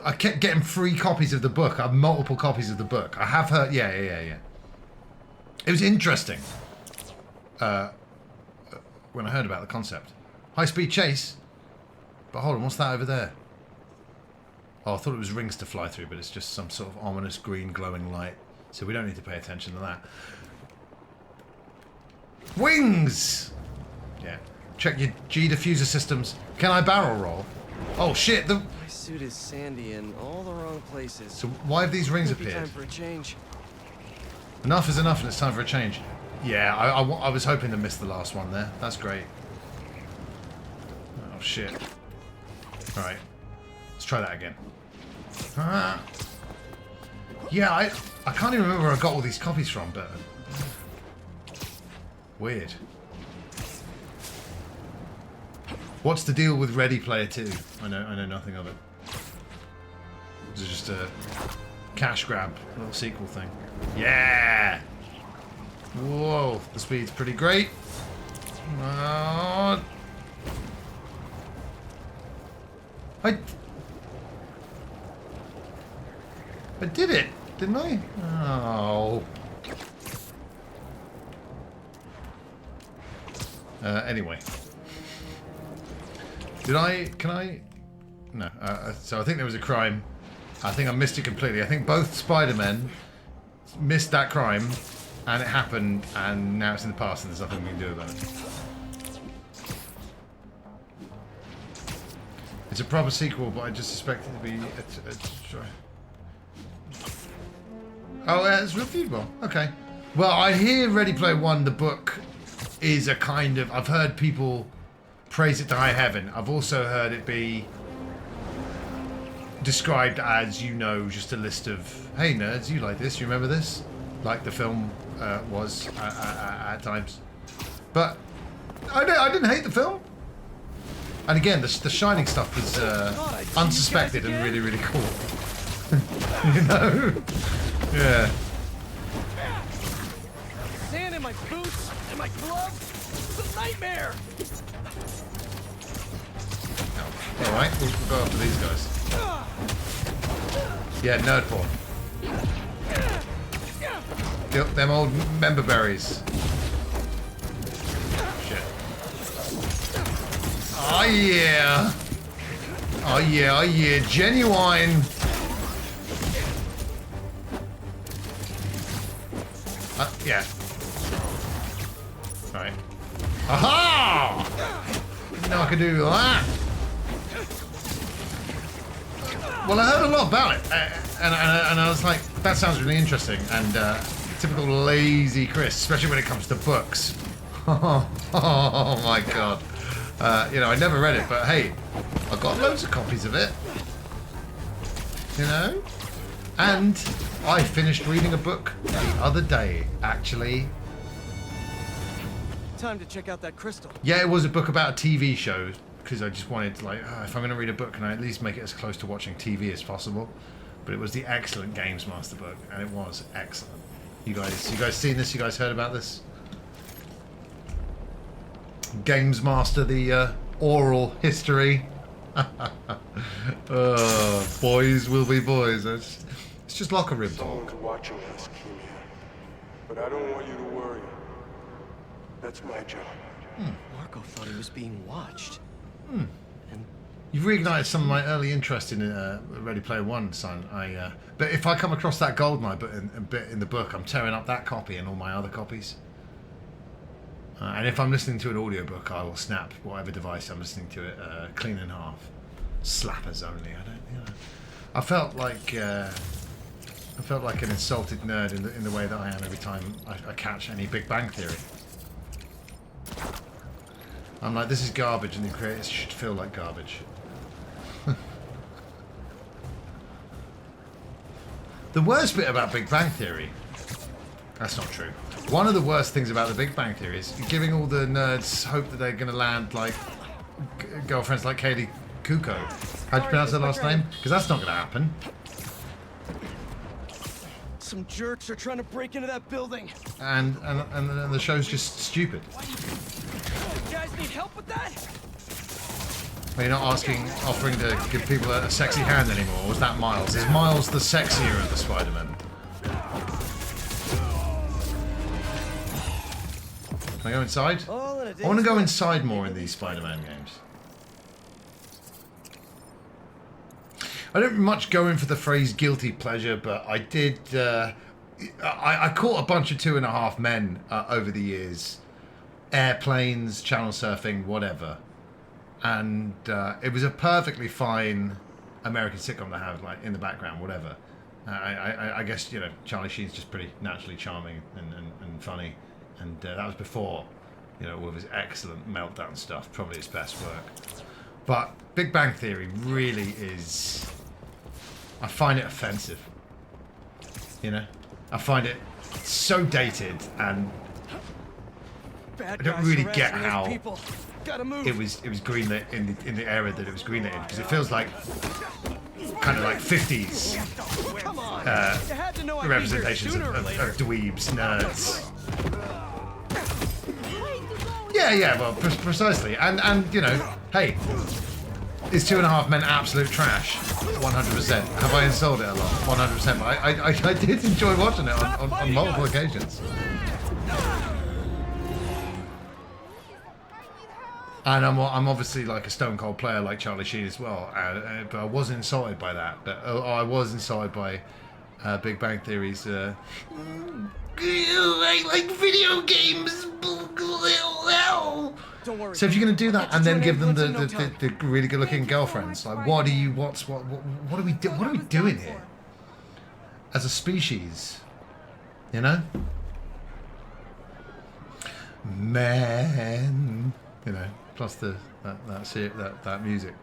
I kept getting free copies of the book. I have multiple copies of the book. I have heard, yeah. It was interesting when I heard about the concept. High-speed chase. But hold on, what's that over there? Oh, I thought it was rings to fly through, but it's just some sort of ominous green glowing light. So we don't need to pay attention to that. Wings! Yeah. Check your G diffuser systems. Can I barrel roll? Oh shit, My suit is sandy in all the wrong places. So why have these rings appeared? Time for a change. Enough is enough and it's time for a change. Yeah, I was hoping to miss the last one there. That's great. Oh shit. Alright. Let's try that again. Yeah, I can't even remember where I got all these copies from, but... Weird. What's the deal with Ready Player 2? I know nothing of it. Is it just a cash grab, little sequel thing? Yeah! Whoa, the speed's pretty great. I did it, didn't I? Oh. Anyway. Can I? No. So I think there was a crime. I think I missed it completely. I think both Spider-Men missed that crime, and it happened, and now it's in the past, and there's nothing we can do about it. It's a proper sequel, but I just suspect it to be Oh, it's reviewable. Okay. Well, I hear Ready Player One, the book, is a kind of... I've heard people praise it to high heaven. I've also heard it be described as, you know, just a list of, hey nerds, you like this, you remember this? Like the film was at times. But I didn't hate the film. And again, the Shining stuff was unsuspected and really, really cool. You know? Yeah. Sand in my boots and my gloves. It's a nightmare. Alright, we'll go after these guys. Yeah, nerd porn. Them old member berries. Shit. Oh yeah. Oh yeah, oh yeah. Genuine. Yeah. Alright. Aha! Didn't know I could do that. Well, I heard a lot about it, and I was like, that sounds really interesting, and typical lazy Chris, especially when it comes to books. Oh my god. You know, I never read it, but hey, I've got loads of copies of it. You know? And I finished reading a book the other day, actually. Time to check out that crystal. Yeah, it was a book about a TV show, because I just wanted to, like, if I'm going to read a book, can I at least make it as close to watching TV as possible? But it was the excellent Games Master book, and it was excellent. You guys seen this? You guys heard about this? Games Master, the oral history. Boys will be boys. It's just locker room talk. Someone's watching us, Kimia. But I don't want you to worry. That's my job. Marco thought he was being watched. You've reignited some of my early interest in Ready Player One, son. But if I come across that GoldenEye bit in the book, I'm tearing up that copy and all my other copies. And if I'm listening to an audiobook, I will snap whatever device I'm listening to it clean in half. Slappers only. I felt like I felt like an insulted nerd in the way that I am every time I catch any Big Bang Theory. I'm like, this is garbage, and the creators should feel like garbage. The worst bit about Big Bang Theory... That's not true. One of the worst things about the Big Bang Theory is giving all the nerds hope that they're going to land like girlfriends like Kaylee Kuko. How'd you pronounce her last name? Because that's not going to happen. Some jerks are trying to break into that building. And the show's just stupid. You guys need help with that? Well, you're not offering to give people a sexy hand anymore. Or was that Miles? Is Miles the sexier of the Spider-Man? Can I go inside? I want to go inside more in these Spider-Man games. I don't much go in for the phrase guilty pleasure, but I did. I caught a bunch of 2.5 Men over the years. Airplanes, channel surfing, whatever. And it was a perfectly fine American sitcom to have, like, in the background, whatever. I guess, you know, Charlie Sheen's just pretty naturally charming and funny. And that was before, you know, all of his excellent meltdown stuff, probably his best work. But Big Bang Theory really is... I find it offensive. You know? I find it so dated, and I don't really get how it was greenlit in the era that it was greenlit in, because it feels like kind of like 50s representations of dweebs, nerds. Yeah, well, precisely. And you know, hey, is 2.5 Men absolute trash? 100%. Have I insulted it a lot? 100%. But I did enjoy watching it on multiple occasions. And I'm obviously like a stone cold player like Charlie Sheen as well. But I wasn't insulted by that. But I was insulted by Big Bang Theory's. I like video games. Don't worry. So if you're going to do that and then give them the really good-looking girlfriends, like what are we doing here as a species? You know, man. You know, plus that music.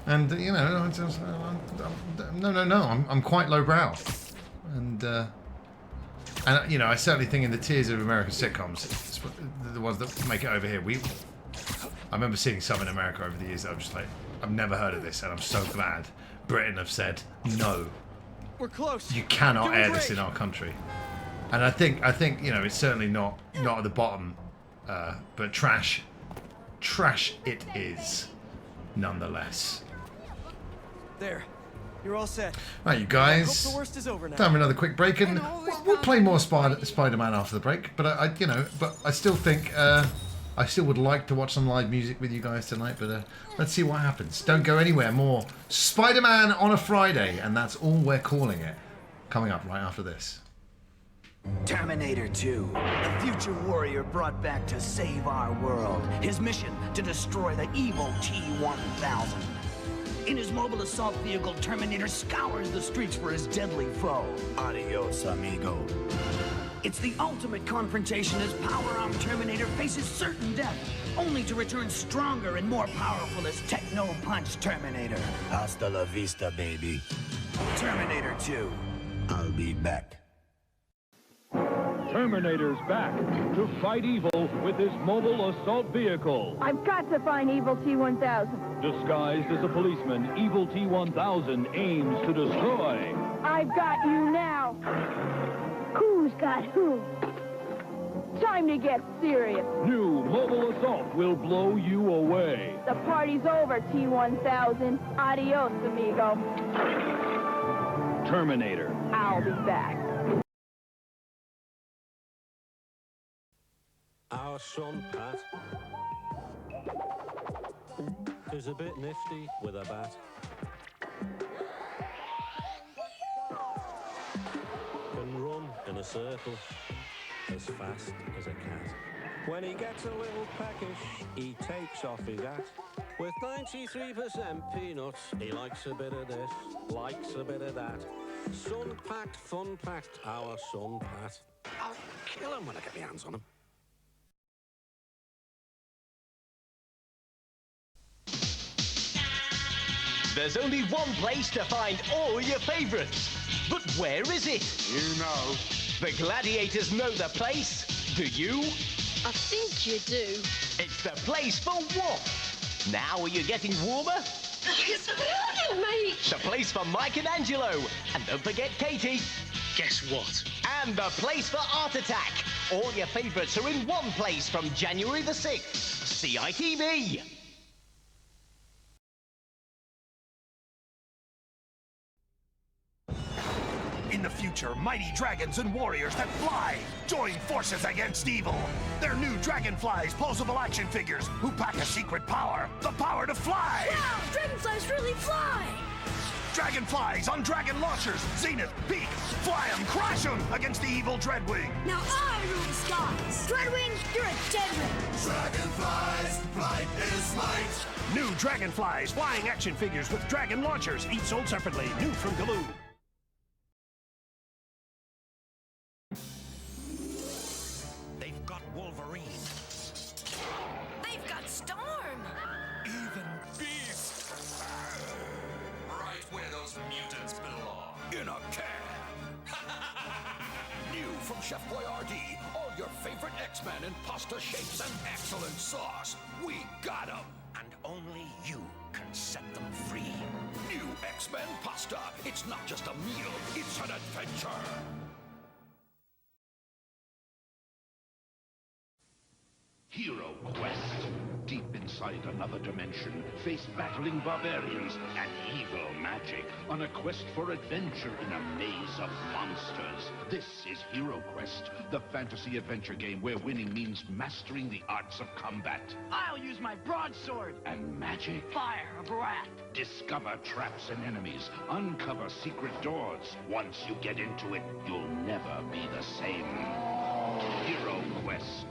And you know, no, I'm quite lowbrow, and you know, I certainly think in the tiers of American sitcoms, the ones that make it over here, I remember seeing some in America over the years that I'm just like, I've never heard of this, and I'm so glad Britain have said no. We're close. You cannot air this in our country, and I think you know, it's certainly not at the bottom, but trash it is, nonetheless. There, you're all set. Right, you guys. I hope the worst is over now. Time for another quick break, and we'll play more Spider-Man after the break. But I still think I still would like to watch some live music with you guys tonight. But let's see what happens. Don't go anywhere. More Spider-Man on a Friday, and that's all we're calling it. Coming up right after this. Terminator 2, the future warrior brought back to save our world. His mission to destroy the evil T-1000. In his mobile assault vehicle, Terminator scours the streets for his deadly foe. Adios, amigo. It's the ultimate confrontation as power-armed Terminator faces certain death, only to return stronger and more powerful as Techno-Punch Terminator. Hasta la vista, baby. Terminator 2. I'll be back. Terminator's back to fight evil with his mobile assault vehicle. I've got to find Evil T-1000. Disguised as a policeman, Evil T-1000 aims to destroy. I've got you now. Who's got who? Time to get serious. New mobile assault will blow you away. The party's over, T-1000. Adios, amigo. Terminator. I'll be back. Our son, Pat, is a bit nifty with a bat. Can run in a circle as fast as a cat. When he gets a little peckish, he takes off his hat With 93% peanuts, he likes a bit of this, likes a bit of that. Sun-packed, fun-packed, our son Pat. I'll kill him when I get my hands on him. There's only one place to find all your favorites. But where is it? You know. The gladiators know the place. Do you? I think you do. It's the place for warmth. Now are you getting warmer? It's brilliant, mate. The place for Mike and Angelo. And don't forget Katie. Guess what? And the place for Art Attack. All your favorites are in one place from January the 6th. CITV. In the future, mighty dragons and warriors that fly join forces against evil. They're new Dragonflies posable action figures who pack a secret power, the power to fly. Wow, dragonflies really fly! Dragonflies on dragon launchers, zenith, peak, fly 'em, crash 'em against the evil Dreadwing. Now I rule the skies. Dreadwing, you're a deadwing. Dragonflies, flight is light. New Dragonflies flying action figures with dragon launchers, each sold separately, new from Galoo. They've got Wolverine. They've got Storm. Even Beast. Right where those mutants belong. In a can. New from Chef Boyardee, all your favorite X-Men in pasta shapes and excellent sauce. We got them. And only you can set them free. New X-Men pasta. It's not just a meal, it's an adventure. Hero Quest. Deep inside another dimension, face battling barbarians and evil magic on a quest for adventure in a maze of monsters. This is Hero Quest, the fantasy adventure game where winning means mastering the arts of combat. I'll use my broadsword. And magic. Fire a breath. Discover traps and enemies. Uncover secret doors. Once you get into it, you'll never be the same. Hero Quest.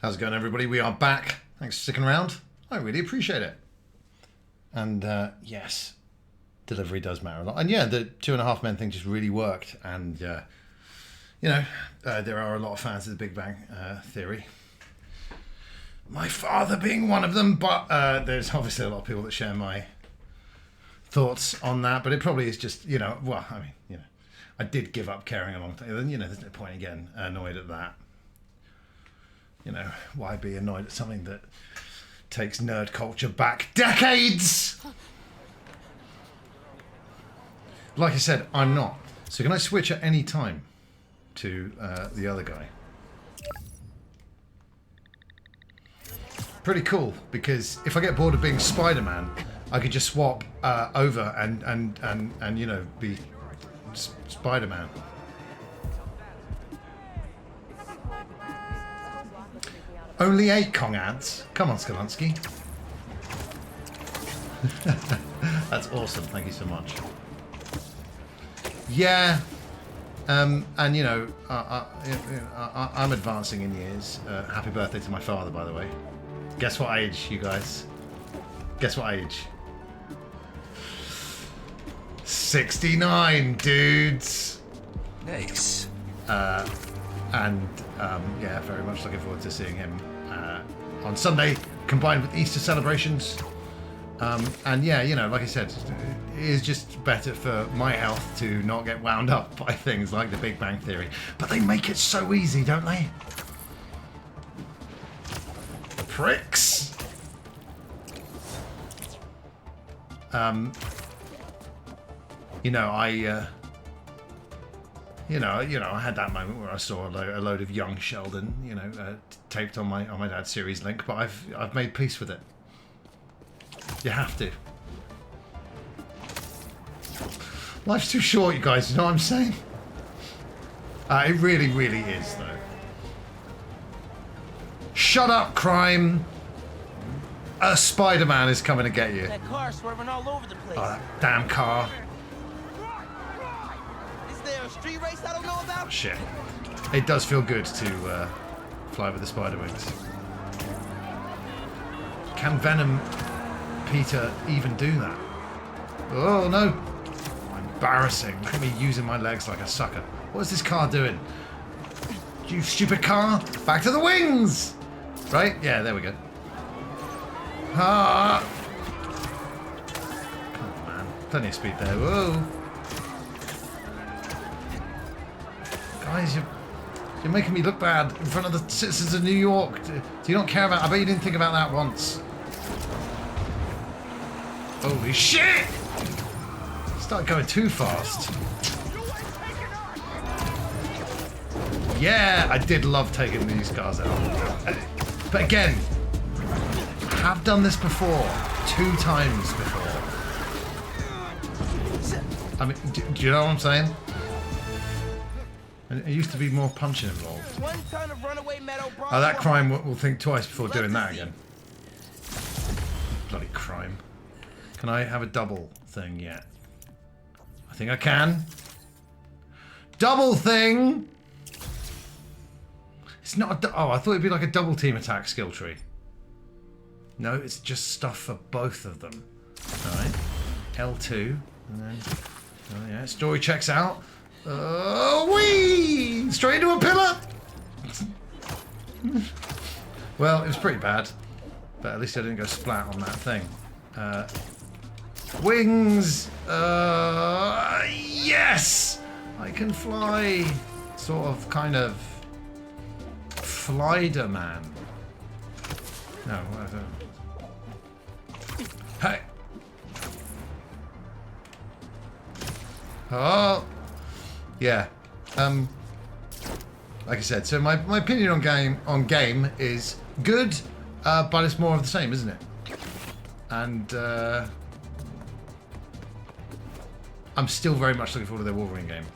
How's it going, everybody? We are back. Thanks for sticking around. I really appreciate it. And yes, delivery does matter a lot. And yeah, the 2.5 Men thing just really worked. And you know, there are a lot of fans of the Big Bang Theory. My father being one of them, but there's obviously a lot of people that share my thoughts on that. But it probably is just, you know, well, I mean, you know, I did give up caring a long time. You know, there's no point again annoyed at that. You know, why be annoyed at something that takes nerd culture back decades? Like I said, I'm not. So can I switch at any time to the other guy? Pretty cool, because if I get bored of being Spider-Man, I could just swap over and you know, be Spider-Man. Only 8 Kong ads? Come on, Skalunsky. That's awesome. Thank you so much. Yeah. And, you know, I'm advancing in years. Happy birthday to my father, by the way. Guess what age, you guys? Guess what age? 69, dudes. Nice. And yeah, very much looking forward to seeing him on Sunday, combined with Easter celebrations. And yeah, you know, like I said, it is just better for my health to not get wound up by things like the Big Bang Theory. But they make it so easy, don't they? The pricks. You know, yeah, You know, I had that moment where I saw a load of young Sheldon, you know, taped on my dad's series link, but I've made peace with it. You have to. Life's too short, you guys. You know what I'm saying? It really, really is, though. Shut up, crime. A Spider-Man is coming to get you. That car swerving all over the place. Oh, that damn car. Is there a street race I don't know about? Oh, shit. It does feel good to fly with the spider wings. Can Venom Peter even do that? Oh, no. Embarrassing. Look at me using my legs like a sucker. What is this car doing? You stupid car. Back to the wings. Right? Yeah, there we go. Ah. Come on, man. Plenty of speed there. Whoa. Guys, you're making me look bad in front of the citizens of New York. Do you not care about... I bet you didn't think about that once. Holy shit! Started going too fast. Yeah, I did love taking these cars out. But again, I have done this before. 2 times before. I mean, do you know what I'm saying? And it used to be more punching involved. Oh, that crime will think twice before doing that again. Bloody crime. Can I have a double thing yet? I think I can. Double thing! It's not a... Oh, I thought it'd be like a double team attack skill tree. No, it's just stuff for both of them. Alright. L2. And then... Oh, yeah. Story checks out. Whee! Straight into a pillar! Well, it was pretty bad. But at least I didn't go splat on that thing. Wings! Yes! I can fly. Sort of, kind of... Flyder-man. No, whatever. Hey! Oh! Yeah. Like I said, so my opinion on game is good, but it's more of the same, isn't it? And I'm still very much looking forward to their Wolverine game.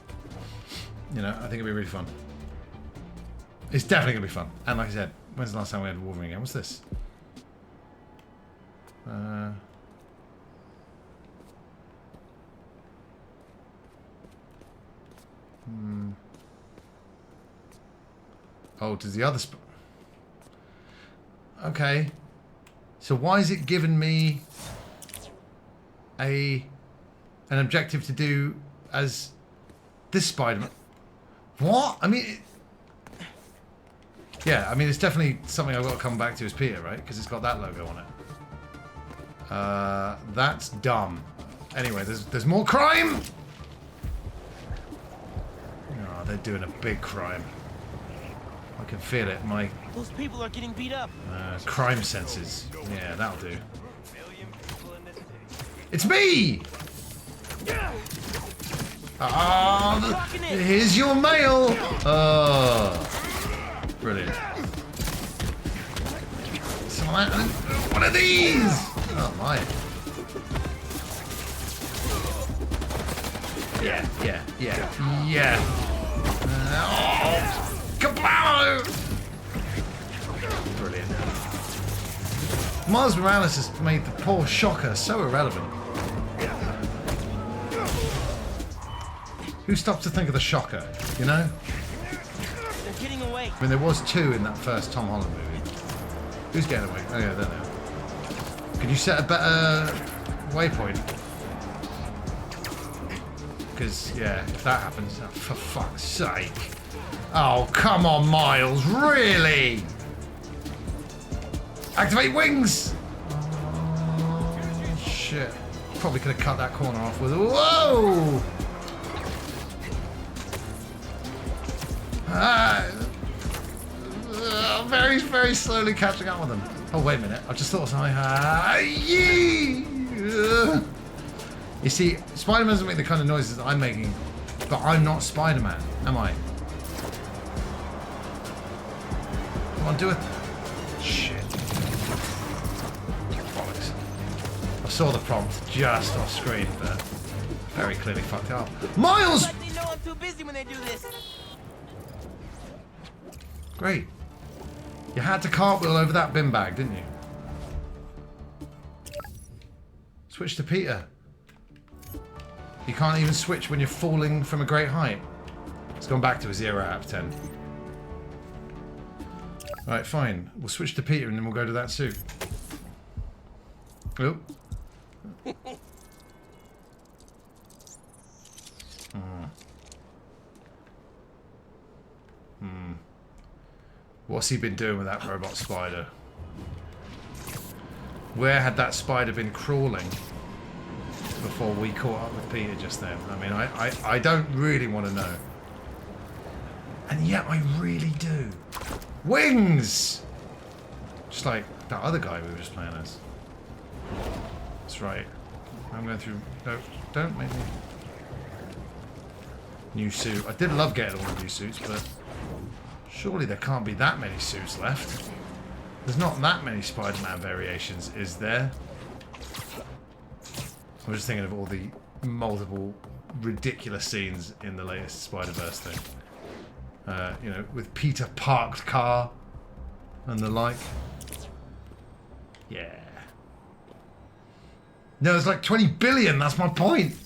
You know, I think it'll be really fun. It's definitely gonna be fun. And like I said, when's the last time we had a Wolverine game? What's this? Oh, does the other okay. So why is it giving me an objective to do as this Spider-Man? What? I mean, yeah, I mean, it's definitely something I've got to come back to as Peter, right? Because it's got that logo on it. That's dumb. Anyway, there's more crime. Oh, they're doing a big crime. I can feel it. Those people are getting beat up. Crime senses. Yeah, that'll do. It's me! Oh, here's your mail! Oh, brilliant. One of these! Oh, my. Yeah. Oh, kapow! Brilliant. Miles Morales has made the poor Shocker so irrelevant. Who stopped to think of the Shocker, you know? They're getting away. I mean, there was 2 in that first Tom Holland movie. Who's getting away? Oh, yeah, I don't know. Could you set a better waypoint? Because, yeah, if that happens, oh, for fuck's sake. Oh, come on, Miles, really? Activate wings! Oh, shit. Probably could have cut that corner off with... Whoa! Very, very slowly catching up with them. Oh, wait a minute. I just thought of something. You see, Spider-Man doesn't make the kind of noises that I'm making But I'm not Spider-Man, am I? Come on, do it. Shit. Bollocks. I saw the prompt just off screen, but very clearly fucked up. Miles! But they know I'm too busy when they do this. Great. You had to cartwheel over that bin bag, didn't you? Switch to Peter. You can't even switch when you're falling from a great height. It's gone back to a 0 out of 10. Alright, fine. We'll switch to Peter and then we'll go to that suit. Oh. What's he been doing with that robot spider? Where had that spider been crawling before we caught up with Peter just then? I mean, I don't really want to know. And yet I really do. Wings! Just like that other guy we were just playing as. That's right. I'm going through... No, don't make me... New suit. I did love getting all the new suits, but... Surely there can't be that many suits left. There's not that many Spider-Man variations, is there? I'm just thinking of all the multiple ridiculous scenes in the latest Spider-Verse thing. You know, with Peter parked car and the like. Yeah. No, it's like 20 billion, that's my point.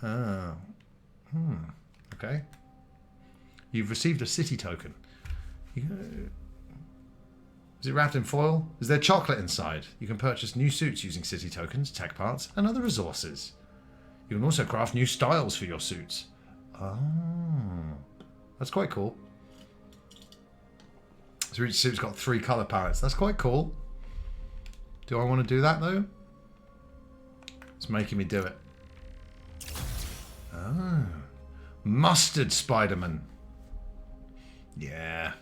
Oh. Okay. You've received a city token. Is it wrapped in foil? Is there chocolate inside? You can purchase new suits using city tokens, tech parts, and other resources. You can also craft new styles for your suits. Oh. That's quite cool. So each suit's got 3 colour palettes. That's quite cool. Do I want to do that, though? It's making me do it. Oh. Mustard Spider-Man. Yeah.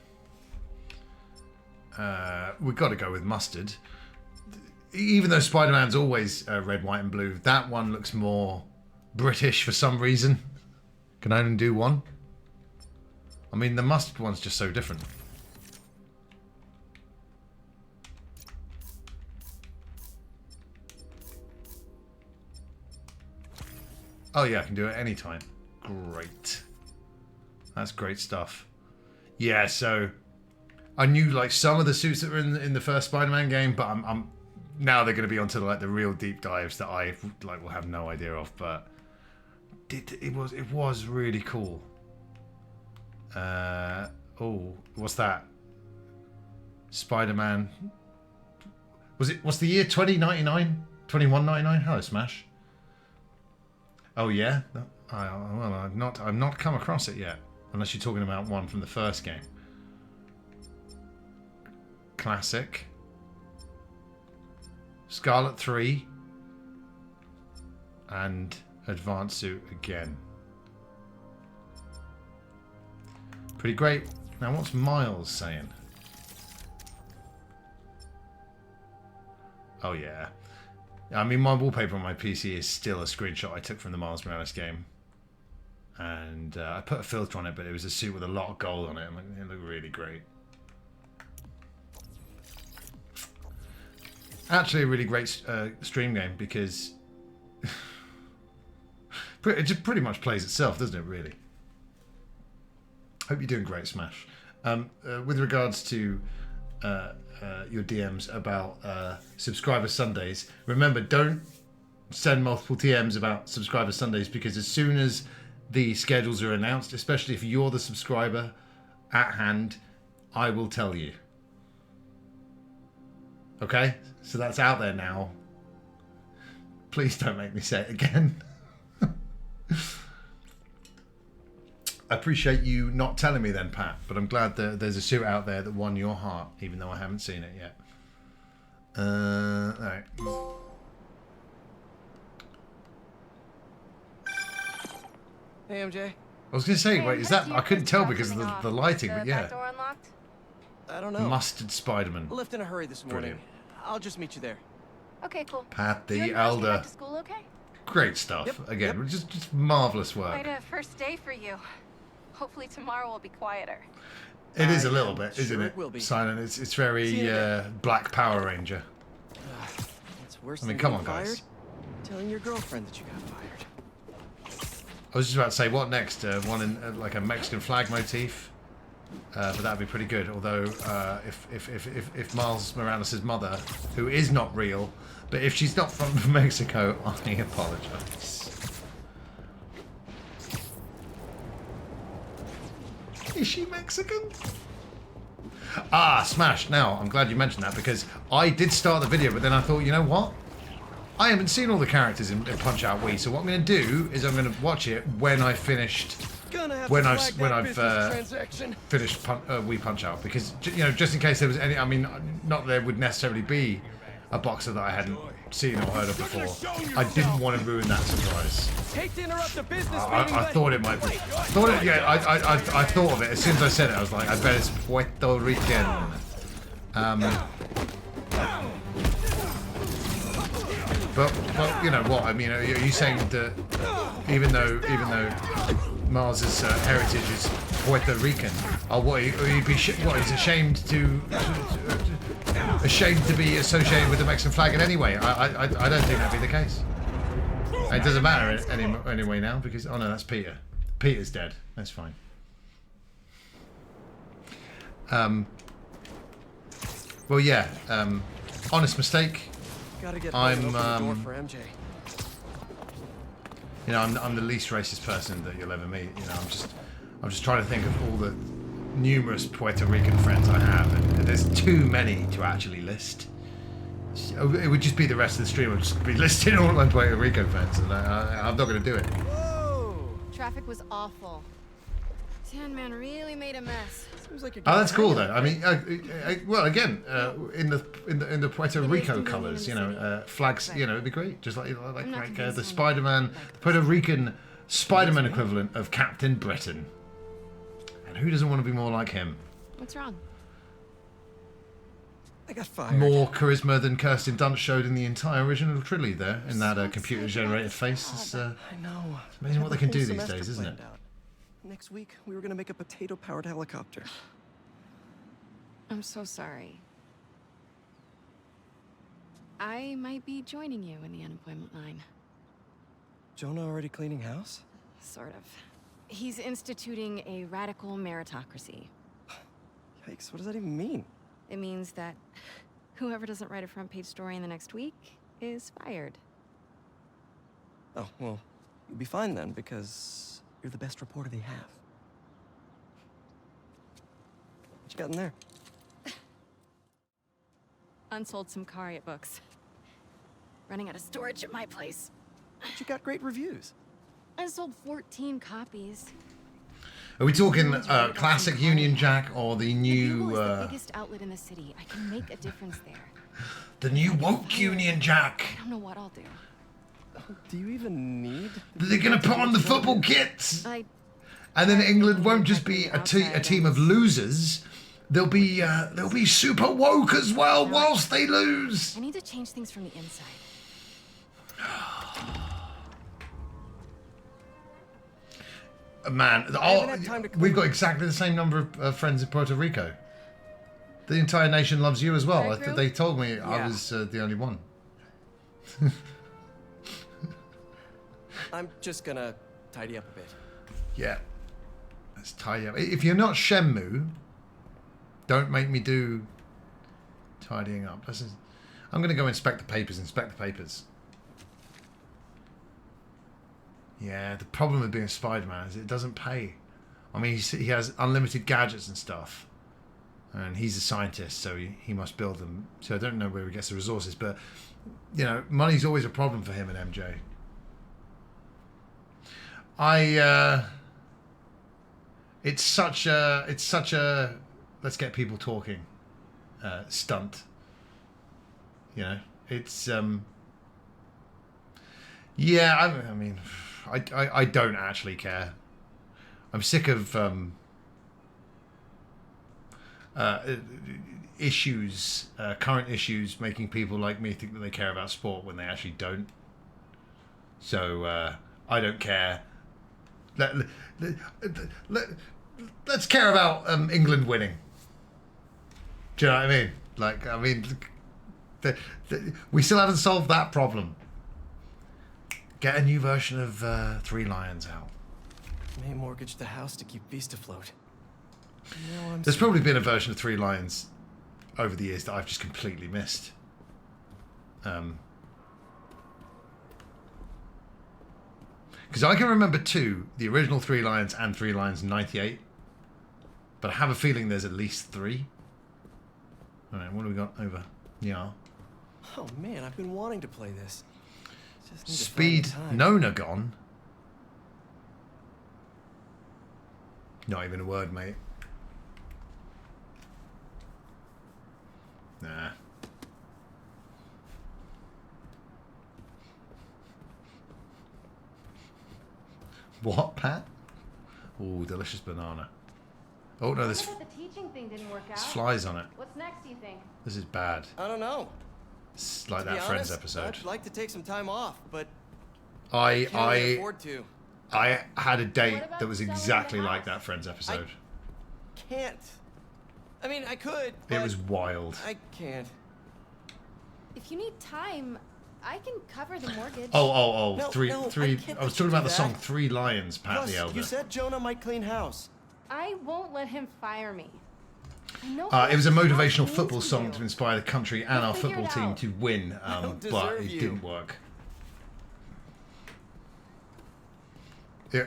We've got to go with mustard. Even though Spider-Man's always red, white and blue, that one looks more British for some reason. Can I only do one? I mean, the mustard one's just so different. Oh yeah, I can do it anytime. Great. That's great stuff. Yeah, so I knew like some of the suits that were in the first Spider-Man game, but I'm now they're going to be onto like the real deep dives that I like will have no idea of. But it was really cool. Oh, what's that? Spider-Man. What's the year? 2099? 2199? Hello, Smash. Oh yeah. Well, I've not come across it yet. Unless you're talking about one from the first game. Classic. Scarlet 3. And Advanced Suit again. Pretty great. Now what's Miles saying? Oh yeah. I mean, my wallpaper on my PC is still a screenshot I took from the Miles Morales game. And I put a filter on it, but it was a suit with a lot of gold on it. And it looked really great. Actually, a really great stream game because it just pretty much plays itself, doesn't it, really? Hope you're doing great, Smash. With regards to your DMs about Subscriber Sundays, remember, don't send multiple DMs about Subscriber Sundays because as soon as the schedules are announced, especially if you're the subscriber at hand, I will tell you. Okay? So that's out there now. Please don't make me say it again. I appreciate you not telling me then, Pat, but I'm glad that there's a suit out there that won your heart, even though I haven't seen it yet. Alright. Hey, MJ. I was going to say, wait, is that... I couldn't tell because of the lighting, but yeah. Door unlocked? I don't know. Mustard Spider-Man. I left in a hurry this morning. Brilliant. I'll just meet you there. Okay, cool. Pat the You and Miles came Elder. back to school okay? great stuff. Again, just marvelous work. Quite a first day for you. Hopefully tomorrow will be quieter. It is a little bit, isn't sure it? it will be. Silent. It's very Black Power Ranger. It's worse I mean, than come getting on, guys. fired. Telling your girlfriend that you got fired. I was just about to say, what next? One in like a Mexican flag motif, but that'd be pretty good. Although, if Miles Morales' mother, who is not real, but if she's not from Mexico, I apologise. Is she Mexican? Ah, smash! Now, I'm glad you mentioned that because I did start the video, but then I thought, you know what? I haven't seen all the characters in Punch Out Wii, so what I'm going to do is I'm going to watch it when I finished when I've finished Wii Punch Out, because just in case there was any. I mean, not that there would necessarily be a boxer that I hadn't seen or heard of before. I didn't want to ruin that surprise. Hate to interrupt the business I thought it might be. I thought of it as soon as I said it. I was like, I bet it's Puerto Rican. But you know what? I mean, are you saying that even though Mars's heritage is Puerto Rican, he's ashamed to be associated with the Mexican flag in any way? I don't think that'd be the case. It doesn't matter anyway now because no, that's Peter. Peter's dead. That's fine. Well, yeah. Honest mistake. Gotta get I'm open the door for MJ. You know, I'm the least racist person that you'll ever meet. You know, I'm just trying to think of all the numerous Puerto Rican friends I have, and there's too many to actually list. It would just be the rest of the stream. I'd just be listing all my Puerto Rican friends, and I'm not going to do it. Whoa! Traffic was awful. Sandman really made a mess. Seems like you're That's cool though. I mean, well, again, in the Puerto Rico colours, you know, flags. You know, it'd be great. Just like the Spider-Man, the Puerto Rican Spider-Man equivalent of Captain Britain. And who doesn't want to be more like him? What's wrong? I got fired. More charisma than Kirsten Dunst showed in the entire original trilogy there, in that computer-generated face. It's, I know. It's amazing what they can do these days, isn't it? Next week, we were gonna make a potato-powered helicopter. I'm so sorry. I might be joining you in the unemployment line. Jonah already cleaning house? Sort of. He's instituting a radical meritocracy. Yikes, what does that even mean? It means that whoever doesn't write a front-page story in the next week is fired. Oh, well, you'll be fine then, because you're the best reporter they have. What you got in there? Unsold Simcaria books. Running out of storage at my place. But you got great reviews. I sold 14 copies. Are we talking classic Union Jack or the new? The biggest outlet in the city. I can make a difference there. The new woke Union Jack. I don't know what I'll do. Do you even need? They're gonna put on the football kits, and then England won't just be a team of losers. They'll be super woke as well whilst they lose. I need to change things from the inside. Man, we've got exactly the same number of friends in Puerto Rico. The entire nation loves you as well. They told me I was the only one. I'm just gonna tidy up a bit. Yeah, let's tidy up. If you're not Shenmue, don't make me do tidying up. I'm gonna go inspect the papers. Yeah, the problem with being Spider-Man is it doesn't pay. I mean, he has unlimited gadgets and stuff. And he's a scientist, so he must build them. So I don't know where he gets the resources, but, you know, money's always a problem for him and MJ. It's such a let's get people talking stunt. You know, it's, yeah, I mean... I don't actually care. I'm sick of current issues making people like me think that they care about sport when they actually don't. So I don't care. Let's care about England winning. Do you know what I mean? Like, I mean, we still haven't solved that problem. Get a new version of Three Lions out. May mortgage the house to keep Beast afloat. There's probably been a version of Three Lions over the years that I've just completely missed. Because I can remember two, the original Three Lions and Three Lions 98. But I have a feeling there's at least three. Alright, what do we got over? Yeah. Oh man, I've been wanting to play this. Just need to Speed find the time. Nona gone. Not even a word, mate. Nah. What, Pat? Oh, delicious banana. Oh no, this The teaching thing didn't work out. flies on it. What's next, do you think? This is bad. I don't know. It's like To be that Friends honest, episode. I'd like to take some time off, but I can't really afford to. I had a date What about that was selling the exactly like house? that Friends episode. Can't. I mean, I could. It But was wild. I can't. If you need time, I can cover the mortgage. Oh, No, three. no, I I can't was let talking you about do the song that. Three Lions, Pat Plus, the Elder. you said Jonah might clean house. I won't let him fire me. I know It was a how much motivational he football means to song you. to inspire the country and We'll our figure football it team out. to win, I don't but deserve it you. didn't work.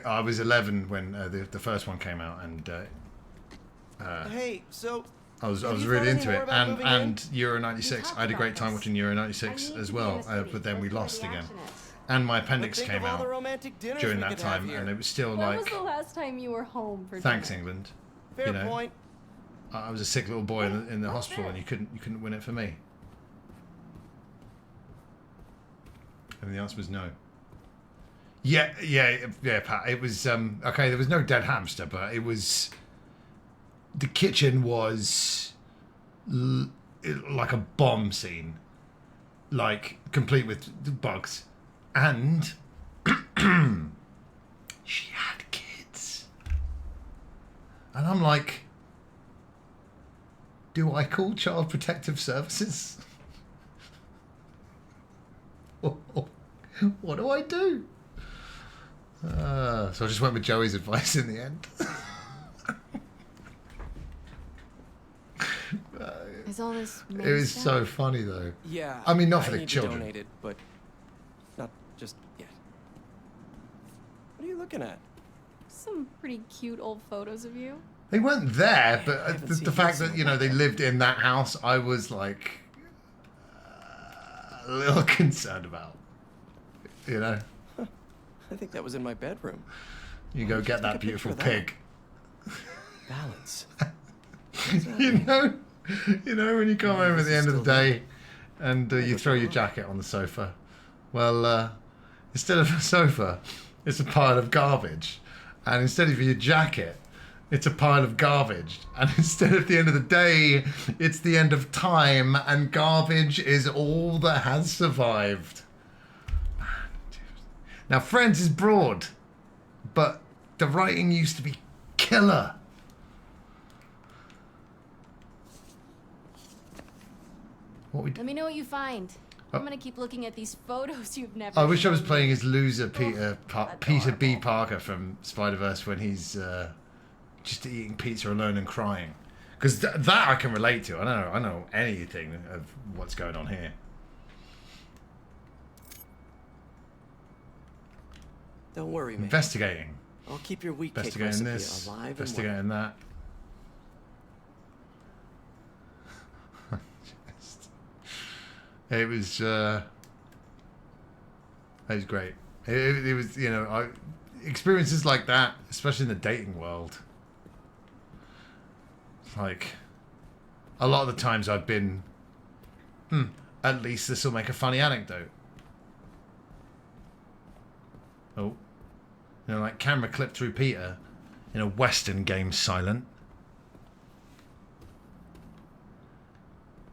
I was 11 when the first one came out, and Hey, so I was have you really thought any into more it, about moving in? and Euro '96. I had a great time watching Euro '96 as well, but then we lost again, and my appendix Think came of all out the romantic dinners during we that could have time, here. and it was still When like, was the last time you were home for thanks dinner? England. Fair you know, point. I was a sick little boy in the hospital, and you couldn't win it for me. And the answer was no. Yeah, Pat. It was okay. There was no dead hamster, but it was. The kitchen was like a bomb scene, like complete with bugs, and she had kids, and I'm like, do I call Child Protective Services? What do I do? So I just went with Joey's advice in the end. Is all this It was so funny though. Yeah. I mean, not for the need to children. donate it, but not just yet. What are you looking at? Some pretty cute old photos of you. They weren't there, but haven't the seen fact this that, in you know, they lived in that house, I was like a little concerned about. You know? I think that was in my bedroom. You go get Take that a beautiful picture of that. pig. Balance. You know when you come home at the end of the day and you throw your jacket on the sofa. Well, instead of a sofa, it's a pile of garbage, and instead of your jacket, it's a pile of garbage, and instead of the end of the day, it's the end of time, and garbage is all that has survived. Now, Friends is broad, but the writing used to be killer. Let me know what you find. I'm gonna keep looking at these photos you've never. I wish I was shown playing me. as loser Peter B. Parker from Spider-Verse when he's just eating pizza alone and crying, because that I can relate to. I know anything of what's going on here. Don't worry, man. Investigating. I'll keep your wheat cake Investigating recipe this. alive and Investigating that. It was great. It was, you know, experiences like that, especially in the dating world. Like, a lot of the times I've been, at least this will make a funny anecdote. Oh, you know, like camera clip through Peter in a Western game silent.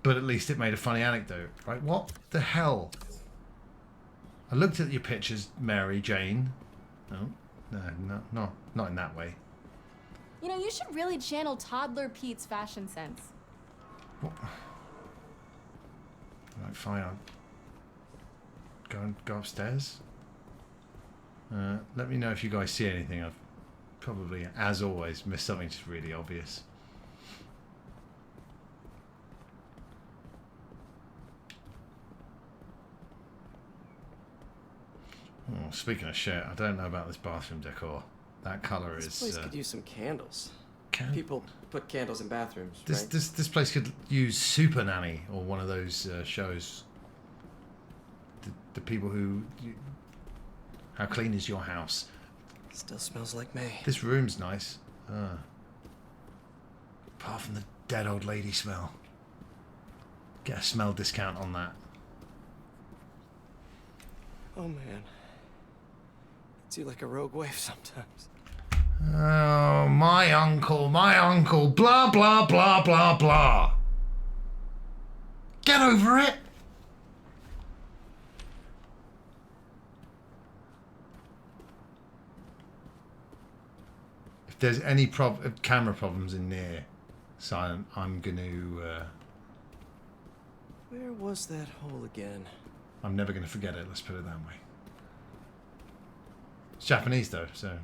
But at least it made a funny anecdote, right? What the hell? I looked at your pictures, Mary Jane. Oh, no, not in that way. You know, you should really channel Toddler Pete's fashion sense. What? Right, fine. I'll go upstairs. Let me know if you guys see anything. I've probably, as always, missed something just really obvious. Oh, speaking of shit, I don't know about this bathroom decor. That colour is. This place could use some candles. Can people put candles in bathrooms? This right? this place could use Super Nanny or one of those shows. The people who. How clean is your house? Still smells like May. This room's nice. Apart from the dead old lady smell. Get a smell discount on that. Oh man. It's you like a rogue wave sometimes. Oh, my uncle, blah, blah, blah, blah, blah. Get over it. If there's any camera problems in near Silent, I'm going to... Where was that hole again? I'm never going to forget it, let's put it that way. It's Japanese though, so...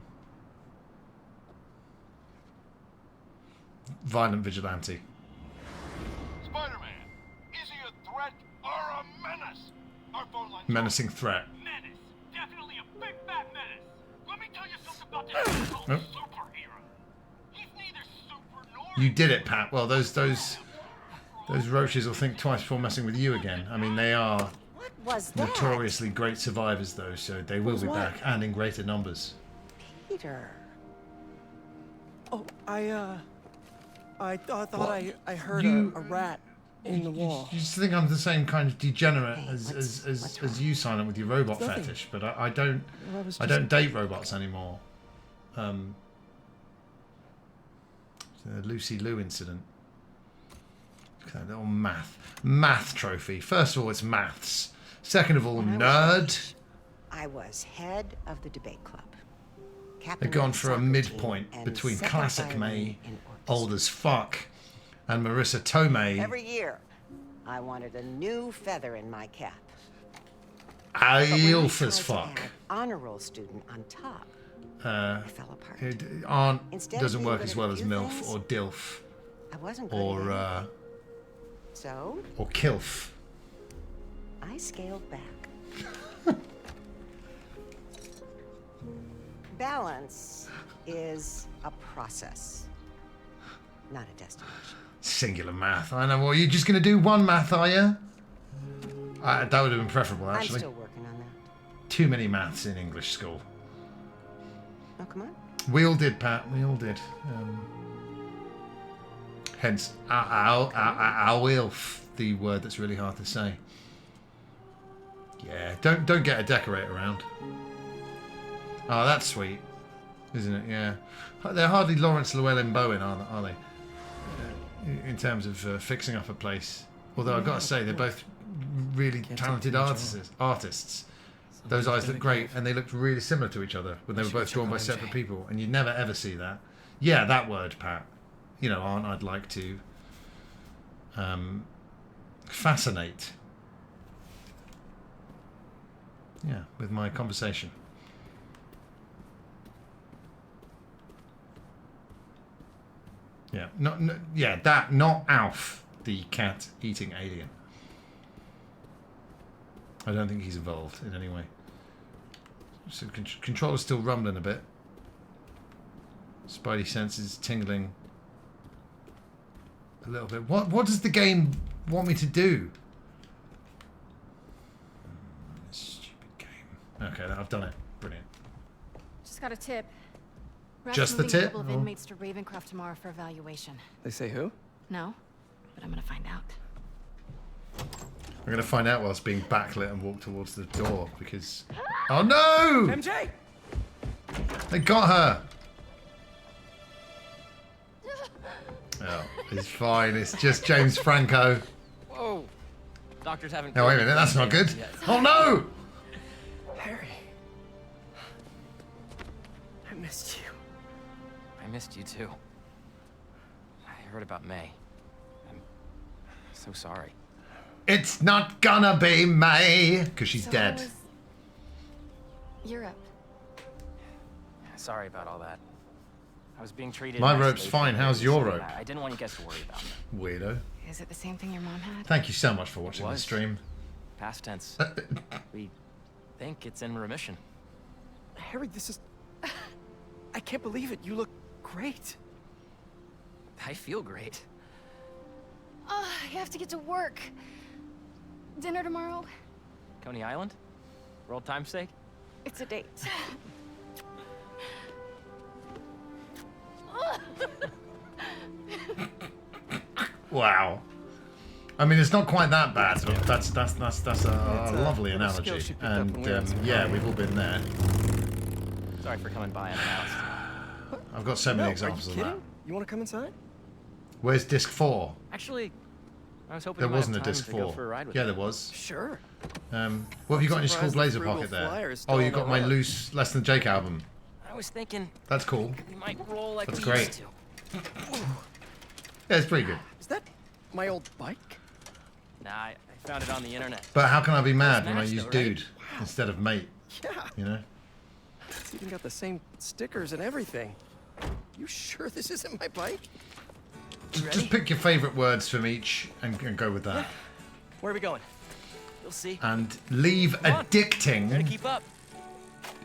Violent vigilante. Spider-Man, is he a threat or a menace? Our phone lines Menacing threat. Menace. Definitely a big fat menace. Let me tell you something about this so-called superhero. He's neither super nor... You did it, Pat. Well, those roaches will think twice before messing with you again. I mean, they are notoriously great survivors, though, so they will be back and in greater numbers. Peter. Oh, I thought I heard a rat in the wall. You just think I'm the same kind of degenerate as you, Silent, with your robot fetish, but I don't date robots anymore. The Lucy Liu incident. Look at that little math trophy. First of all, it's maths. Second of all, nerd. I was head of the debate club. They've gone for a midpoint between classic May, old as fuck, and Marissa Tomei. Every year, I wanted a new feather in my cap. Ilf as fuck. Honor roll student on top. I fell apart. Aunt doesn't work as well as MILF or DILF. I wasn't good or so or KILF. I scaled back. Balance is a process, not a destination. Singular math. I know. Well, you're just going to do one math, are you? That would have been preferable, actually. I'm still working on that. Too many maths in English school. Oh, come on. We all did, Pat. We all did. Hence, ilf, the word that's really hard to say. Yeah, don't get a decorator around. Oh, that's sweet, isn't it? Yeah, they're hardly Lawrence Llewellyn-Bowen, are they? In terms of fixing up a place. Although I've got to say, they're both really talented artists. Those eyes look great, and they looked really similar to each other when they were both drawn by separate people, and you never ever see that. Yeah, that word, Pat. You know, I'd like to fascinate. Yeah, with my conversation. Yeah, not Alf, the cat-eating alien. I don't think he's evolved in any way. So controller's still rumbling a bit. Spidey senses tingling a little bit. What does the game want me to do? Stupid game. Okay, I've done it. Brilliant. Just got a tip. Just the tip? A couple of inmates to Ravencroft tomorrow for evaluation. They say who? No, but I'm gonna find out. I'm gonna find out whilst being backlit and walk towards the door because. Oh no! MJ! They got her. Oh, it's fine. It's just James Franco. Whoa! Doctors haven't. No, wait a minute. That's not good. Oh no! missed you. I missed you too. I heard about May. I'm so sorry. It's not gonna be May, because she's dead. Europe. Sorry about all that. I was being treated. My nicely rope's fine. for How's years, your and rope? I didn't want you guys to worry about me. Weirdo. Is it the same thing your mom had? Thank you so much for watching the stream. Past tense. We think it's in remission. Harry, this is... I can't believe it. You look great. I feel great. Oh, I have to get to work. Dinner tomorrow? Coney Island? For old time's sake? It's a date. Wow. I mean, it's not quite that bad, but that's a lovely analogy. And yeah, we've all been there. Sorry for coming by unannounced. I've got so many No, examples are of you that. kidding? You want to come inside? Where's disc 4? Actually, I was hoping There you might wasn't a have time disc to go 4. for a ride with Yeah, me. there was. Sure. What have you got in your school Surprised the blazer Frugal pocket there? Flyer is Oh, still you on got the my run. loose Less Than Jake album. I was thinking That's cool. we might roll like That's we great. used to. Yeah, it's pretty good. Is that my old bike? Nah, I found it on the internet. But how can I be mad when I Smashed use though, right? dude instead of mate? Yeah. You know? It's even got the same stickers and everything. You sure this isn't my bike? Just pick your favourite words from each and go with that. Where are we going? You'll see. And leave Come on. addicting Gotta keep up.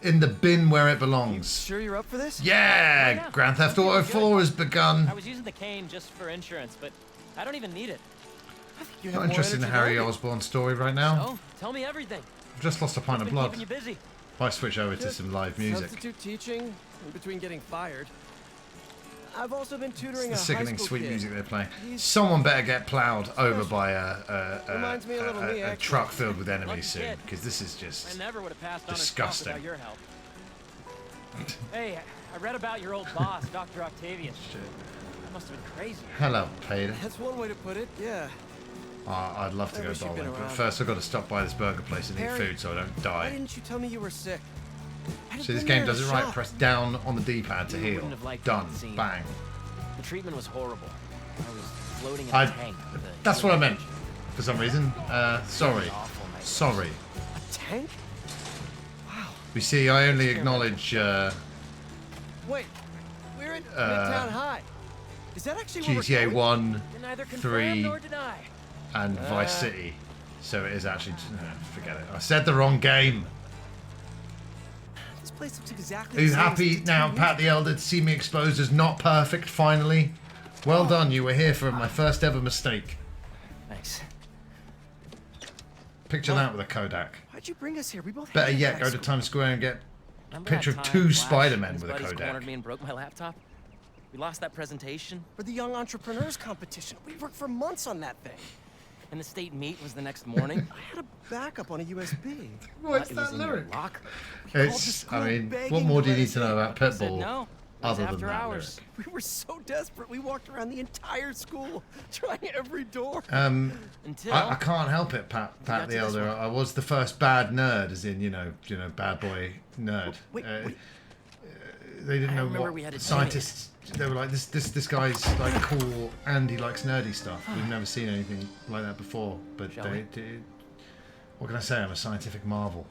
in the bin where it belongs. Sure you're up for this? Yeah! Yeah. Grand Theft Auto 4 has begun. I was using the cane just for insurance, but I don't even need it. You Not have more interested in energy Harry than I do. Osborn's story right now. Oh, tell me everything. I've just lost a pint of Been blood. keeping you busy. If I switch over to Just some live music. Substitute teaching in between getting fired. I've also been tutoring The a sickening high school sweet kid. music they're playing. He's Someone better get ploughed over by Reminds me a little of me, a actually. truck filled with enemies Lucky soon, kid. because this is I just never would have passed on disgusting. without your help. Hey, I read about your old boss, Dr. Octavius. That must have been crazy. Hello, Peter. That's one way to put it, yeah. I'd love to I go wish you'd been bowling, but around. first I've got to stop by this burger place and eat Harry, food so I don't Why die. didn't you tell me you were sick? I'd have See, this been game there does in it a right. shot. Press down on the D-pad to You heal. wouldn't have liked Done. that scene. Bang. The treatment was horrible. I was floating in a tank. with a That's what I meant. huge- For some reason. Sorry. Awful nightmare. Sorry. A tank? You see, I only acknowledge Wait, we're in Midtown High. Is that actually where we're GTA going? 1, Can neither confirm 3, nor deny. and Vice City. So it is actually... forget it. I said the wrong game. This place looks exactly Are you the same as happy it did now, 10 Pat the Elder, to see me exposed as not perfect, finally? Well done, you were here for my first ever mistake. Thanks. Picture that with a Kodak. Why'd you bring us here? We both Better hated yet, high go to school. Times Square and get a Remember picture that of time 2 Flash Spider-Men and his with a buddies Kodak. cornered me and broke my laptop? We lost that presentation, For the Young Entrepreneurs Competition. We worked for months on that thing. and the state meet was the next morning. I had a backup on a USB. What's It was that in your lyric? locker. It's, I mean, what begging more to do you let need us to know in. about I said Pitbull no. It was other than after that hours. We were so desperate, we walked around the entire school, trying every door. lyric? Until I can't help it, Pat got the to this Elder. one. I was the first bad nerd, as in, you know, bad boy nerd. Wait. They didn't know remember what we had a scientists. They were like, this guy's like cool and he likes nerdy stuff. We've never seen anything like that before. But Shall we? what can I say? I'm a scientific marvel.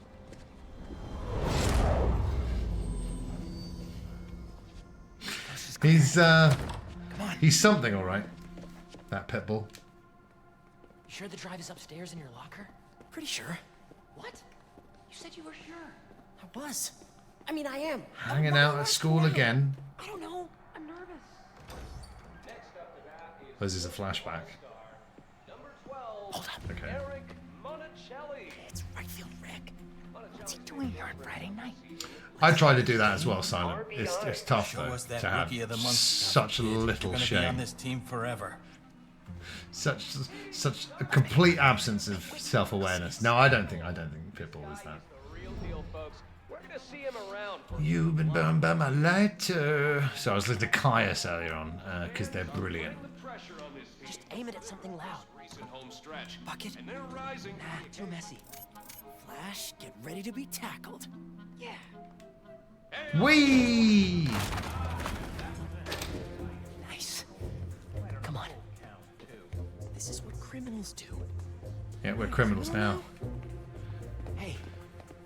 He's something, all right. That Pitbull. You sure the drive is upstairs in your locker? Pretty sure. What? You said you were sure. I was. I mean, I am. Hanging out at school again. I don't know. I'm nervous. This is a flashback. Hold on. Okay. It's right field Rick. What's he doing here on Friday night? I try to do that as well, Silent. It's tough Show though us that to have Rookie of the Month such stuff, kid. little You're gonna be on shame, this team forever. such a complete absence of self-awareness. No, I don't think Pitbull is that. You've been burned by my lighter. So I was listening to Caius earlier on because they're brilliant. Just aim it at something loud. Bucket? Nah, too messy. Flash, get ready to be tackled. Yeah. Whee! Nice. Come on. This is what criminals do. Yeah, we're criminals now. Hey,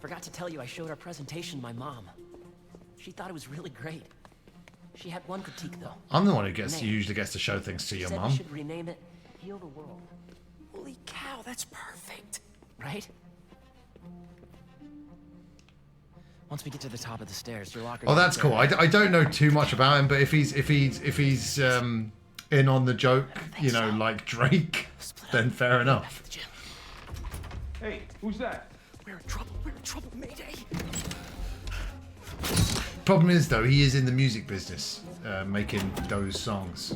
forgot to tell you I showed our presentation to my mom. She thought it was really great. She had one critique though. I'm the one who usually gets to show things to your Said mum. we should rename it Heal the World. Holy cow, that's perfect. Right? Once we get to the top of the stairs, your locker. Oh, that's cool. I don't know too much about him, but if he's in on the joke, you know, like Drake, then fair enough. Hey, who's that? We're in trouble. We're in trouble. Mayday. Problem is, though, he is in the music business, making those songs.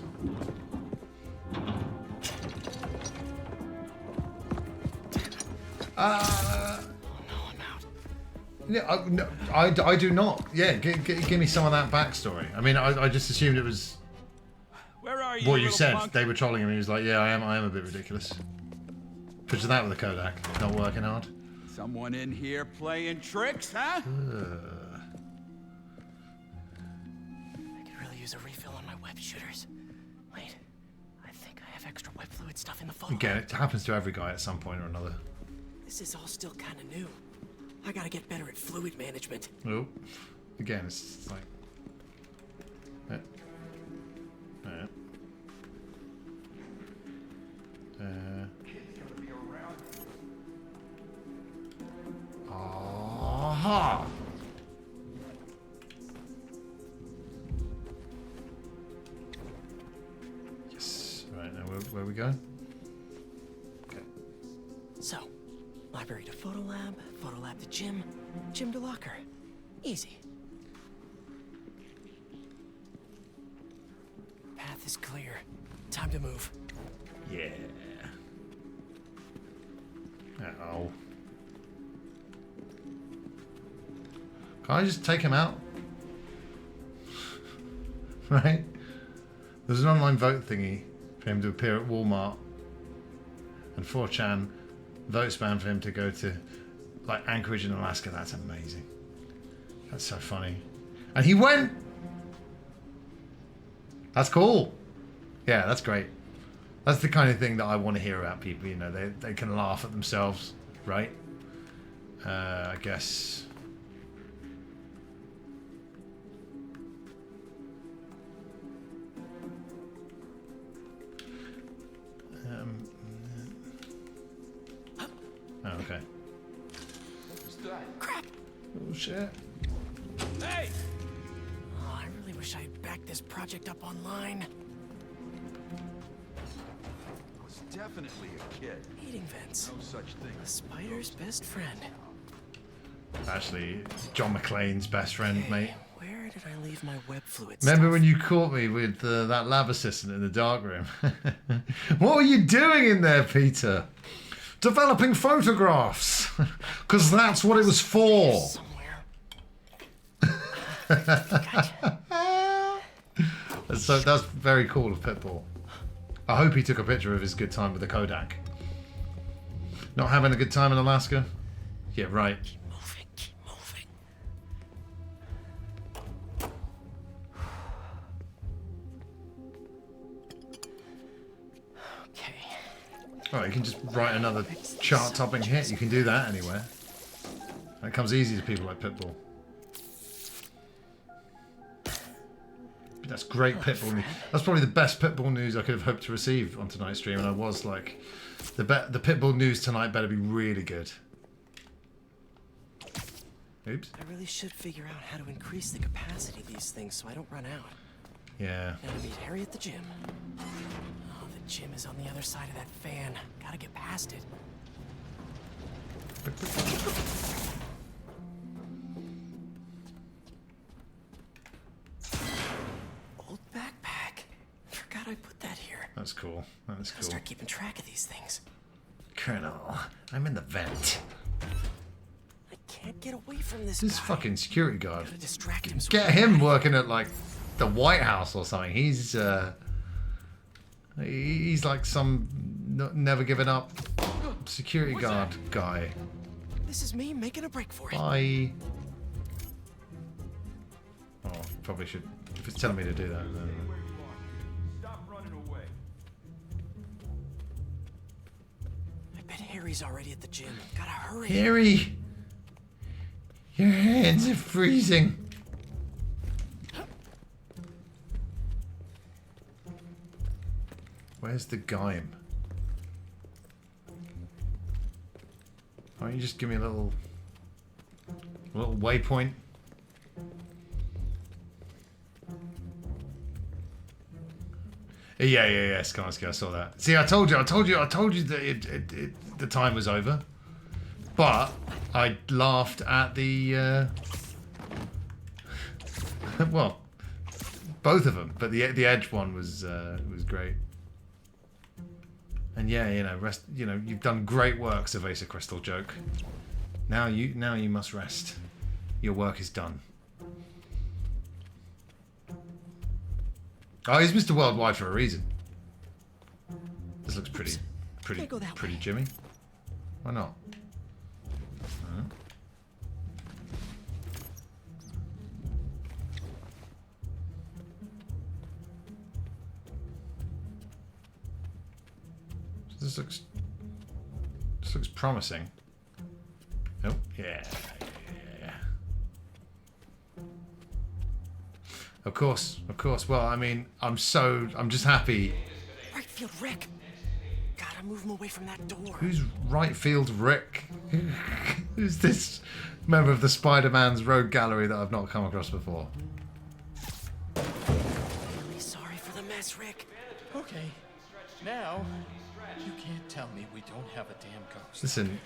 Yeah, no, I do not. Yeah, give me some of that backstory. I mean, I just assumed it was Where are you, what you little said. punk? They were trolling him. He was like, "Yeah, I am a bit ridiculous." Picture that with a Kodak, not working hard. Someone in here playing tricks, huh? I could really use a refill on my web shooters. Wait, I think I have extra web fluid stuff in the phone. Again, it happens to every guy at some point or another. This is all still kind of new. I gotta get better at fluid management. Oh, again, it's like. Yeah. Aha! Yes. Right now, where we going? Okay. So, library to photo lab to gym, gym to locker. Easy. Path is clear. Time to move. Yeah. Uh-oh. Can I just take him out? Right? There's an online vote thingy for him to appear at Walmart. And 4chan vote spam for him to go to like Anchorage in Alaska. That's amazing. That's so funny. And he went! That's cool. Yeah, that's great. That's the kind of thing that I want to hear about people, you know, they can laugh at themselves, right? I guess. Oh, okay. Crap! Oh, shit. Hey! Oh, I really wish I had backed this project up online. Was definitely a kid. Eating vents. No such thing. The spider's best friend. Actually, John McClane's best friend, mate. Where did I leave my web fluid Remember when you caught me with that lab assistant in the dark room? What were you doing in there, Peter? Developing photographs. Because that's what it was for. That's very cool of Pitbull. I hope he took a picture of his good time with the Kodak. Not having a good time in Alaska? Yeah, right. Keep moving. Okay. Oh, you can just write another chart-topping hit. You can do that anywhere. That comes easy to people like Pitbull. That's great Pitbull news. That's probably the best Pitbull news I could have hoped to receive on tonight's stream, and I was like, the Pitbull news tonight better be really good. Oops. I really should figure out how to increase the capacity of these things so I don't run out. Yeah. Now to meet Harry at the gym. Oh, the gym is on the other side of that fan. Gotta get past it. Old backpack. Forgot I put that here. That's cool. That's Gotta cool. start keeping track of these things. Colonel, I'm in the vent. I can't get away from this This guy. fucking security guard. Gotta distract him. So Get him working at like the White House or something. He's like some never giving up security guard guy. This is me making a break for it. Bye. probably should. If it's telling me to do that, then... Stop running away. I bet Harry's already at the gym. Gotta hurry. Harry, your hands are freezing. Where's the Gaim? Why don't you just give me a little waypoint? Yeah, Skarsky, I saw that. See, I told you that the time was over. But I laughed at the well, both of them, but the Edge one was great. And yeah, you've done great work, Cerveza Crystal joke. Now you must rest. Your work is done. Oh, he's Mr. Worldwide for a reason. This looks pretty Jimmy. Why not? Huh? This looks promising. Oh, yeah. Of course. Well, I mean, I'm just happy. Right field, Rick. Gotta move him away from that door. Who's right field Rick? Who's this member of the Spider-Man's Rogue Gallery that I've not come across before? Really sorry for the mess, Rick. Okay. Now, you can't tell me we don't have a damn ghost. Listen,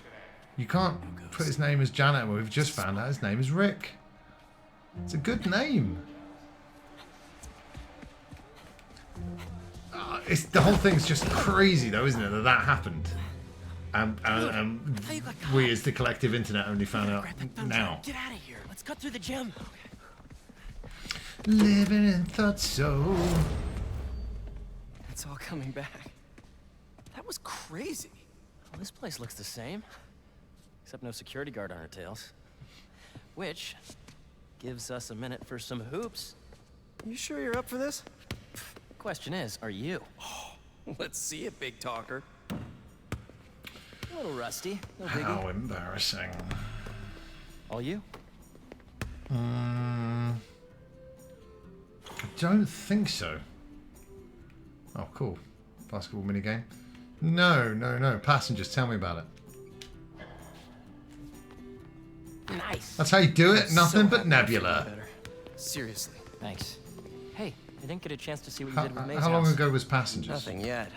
you can't put his name as Janet when we've just found out his name is Rick. It's a good name. The whole thing's just crazy, though, isn't it? That happened, and we, as the collective internet, only found out now. Get out of here. Let's cut through the gym. Living in thought so. It's all coming back. That was crazy. Well, this place looks the same, except no security guard on our tails, which gives us a minute for some hoops. You sure you're up for this? Question is, are you? Let's see it, big talker. A little rusty. No biggie. How embarrassing. All you? I don't think so. Oh, cool. Basketball minigame. No. Passengers, tell me about it. Nice. That's how you do it. Nothing but Nebula. Seriously. Thanks. Hey, I didn't get a chance to see what you did with May's How long house. ago was Passengers? Nothing yet.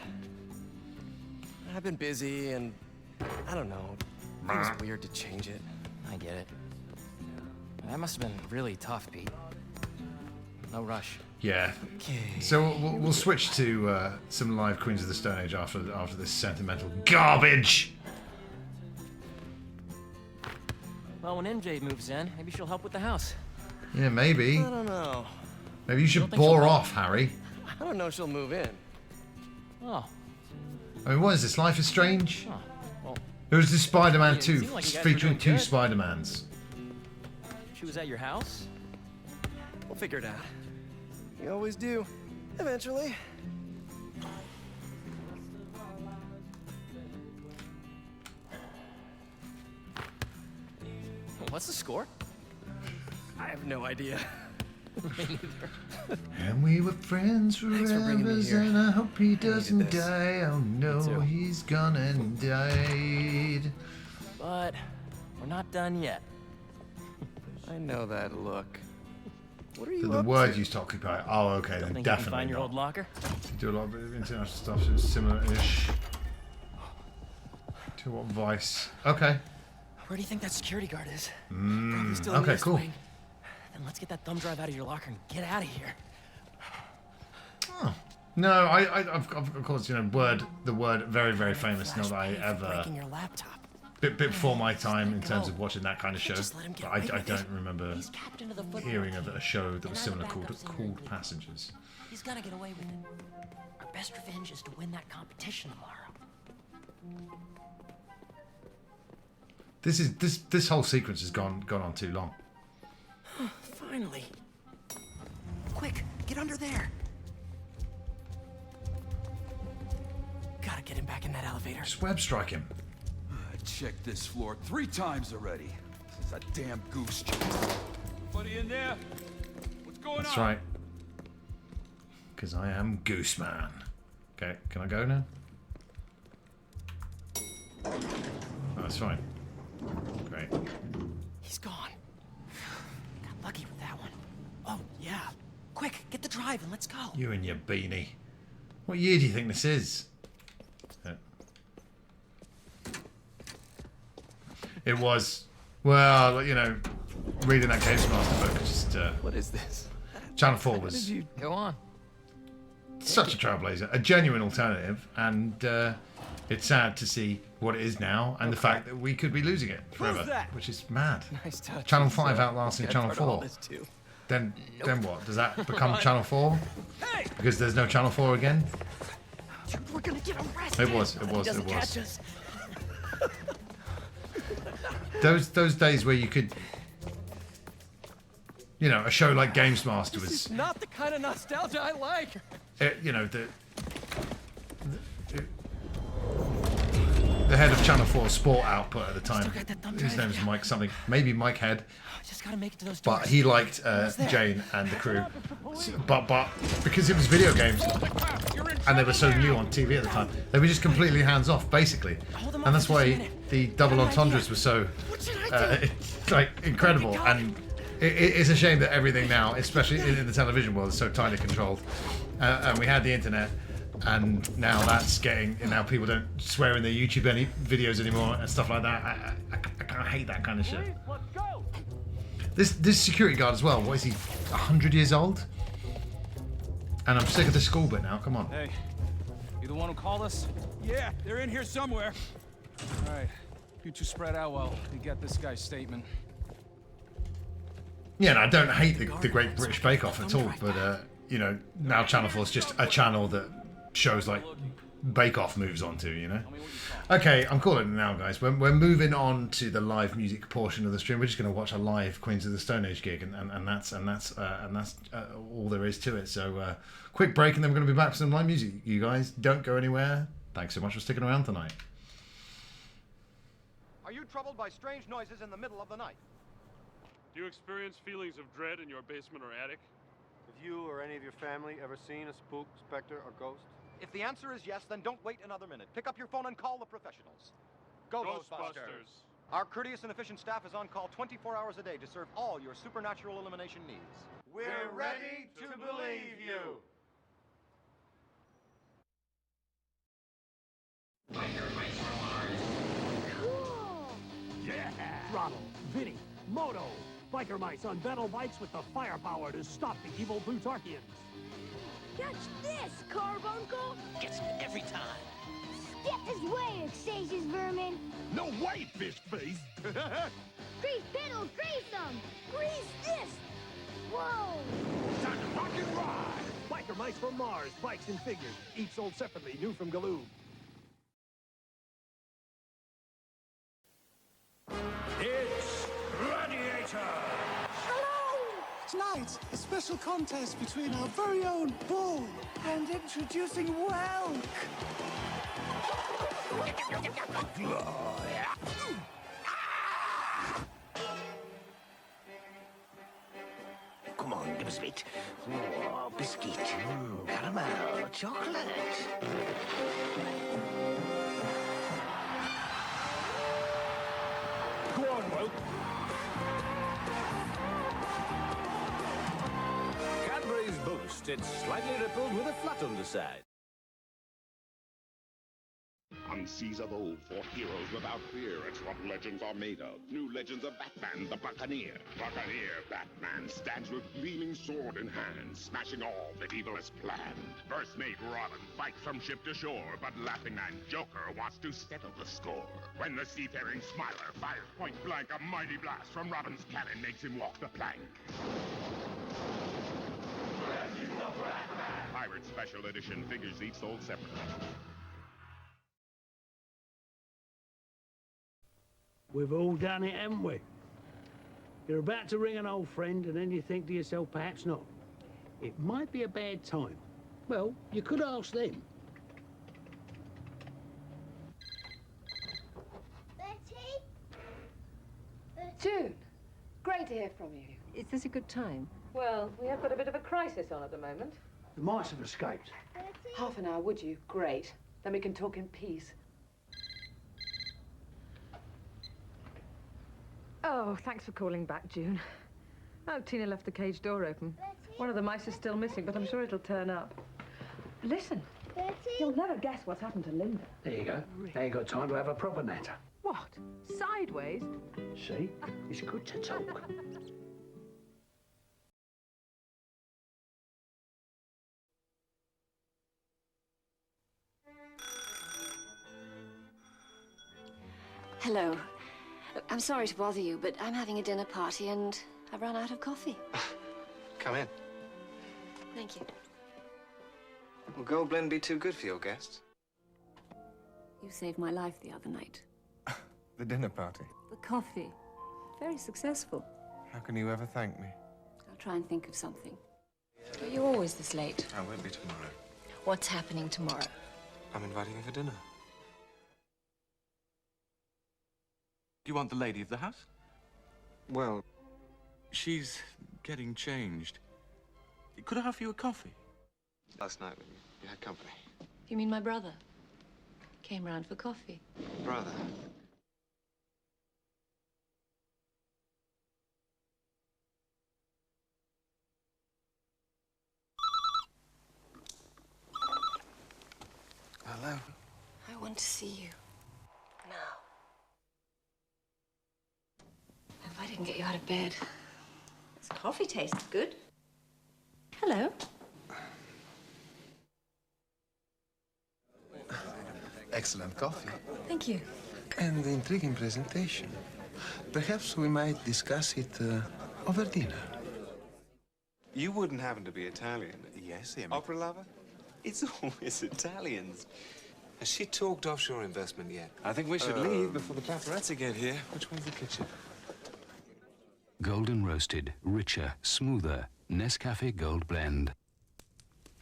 I've been busy and I don't know. It was weird to change it. I get it. That must have been really tough, Pete. No rush. Yeah. Okay. So we'll switch to some live Queens of the Stone Age after this sentimental garbage. Well, when MJ moves in, maybe she'll help with the house. Yeah, maybe. I don't know. Maybe you should bore off, Harry. I don't know if she'll move in. Oh. I mean, what is this? Life is Strange? Oh. Well, It was the Spider-Man 2 seemed like you guys were featuring doing two good. Spider-Mans. She was at your house? We'll figure it out. You always do. Eventually. What's the score? I have no idea. Me neither. And we were friends Thanks for bringing me forever, here. and I hope he doesn't this. die. Oh no, too. he's gone and died. But we're not done yet. I know that look. What are you The up word to? used to occupy. Oh, okay, then Think you can definitely find your not. old locker? You do a lot of international stuff, so it's similar-ish to what Vice. Okay. Where do you think that security guard is? Probably still in the Okay, East cool. Wing. Then let's get that thumb drive out of your locker and get out of here. Oh. No, of course, the word very, very famous. Not that I ever. Breaking your laptop. Bit before my time in terms of watching that kind of show. Just let him get But away I with don't it. remember He's captain of the football hearing of team. a show that was And I'm similar the called backup singer. Passengers. He's gonna get away with it. Our best revenge is to win that competition tomorrow. This whole sequence has gone on too long. Finally. Quick, get under there. Gotta get him back in that elevator. Just web strike him. I checked this floor 3 times already. This is a damn goose chase. Anybody in there? What's going on? That's right. Because I am Gooseman. Okay, can I go now? Oh, that's fine. Great. He's gone. Got lucky with that one. Oh, yeah. Quick, get the drive and let's go. You and your beanie. What year do you think this is? It was, well, you know, reading that Games Master book, just... what is this? Channel 4 was... Go on. Such a trailblazer, a genuine alternative, and it's sad to see what it is now, and the fact that we could be losing it forever, which is mad. Nice touch. Channel 5 outlasting Channel 4. Then what? Does that become Channel 4? Because there's no Channel 4 again? We're gonna get arrested. It was. Those days where you could, you know, a show like Games Master was... This is not the kind of nostalgia I like. You know, the head of Channel 4 sport output at the time, his name was Mike something, maybe Mike Head, Just gotta make it to those doors. but he liked Jane and the crew, but because it was video games and they were so new on TV at the time, they were just completely hands off basically, and that's why the double entendres were so like incredible. And it's a shame that everything now, especially in the television world, is so tightly controlled. And we had the internet, and now that's getting. And now people don't swear in their YouTube videos anymore and stuff like that. I kind of hate that kind of shit. This security guard as well. What is he? 100 years old? And I'm sick of the school bit now. Come on. Hey, you the one who called us? Yeah, they're in here somewhere. All right, you two spread out while we get this guy's statement. Yeah, and I don't hate the Great British Bake Off at all, but you know, now Channel 4 is just a channel that shows like Bake Off moves onto, you know. Okay, I'm calling it now, guys. We're moving on to the live music portion of the stream. We're just going to watch a live Queens of the Stone Age gig, and that's all there is to it. So, quick break, and then we're going to be back for some live music. You guys don't go anywhere. Thanks so much for sticking around tonight. Are you troubled by strange noises in the middle of the night? Do you experience feelings of dread in your basement or attic? Have you or any of your family ever seen a spook, specter, or ghost? If the answer is yes, then don't wait another minute. Pick up your phone and call the professionals. Go Ghostbusters! Our courteous and efficient staff is on call 24 hours a day to serve all your supernatural elimination needs. We're ready to believe you! Cool! Yeah! Throttle, Vinny, Moto, biker mice on battle bikes with the firepower to stop the evil Plutarchians. Catch this, Carbuncle! Gets me every time. Step this way, Extasis Vermin! No way, fish face! Grease pedals, grease them! Grease this! Whoa! Time to rock and ride! Biker mice from Mars, bikes and figures, each sold separately, new from Galoob. It's Gladiator! Tonight, a special contest between our very own Bull and introducing Welk. Come on, give us a bit. Oh, biscuit, caramel, chocolate. Go on, Welk. Cadbury's Boost. It's slightly rippled with a flat underside. On seas of old fought heroes without fear, it's what legends are made of. New legends of Batman, the Buccaneer. Buccaneer Batman stands with gleaming sword in hand, smashing all that evil has planned. First mate Robin fights from ship to shore, but Laughing Man Joker wants to settle the score. When the seafaring Smiler fires point blank, a mighty blast from Robin's cannon makes him walk the plank. Pirate Special Edition figures each sold separately. We've all done it, haven't we? You're about to ring an old friend, and then you think to yourself, perhaps not. It might be a bad time. Well, you could ask them. June, great to hear from you. Is this a good time? Well, we have got a bit of a crisis on at the moment. The mice have escaped. Half an hour, would you? Great. Then we can talk in peace. Oh, thanks for calling back, June. Oh, Tina left the cage door open. One of the mice is still missing, but I'm sure it'll turn up. Listen, you'll never guess what's happened to Linda. There you go. They ain't got time to have a proper natter. What? Sideways? See? It's good to talk. Hello. I'm sorry to bother you, but I'm having a dinner party and I've run out of coffee. Come in. Thank you. Will Gold Blend be too good for your guests? You saved my life the other night. The dinner party? The coffee. Very successful. How can you ever thank me? I'll try and think of something. Are you always this late? I won't be tomorrow. What's happening tomorrow? I'm inviting you for dinner. You want the lady of the house? Well, she's getting changed. Could I offer you a coffee? Last night you had company. You mean my brother? Came round for coffee. Brother? Hello? I want to see you. Now. If I didn't get you out of bed. This coffee tastes good. Hello. Excellent coffee. Thank you. And intriguing presentation. Perhaps we might discuss it over dinner. You wouldn't happen to be Italian? Yes, him. Opera lover? It's always Italians. Has she talked offshore investment yet? I think we should leave before the paparazzi get here. Which one's the kitchen? Golden roasted, richer, smoother. Nescafe Gold Blend.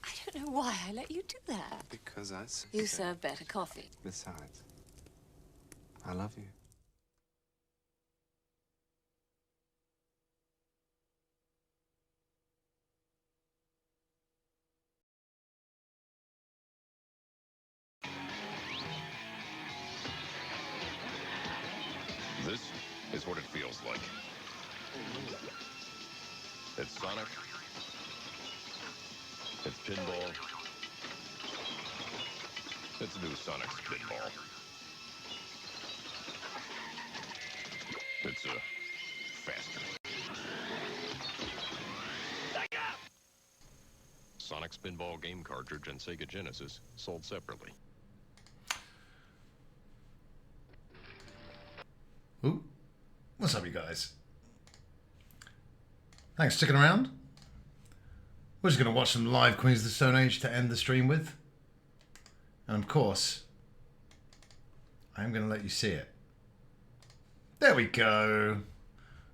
I don't know why I let you do that. Because I said You so. serve better coffee. Besides, I love you. This is what it feels like. It's Sonic. It's pinball. It's new Sonic's pinball. It's faster. Sonic's pinball game cartridge and Sega Genesis sold separately. Ooh. What's up, you guys? Thanks for sticking around. We're just going to watch some live Queens of the Stone Age to end the stream with. And of course, I'm going to let you see it. There we go.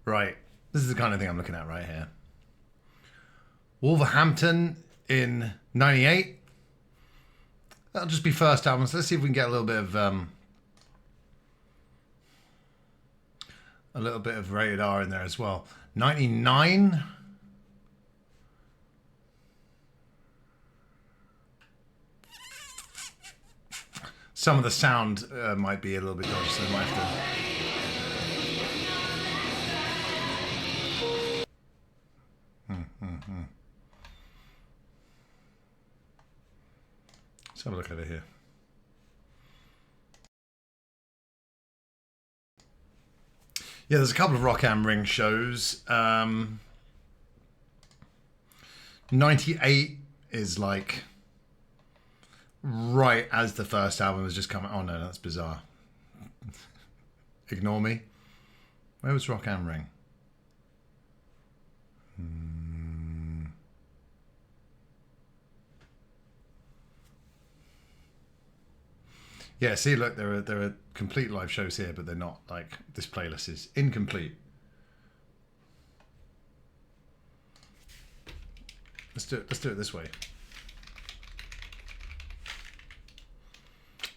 Right. This is the kind of thing I'm looking at right here. Wolverhampton in 98. That'll just be first album. So let's see if we can get a little bit of rated R in there as well. 99. Some of the sound might be a little bit dodgy, so we might have to... Let's have a look at it here. Yeah, there's a couple of Rock Am Ring shows. 98 is like right as the first album was just coming. Oh no, that's bizarre. Ignore me. Where was Rock Am Ring? Yeah, see, look, there are complete live shows here, but they're not like this playlist is incomplete. Let's do it this way.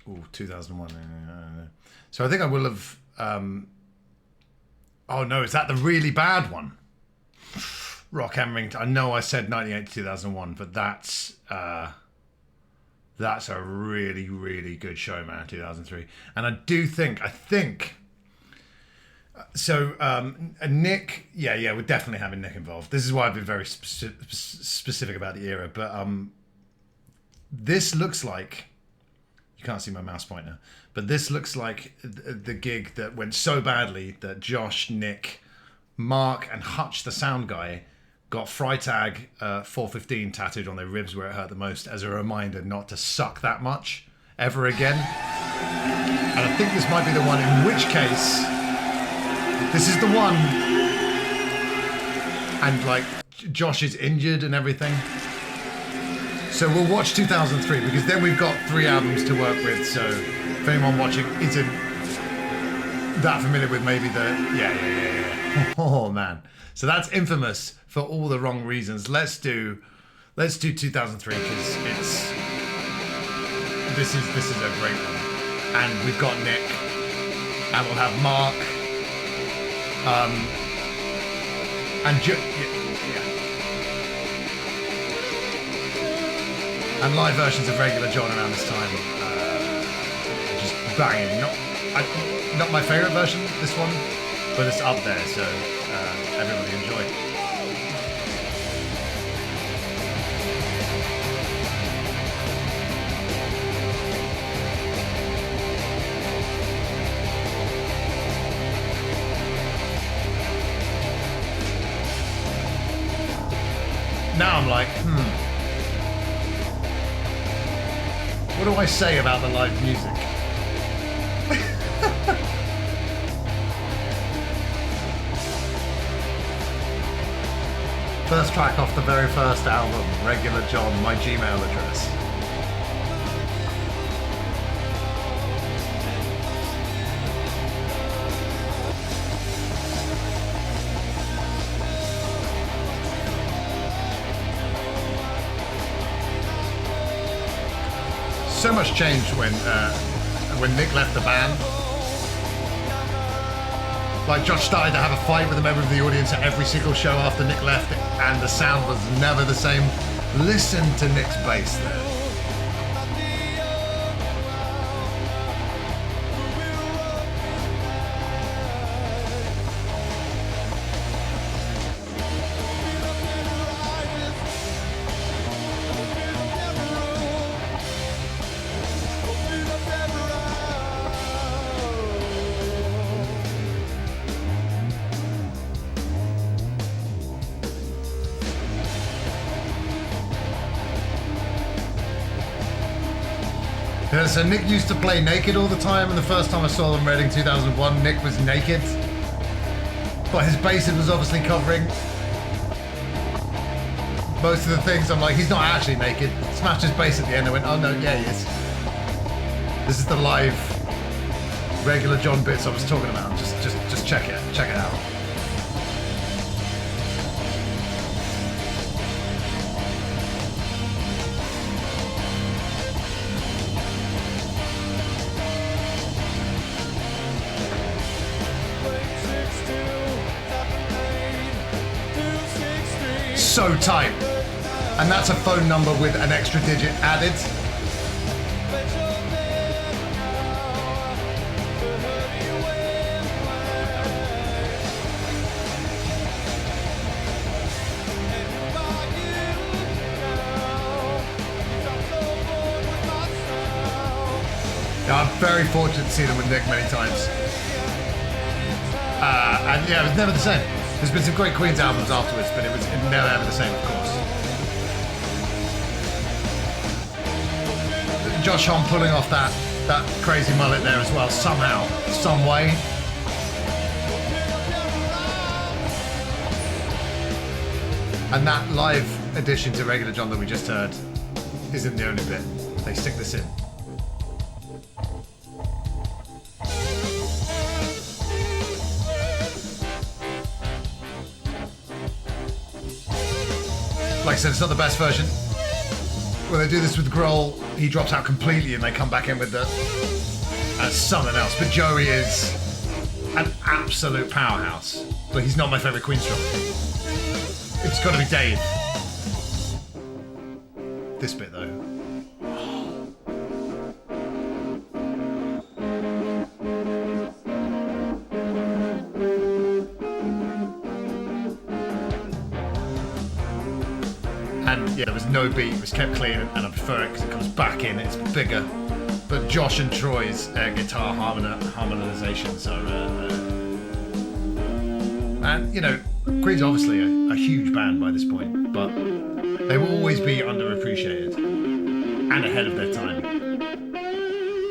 Ooh, 2001. So I think I will have... oh no, is that the really bad one? Rock Hammering. I know I said 98 to 2001, but that's a really, really good show, man, 2003. And I think... So Nick, yeah, we're definitely having Nick involved. This is why I've been very specific about the era. But this looks like... You can't see my mouse pointer, but this looks like the gig that went so badly that Josh, Nick, Mark, and Hutch, the sound guy, got Freitag 415 tattooed on their ribs where it hurt the most as a reminder not to suck that much ever again. And I think this might be the one, in which case, this is the one. And like, Josh is injured and everything. So we'll watch 2003 because then we've got 3 albums to work with. So if anyone watching isn't that familiar with maybe the... Yeah. Oh, man. So that's infamous for all the wrong reasons. Let's do 2003 because this is a great one. And we've got Nick. And we'll have Mark. And live versions of Regular John around this time, just banging. Not my favourite version, this one, but it's up there, so everybody enjoy. Now I'm like, what do I say about the live music? First track off the very first album, Regular John, my Gmail address. So much changed when Nick left the band. Like, Josh started to have a fight with a member of the audience at every single show after Nick left, and the sound was never the same. Listen to Nick's bass there. Yeah, so Nick used to play naked all the time, and the first time I saw them Reading 2001, Nick was naked. But his bass was obviously covering most of the things. I'm like, he's not actually naked. Smashed his bass at the end. I went, oh no, yeah, he is. This is the live Regular John bits I was talking about. Just check it out. So tight, and that's a phone number with an extra digit added. Yeah, I'm very fortunate to see them with Nick many times, and yeah, it was never the same. There's been some great Queen's albums afterwards, but it was never ever the same, of course. Josh Homme pulling off that crazy mullet there as well, somehow, some way. And that live addition to Regular John that we just heard isn't the only bit. They stick this in. Like I said, it's not the best version. When they do this with Grohl, he drops out completely and they come back in with the something else. But Joey is an absolute powerhouse. But he's not my favourite Queen song. It's got to be Dave. This bit though. And yeah, there was no beat, it was kept clean, and I prefer it because it comes back in, it's bigger. But Josh and Troy's guitar harmonizations are... and, you know, Queen's obviously a huge band by this point, but they will always be underappreciated and ahead of their time.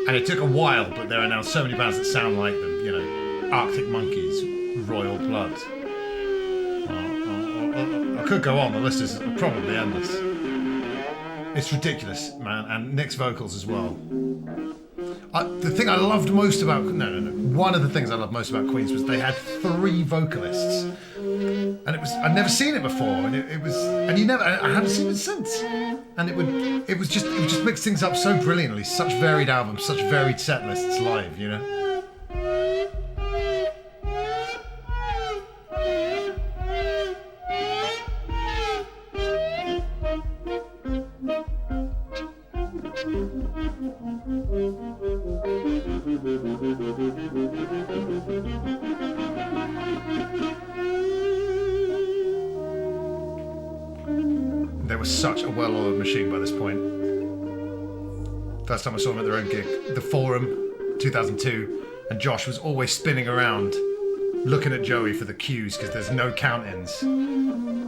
And it took a while, but there are now so many bands that sound like them, you know, Arctic Monkeys, Royal Blood. I could go on, the list is probably endless. It's ridiculous, man, and Nick's vocals as well. The thing I loved most about... One of the things I loved most about Queens was they had 3 vocalists. And it was... I'd never seen it before, and it was... And you never... I haven't seen it since. And it would just mix things up so brilliantly. Such varied albums, such varied set lists live, you know? They were such a well-oiled machine by this point. First time I saw them at their own gig, the Forum, 2002, and Josh was always spinning around looking at Joey for the cues because there's no count-ins.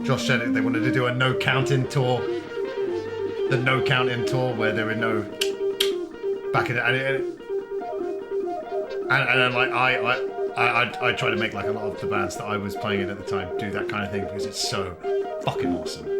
Josh said they wanted to do a no count-in tour. The no count-in tour where there were no back in it. And like I try to make like a lot of the bands that I was playing in at the time do that kind of thing because it's so fucking awesome.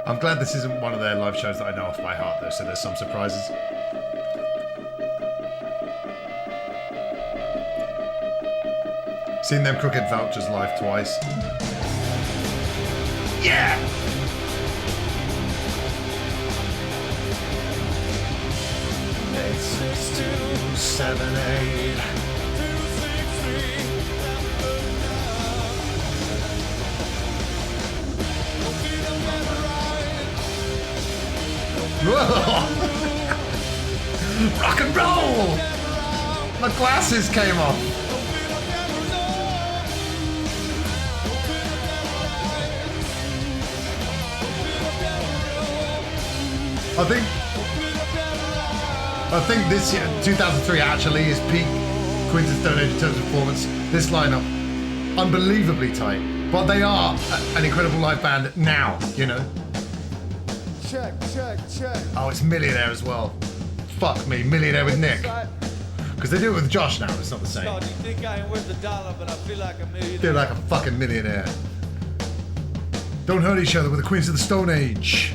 I'm glad this isn't one of their live shows that I know off by heart though, so there's some surprises. Seen them Crooked Vultures live twice. Yeah! Eight, 6, 2, 7, 8. Rock and roll! My glasses came off. I think this year, 2003, actually is peak Queens of Stone Age in terms of performance. This lineup, unbelievably tight, but they are an incredible live band now, you know. Check. Oh, it's Millionaire as well. Fuck me, Millionaire with Nick. Because they do it with Josh now, it's not the same. No, you think I ain't worth $1, but I feel like a millionaire. Feel like a fucking millionaire. Don't hurt each other with the Queens of the Stone Age.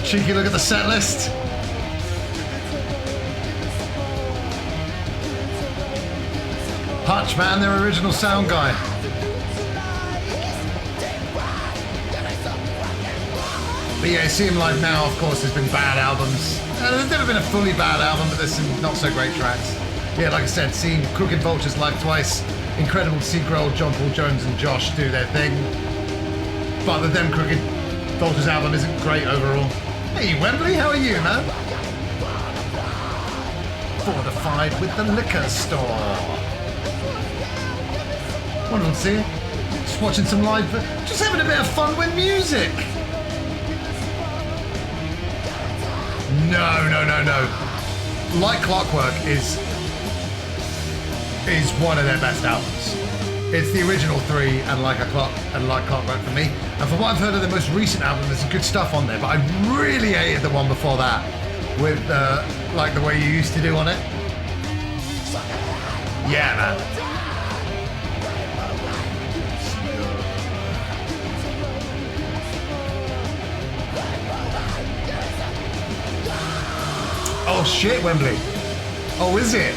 Cheeky look at the set list. Hutch, man, their original sound guy. But yeah, see him live now, of course, there's been bad albums. There's never been a fully bad album, but there's some not so great tracks. Yeah, like I said, seeing Crooked Vultures live twice. Incredible to see Grohl, John Paul Jones and Josh do their thing. But the Them Crooked Vultures album isn't great overall. Hey Wembley, how are you, man? Fortified with the liquor store. Wonderful to see you. Just watching some live, just having a bit of fun with music. No. Like Clockwork is one of their best albums. It's the original 3 and Like Clockwork for me. And from what I've heard of the most recent album, there's some good stuff on there. But I really hated the one before that with like the way you used to do on it. Yeah, man. Oh shit, Wembley. Oh, is it?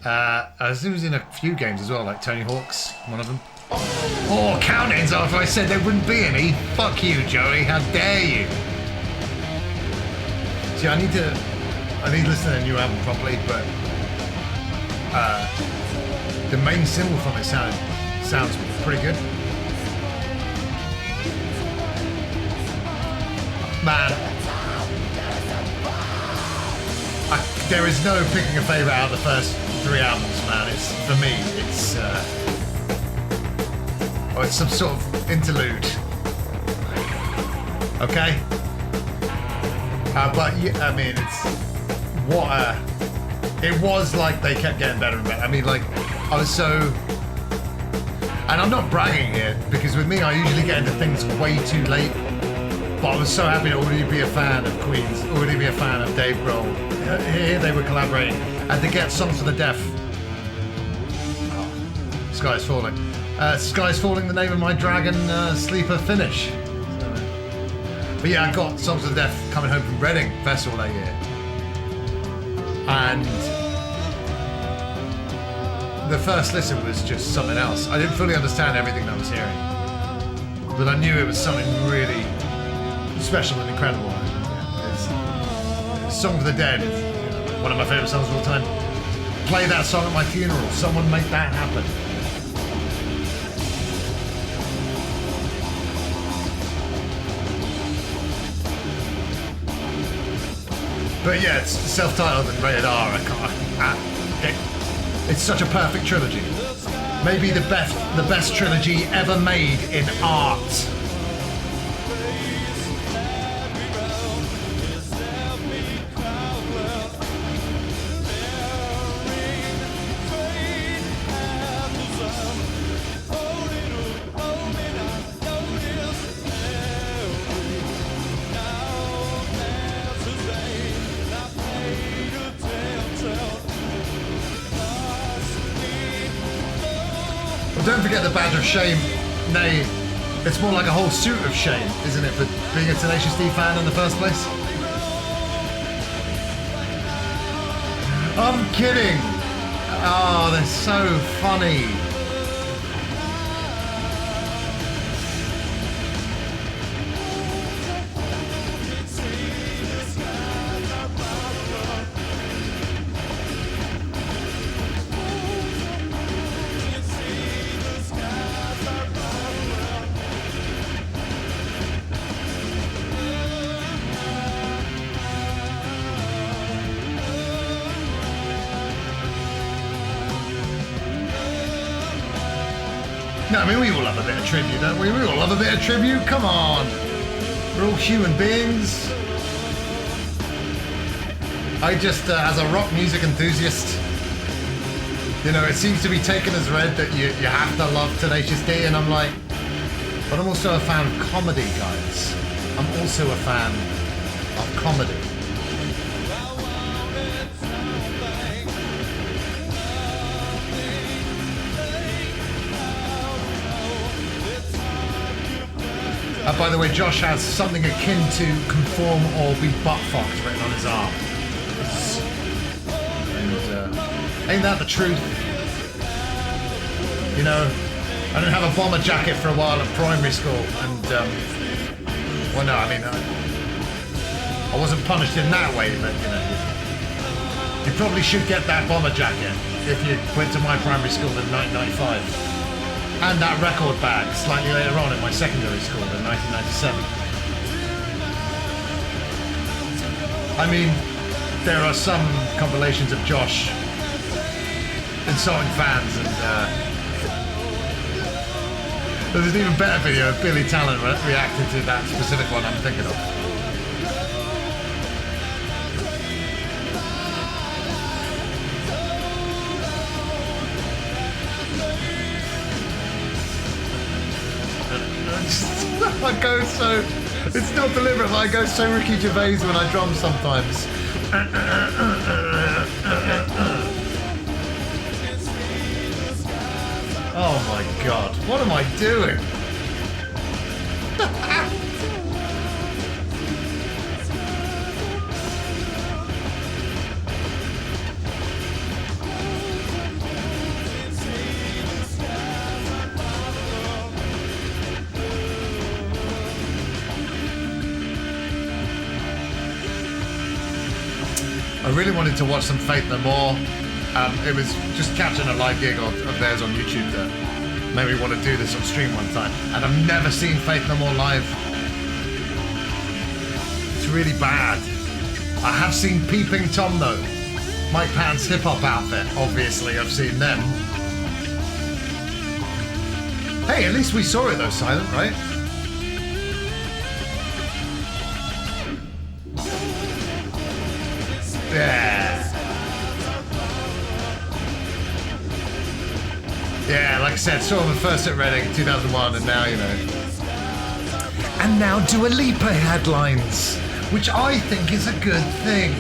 I assume he was in a few games as well, like Tony Hawk's, one of them. Oh, count-ins after I said there wouldn't be any. Fuck you, Joey. How dare you? See, I need to listen to the new album properly, but the main single from it sounds pretty good. Man, there is no picking a favourite out of the first 3 albums, man. It's, for me, it's some sort of interlude. Okay? But yeah, I mean, it was like they kept getting better and better. I mean, like, I was so, and I'm not bragging here, because with me, I usually get into things way too late. But I was so happy to already be a fan of Queens, already be a fan of Dave Grohl. Here they were collaborating, and to get Songs for the Deaf. Oh, Sky's Falling. Sky's Falling, the name of my Dragon Sleeper finish. But yeah, I got Songs for the Deaf coming home from Reading Festival that year. And the first listen was just something else. I didn't fully understand everything I was hearing, but I knew it was something really special and incredible. It's Song for the Dead, one of my favourite songs of all time. Play that song at my funeral. Someone make that happen. But yeah, it's self-titled and rated R. It's such a perfect trilogy. Maybe the best trilogy ever made in art. Don't forget the badge of shame. Nay, it's more like a whole suit of shame, isn't it, for being a Tenacious D fan in the first place? I'm kidding. Oh, they're so funny. No, I mean, we all love a bit of tribute, don't we? We all love a bit of tribute. Come on. We're all human beings. I just, as a rock music enthusiast, you know, it seems to be taken as read that you have to love Tenacious D, and I'm like, but I'm also a fan of comedy, guys. I'm also a fan of comedy. By the way, Josh has something akin to conform or be butt-fucked written on his arm. And ain't that the truth? You know, I didn't have a bomber jacket for a while at primary school, and, well, no, I mean, I wasn't punished in that way, but, you know, you probably should get that bomber jacket if you went to my primary school in 1995. And that record bag slightly later on in my secondary school in 1997. I mean, there are some compilations of Josh insulting fans, and there's an even better video of Billy Talent reacting to that specific one I'm thinking of. I go so... It's not deliberate, but I go so Ricky Gervais when I drum sometimes. Oh my god, what am I doing? I really wanted to watch some Faith No More. It was just catching a live gig of theirs on YouTube that made me want to do this on stream one time. And I've never seen Faith No More live. It's really bad. I have seen Peeping Tom though. Mike Patton's hip hop outfit. Obviously, I've seen them. Hey, at least we saw it though, Silent, right? Yeah. Yeah, like I said, saw them first at Reading in 2001, and now, you know. And now Dua Lipa headlines, which I think is a good thing.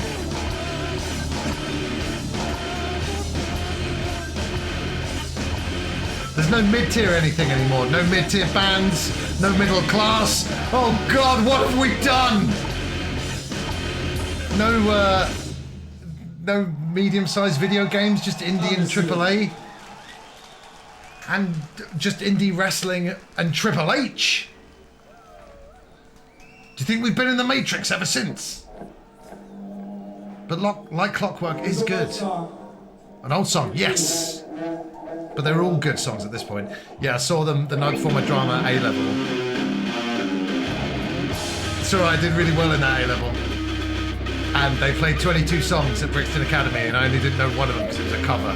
There's no mid-tier anything anymore. No mid-tier bands, no middle class. Oh God, what have we done? No medium-sized video games, just indie and AAA. And just indie wrestling and Triple H. Do you think we've been in the Matrix ever since? But Like Clockwork is good. An old song, yes. But they're all good songs at this point. Yeah, I saw them the night before my drama A-level. It's alright, I did really well in that A-level. And they played 22 songs at Brixton Academy, and I only didn't know one of them because it was a cover.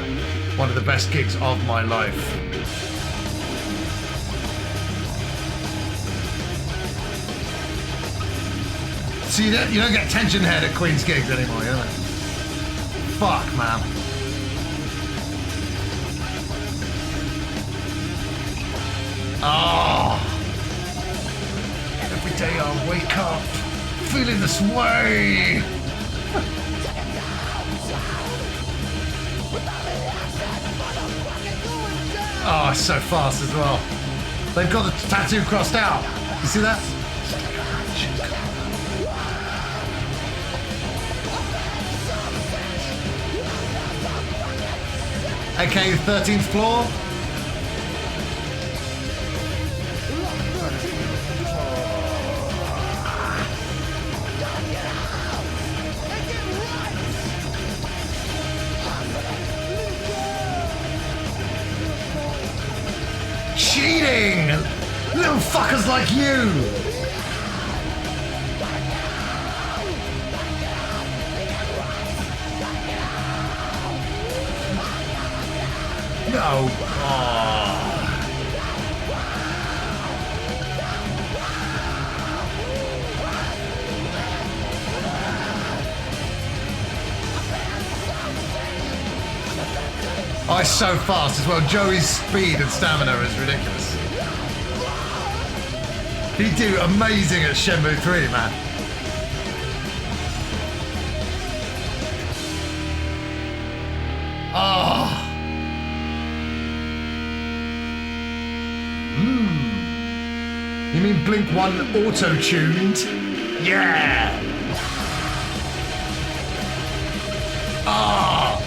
One of the best gigs of my life. So you don't get tension head at Queen's gigs anymore, you know? Fuck, man. Oh. Every day I wake up feeling this way. Oh, it's so fast as well. They've got the tattoo crossed out. You see that? Okay, 13th floor. Cheating! Little fuckers like you! No! Oh. Oh, it's so fast as well. Joey's speed and stamina is ridiculous. He'd do amazing at Shenmue 3, man. Oh. You mean Blink 1 auto-tuned? Yeah! Ah!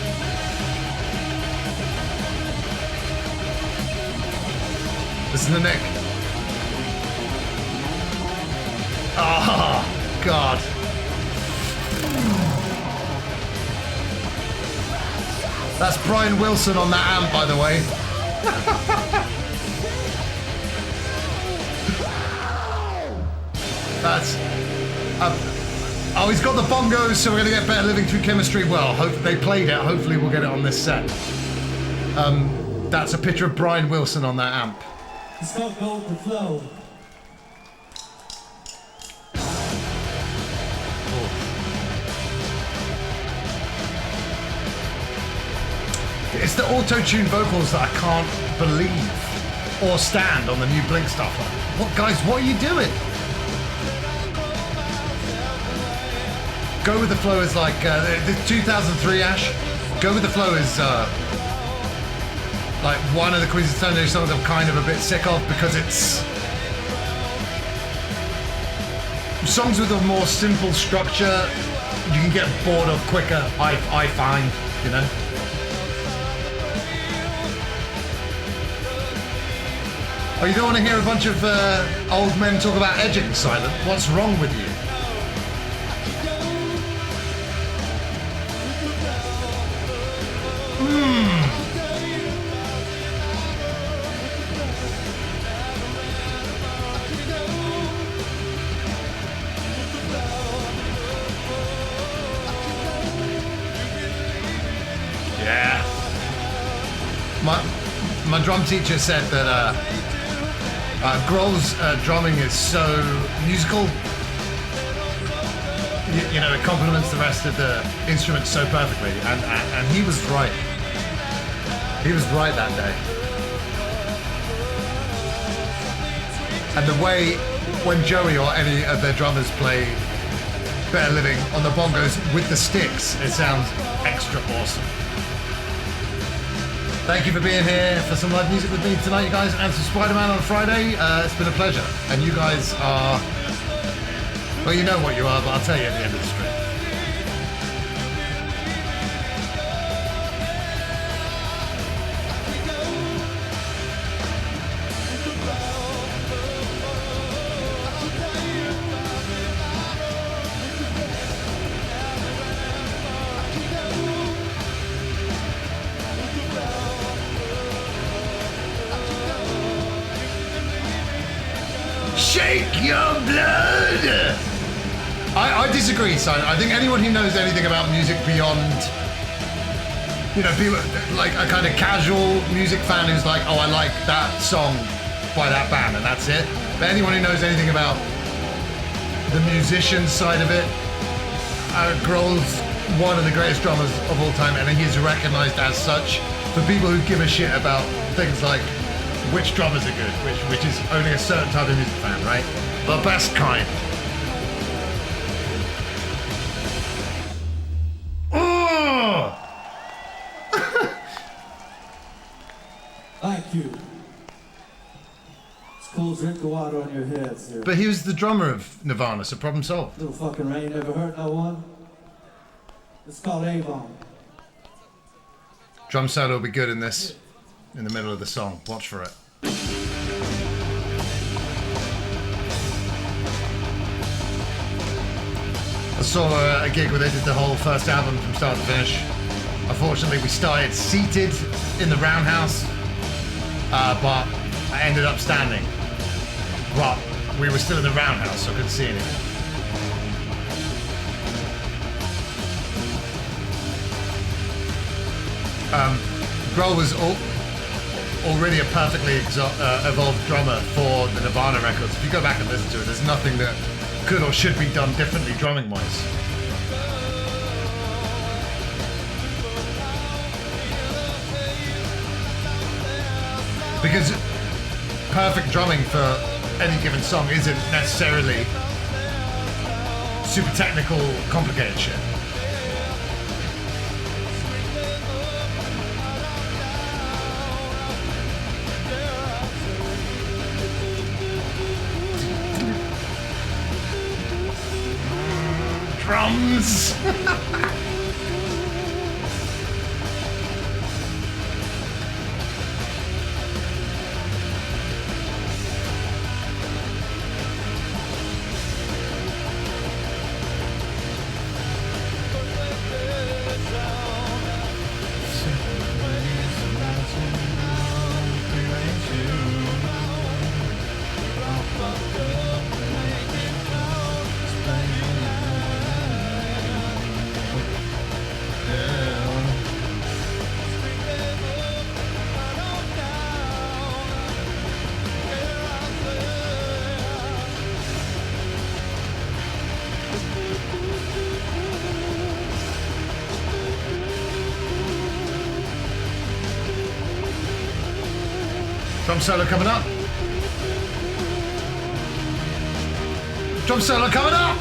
Listen to Nick. Oh, God. That's Brian Wilson on that amp, by the way. That's... oh, he's got the bongos, so we're going to get better living through chemistry. Well, hope they played it. Hopefully we'll get it on this set. That's a picture of Brian Wilson on that amp. It's not gold to flow. It's the auto-tune vocals that I can't believe. or stand on the new Blink stuff. What, guys, what are you doing? Go with the Flow is like, the 2003 Ash, Go with the Flow is like one of the Queens of Stone Age songs I'm kind of a bit sick of, because it's songs with a more simple structure you can get bored of quicker, I find, you know? Oh, you don't want to hear a bunch of old men talk about edging silent? What's wrong with you? Yeah. My drum teacher said that Grohl's drumming is so musical. You know, it complements the rest of the instruments so perfectly, and he was right. He was right that day. And the way when Joey or any of their drummers play Better Living on the bongos with the sticks, it sounds extra awesome. Thank you for being here for some live music with me tonight, you guys, and some Spider-Man on Friday. It's been a pleasure. And you guys are, well, you know what you are, but I'll tell you at the end of the stream. Shake your blood! I disagree, son. I think anyone who knows anything about music beyond, you know, people like a kind of casual music fan who's like, oh, I like that song by that band and that's it. But anyone who knows anything about the musician side of it, Grohl's one of the greatest drummers of all time, and he's recognized as such. For people who give a shit about things like which drummers are good, which is only a certain type of music fan, right? The best kind. Oh! Thank you. It's cool drink of water on your heads here. But he was the drummer of Nirvana, so problem solved. Little fucking rain never hurt no one. It's called Avon. Drum solo will be good in this, in the middle of the song. Watch for it. I saw a gig where they did the whole first album from start to finish. Unfortunately, we started seated in the roundhouse, but I ended up standing. But we were still in the roundhouse, so I couldn't see anything. Grohl was already a perfectly evolved drummer for the Nirvana records. If you go back and listen to it, there's nothing that could or should be done differently drumming-wise. Because perfect drumming for any given song isn't necessarily super technical, complicated shit. Drums! Drum solo coming up. Drum solo coming up.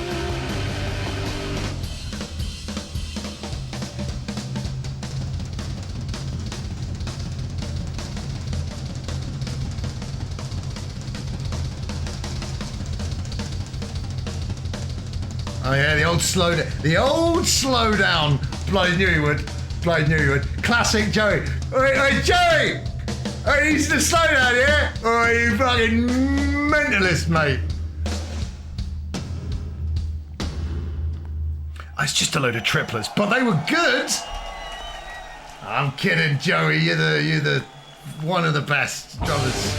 Oh yeah, the old slowdown. Bloody knew he would. Bloody knew he would. Classic Joey. Hey, Joey! Hey, he's the slowdown, yeah? Oh, you fucking mentalist, mate. It's just a load of triplets, but they were good. I'm kidding, Joey. You're the one of the best drummers.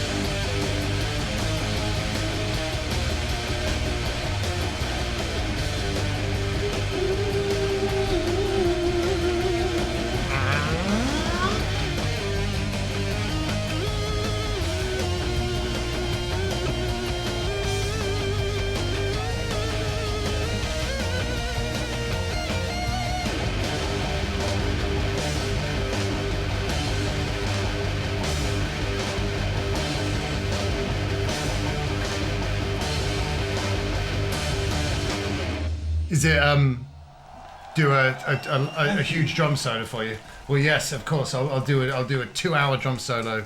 Is it do a huge drum solo for you? Well, yes, of course. I'll do it. I'll do a 2-hour drum solo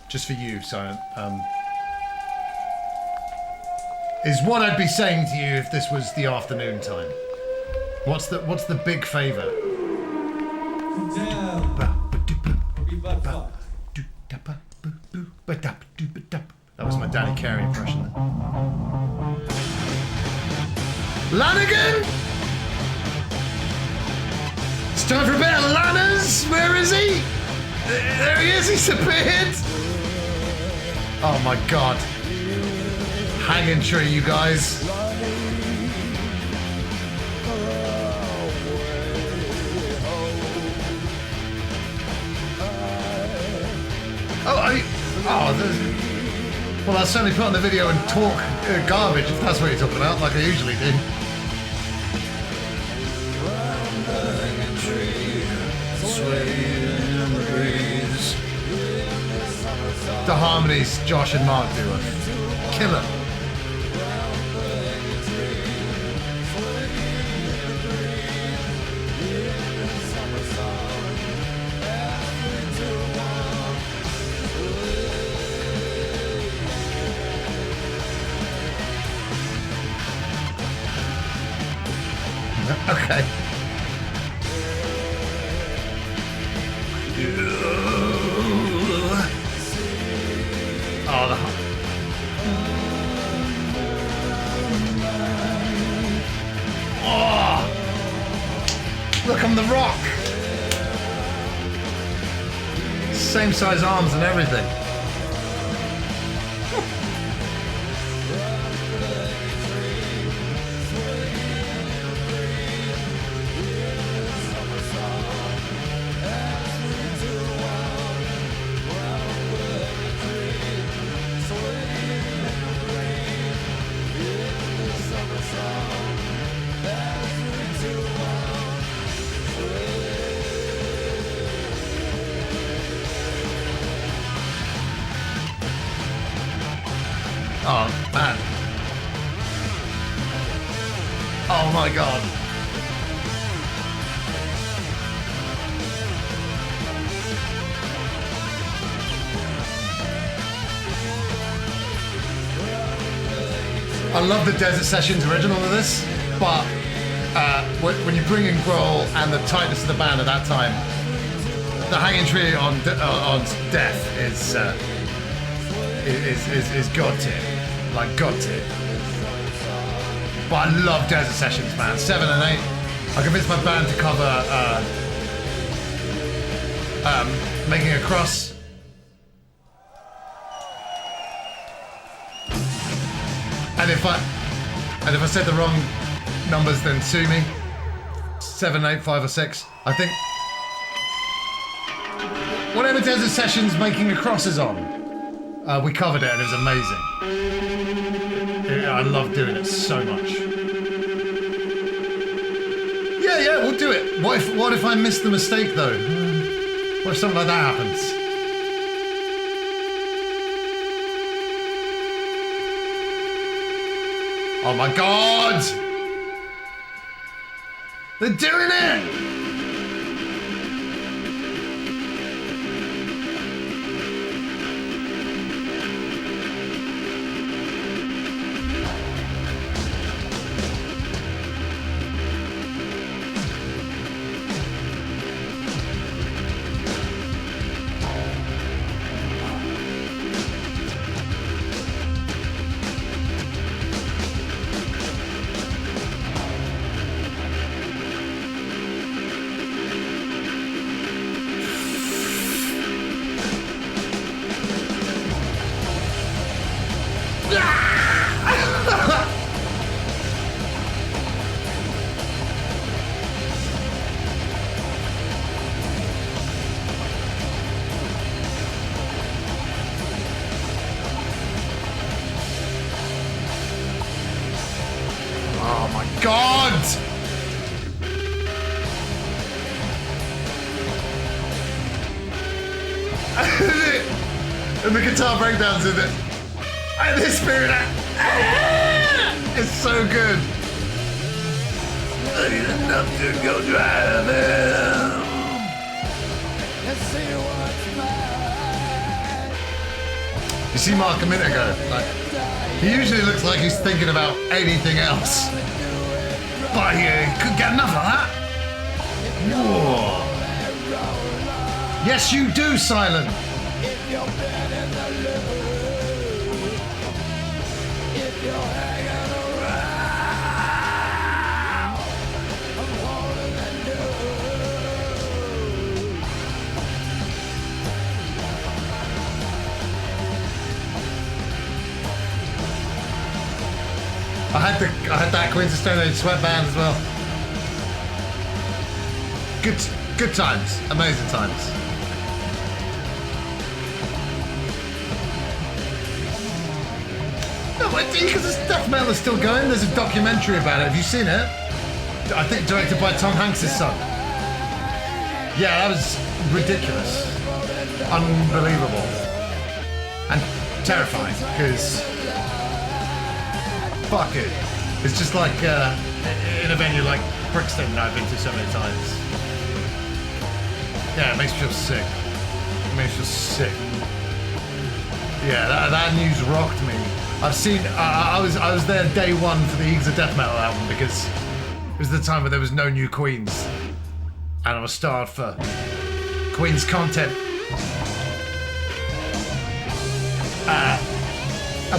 just for you, Silent. Is what I'd be saying to you if this was the afternoon time. What's the big favour? That was my Danny Carey impression. Lanigan! It's time for a bit of Lanners! Where is he? There he is, he's appeared! Oh my god. Hanging tree, you guys. Well, I'll certainly put on the video and talk garbage if that's what you're talking about, like I usually do. The harmonies Josh and Mark do are killer. Okay. Oh, look, I'm the Rock. Same size arms and everything. Oh, man. Oh, my God. I love the Desert Sessions original of this, but when you bring in Grohl and the tightness of the band at that time, the hanging tree on Death is god tier. Like god tier. But I love Desert Sessions, man. 7 and 8. I convinced my band to cover Making a Cross. And if I said the wrong numbers, then sue me. 7, 8, 5 or 6. I think whatever Desert Sessions Making a Cross is on. We covered it and it was amazing. I love doing it so much. Yeah, we'll do it. What if I miss the mistake though? What if something like that happens? Oh my God! They're doing it! Oh my God! And the guitar breakdowns in it. And the spirit. It's so good. Enough to go driving. You see Mark a minute ago, like, he usually looks like he's thinking about anything else. But he couldn't get enough of that. Whoa. Yes, you do, Silent. I had that Queens of Stone Age sweatband as well. Good times, amazing times. No, because this death metal is still going. There's a documentary about it. Have you seen it? I think directed by Tom Hanks' son. Yeah, that was ridiculous, unbelievable, and terrifying because. Fuck it. It's just like in a venue like Brixton that I've been to so many times. Yeah, it makes me feel sick. It makes me feel sick. Yeah, that news rocked me. I've seen. I was there day one for the Eagles of Death Metal album because it was the time where there was no new Queens, and I was starved for Queens content.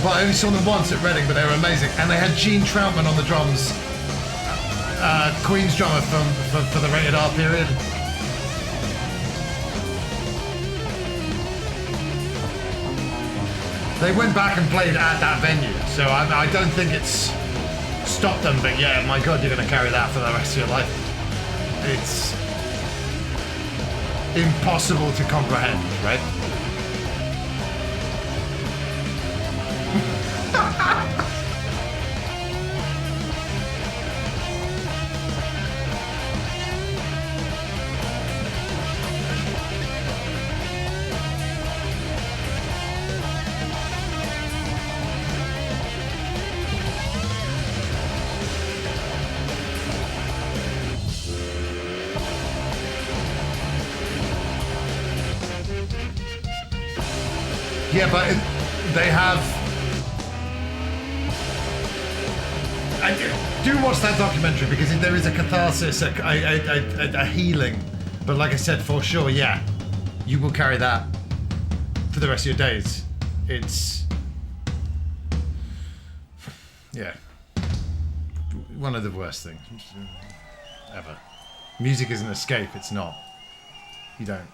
But I only saw them once at Reading, but they were amazing. And they had Gene Troutman on the drums, Queen's drummer for the Rated R period. They went back and played at that venue, so I don't think it's stopped them, but yeah, my God, you're going to carry that for the rest of your life. It's impossible to comprehend, right? Yeah, but they have. I do watch that documentary because there is a catharsis, a healing. But like I said, for sure, yeah, you will carry that for the rest of your days. It's, yeah, one of the worst things ever. Music is an escape. It's not. You don't.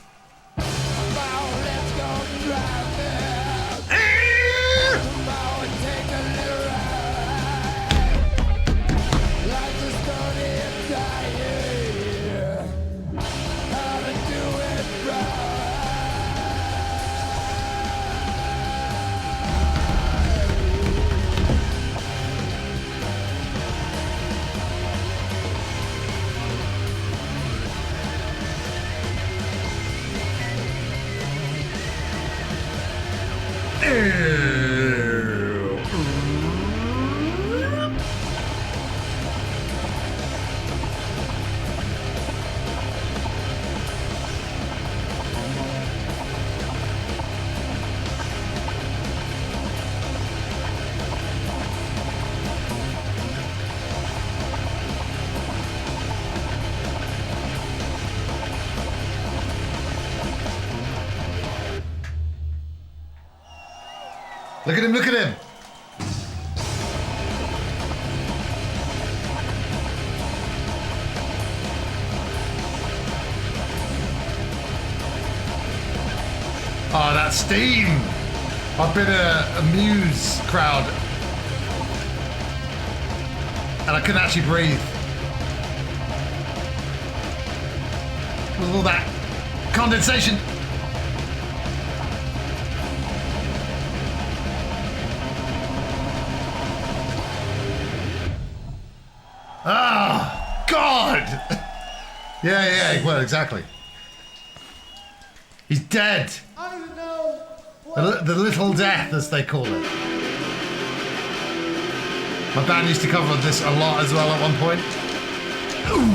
Look at him, look at him. Oh, that steam! I've been a Muse crowd and I couldn't actually breathe. With all that condensation. Ah, God! Yeah, well, exactly. He's dead. I don't know. The little death, as they call it. My band used to cover this a lot as well at one point. Ooh.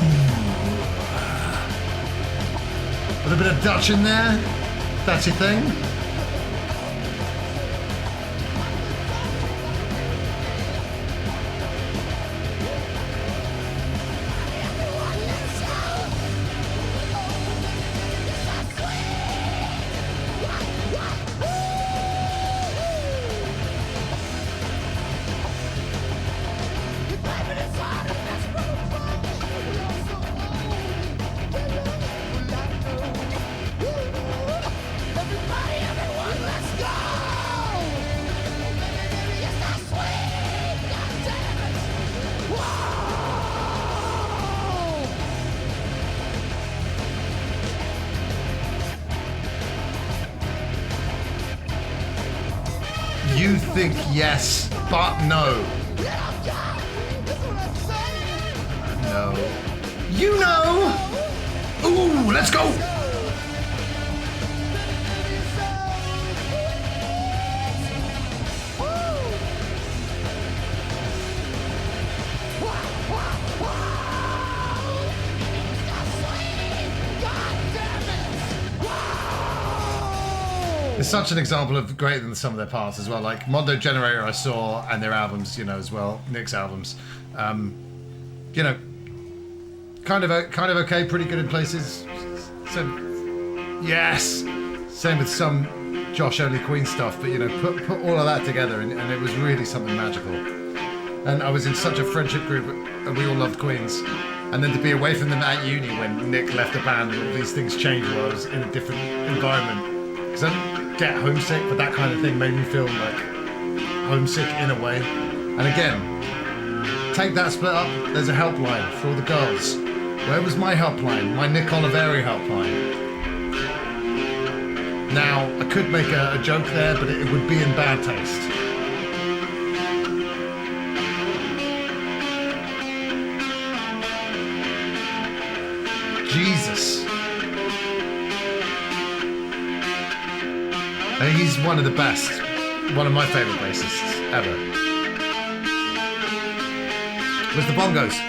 With a bit of Dutch in there. That's your thing. You think yes, but no. No. You know! Ooh, let's go! It's such an example of greater than the sum of their parts as well. Like Mondo Generator, I saw, and their albums, you know, as well. Nick's albums, you know, kind of okay, pretty good in places. So, yes, same with some Josh Only Queen stuff. But you know, put all of that together, and it was really something magical. And I was in such a friendship group, and we all loved Queens. And then to be away from them at uni when Nick left the band and all these things changed while I was in a different environment. Because I didn't get homesick, but that kind of thing made me feel like homesick in a way. And again, take that split up, there's a helpline for all the girls. Where was my helpline? My Nick Oliveri helpline. Now, I could make a joke there, but it would be in bad taste. Jesus. I think he's one of the best, one of my favourite bassists ever. Where's the bongos?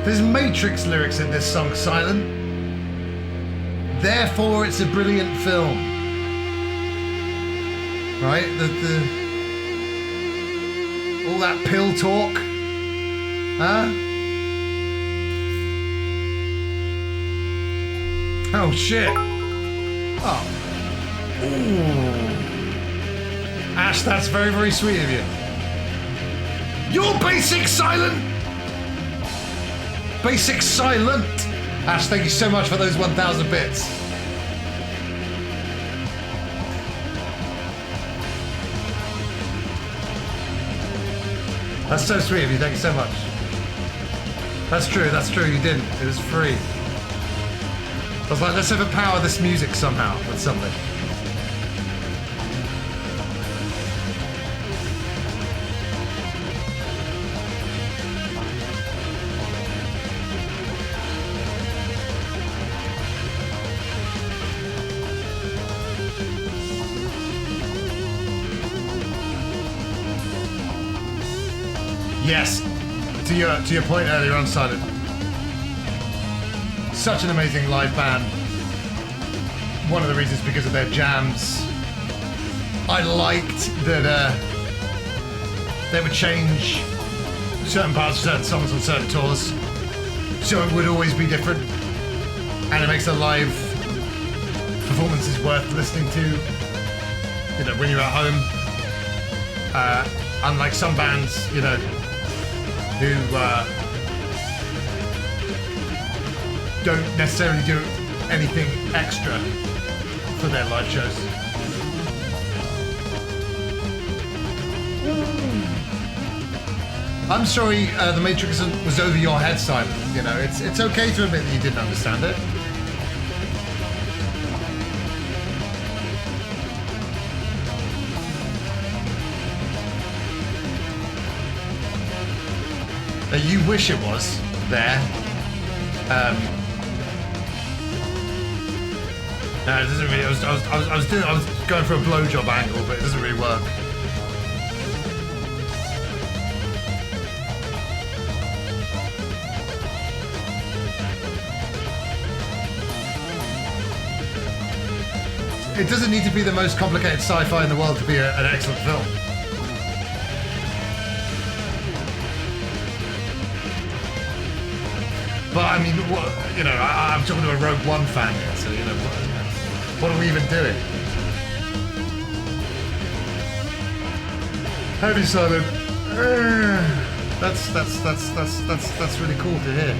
There's Matrix lyrics in this song, Silent. Therefore, it's a brilliant film. Right? All that pill talk. Huh? Oh, shit. Oh. Ash, that's very, very sweet of you. You're basic silent. Basic silent. Ash, thank you so much for those 1,000 bits. That's so sweet of you, thank you so much. That's true, you didn't. It was free. I was like, let's overpower this music somehow with something. Yes, to your point earlier on, Silent. Such an amazing live band. One of the reasons because of their jams. I liked that they would change certain parts of certain songs on certain tours, so it would always be different, and it makes the live performances worth listening to. You know, when you're at home. Unlike some bands, you know, who don't necessarily do anything extra for their live shows. I'm sorry the Matrix was over your head, Simon. You know, it's okay to admit that you didn't understand it. You wish it was there. No, it doesn't really. I was going for a blowjob angle, but it doesn't really work. It doesn't need to be the most complicated sci-fi in the world to be an excellent film. But I mean, you know, I'm talking to a Rogue One fan here, so you know, what are we even doing? Heavy Silent. That's really cool to hear.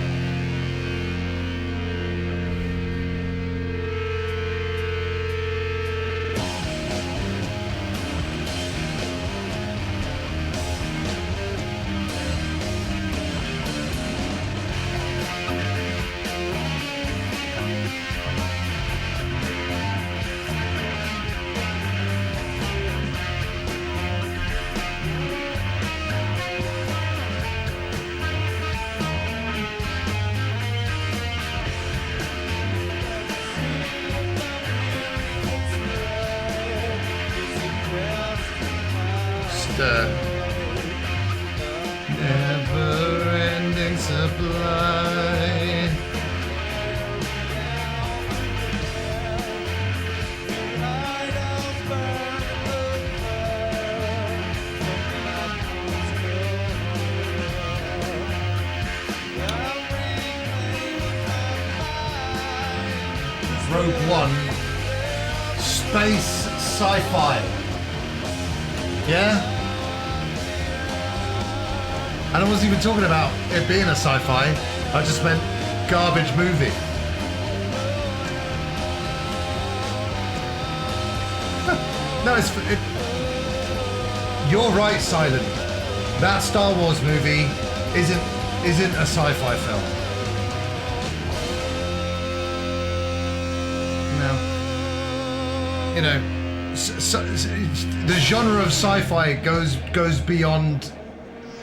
Never-ending supply. Rogue One, space sci-fi. Yeah? And I wasn't even talking about it being a sci-fi, I just meant garbage movie. No, you're right, Silent. That Star Wars movie isn't a sci-fi film. No. You know, the genre of sci-fi goes beyond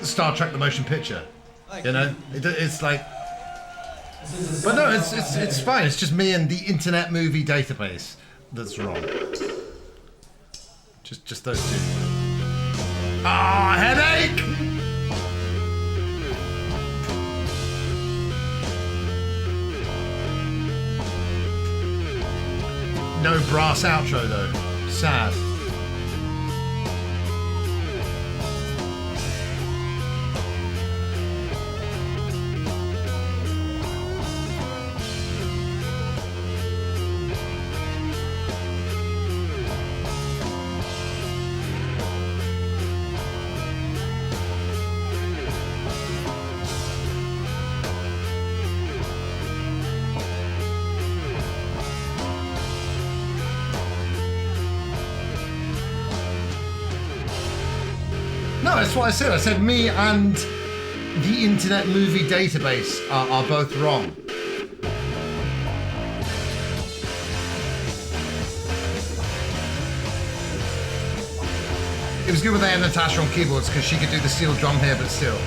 Star Trek: The Motion Picture. You know, it's like, but no, it's fine. It's just me and the Internet Movie Database that's wrong. Just those two. Ah, headache. No brass outro though. Sad. No, that's what I said. I said me and the Internet Movie Database are both wrong. It was good when they had Natasha on keyboards because she could do the steel drum here, but still.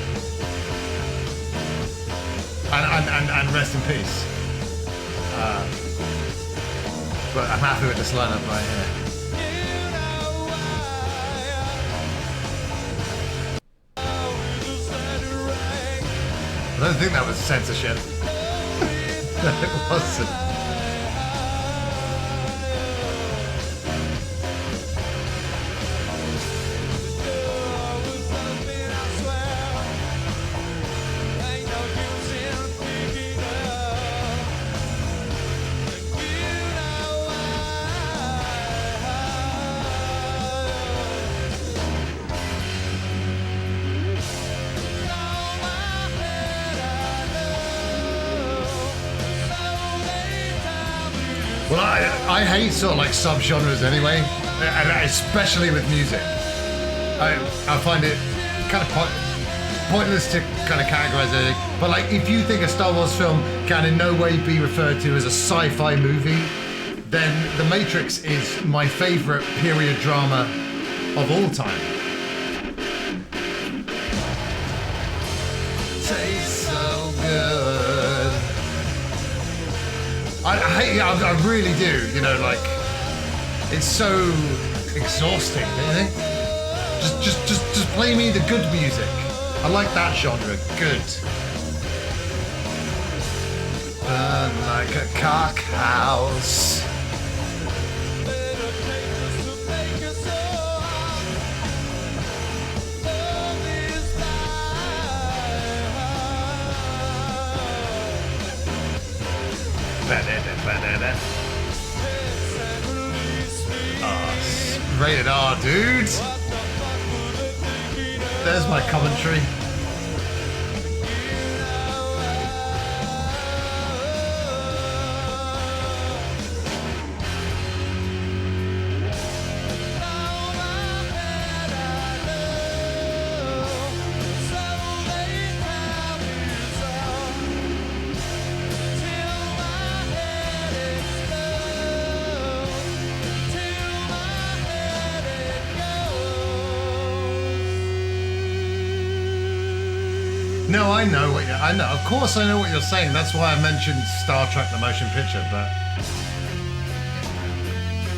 And rest in peace. But I'm happy with this lineup right here. I don't think that was censorship. No, it wasn't. Well, I hate sort of like subgenres anyway, and especially with music. I find it kind of pointless to kind of categorize anything. But like, if you think a Star Wars film can in no way be referred to as a sci-fi movie, then The Matrix is my favorite period drama of all time. Tastes so good. I really do, you know, like, it's so exhausting, don't you think? Just play me the good music. I like that genre, good. Burn like a cock house. Oh, rated R, dude. There's my commentary. No, I know what I know. Of course, I know what you're saying. That's why I mentioned Star Trek: The Motion Picture. But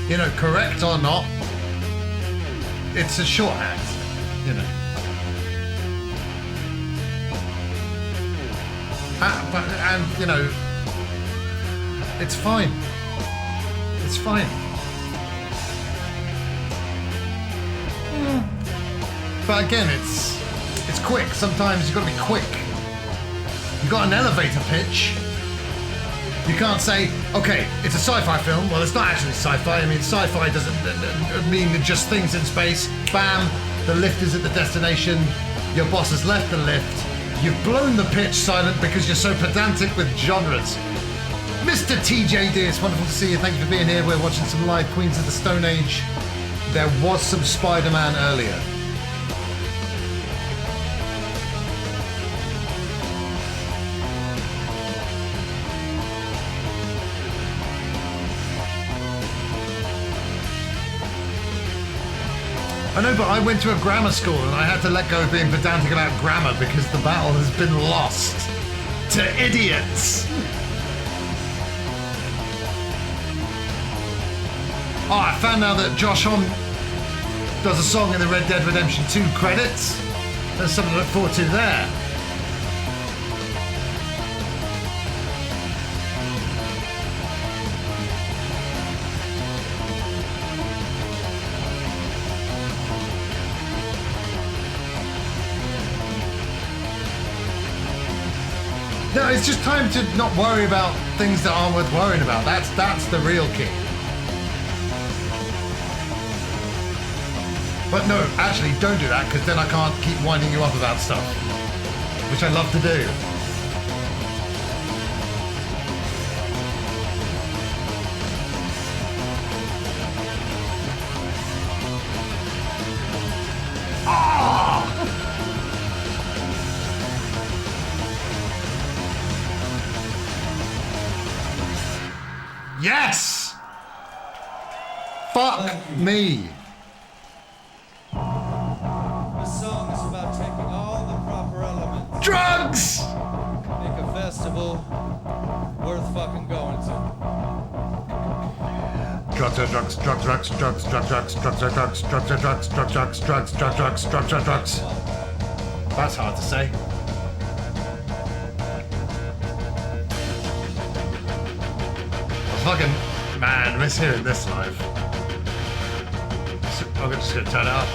you know, correct or not, it's a shorthand. You know. And you know, it's fine. It's fine. But again, it's quick. Sometimes you've got to be quick. You've got an elevator pitch. You can't say, okay, it's a sci-fi film. Well, it's not actually sci-fi. I mean, sci-fi doesn't mean just things in space. Bam, the lift is at the destination. Your boss has left the lift. You've blown the pitch silent because you're so pedantic with genres. Mr. TJD, it's wonderful to see you. Thank you for being here. We're watching some live Queens of the Stone Age. There was some Spider-Man earlier. I know, but I went to a grammar school and I had to let go of being pedantic about grammar because the battle has been lost to idiots. Oh, I found out that Josh Homme does a song in the Red Dead Redemption 2 credits. There's something to look forward to there. No, it's just time to not worry about things that aren't worth worrying about. That's the real key. But no, actually, don't do that, because then I can't keep winding you up about stuff, which I love to do. Ah! Fuck me. This song is about taking all the proper elements. Drugs! Make a festival worth fucking going to. Drugs, drugs, drugs, drugs, drugs, drugs, drugs, drugs, drugs, drugs, drugs, drugs, drugs, drugs, drugs, drugs, drugs, drugs. That's hard to say. Fucking man, miss hearing this live. I'm just gonna turn it up.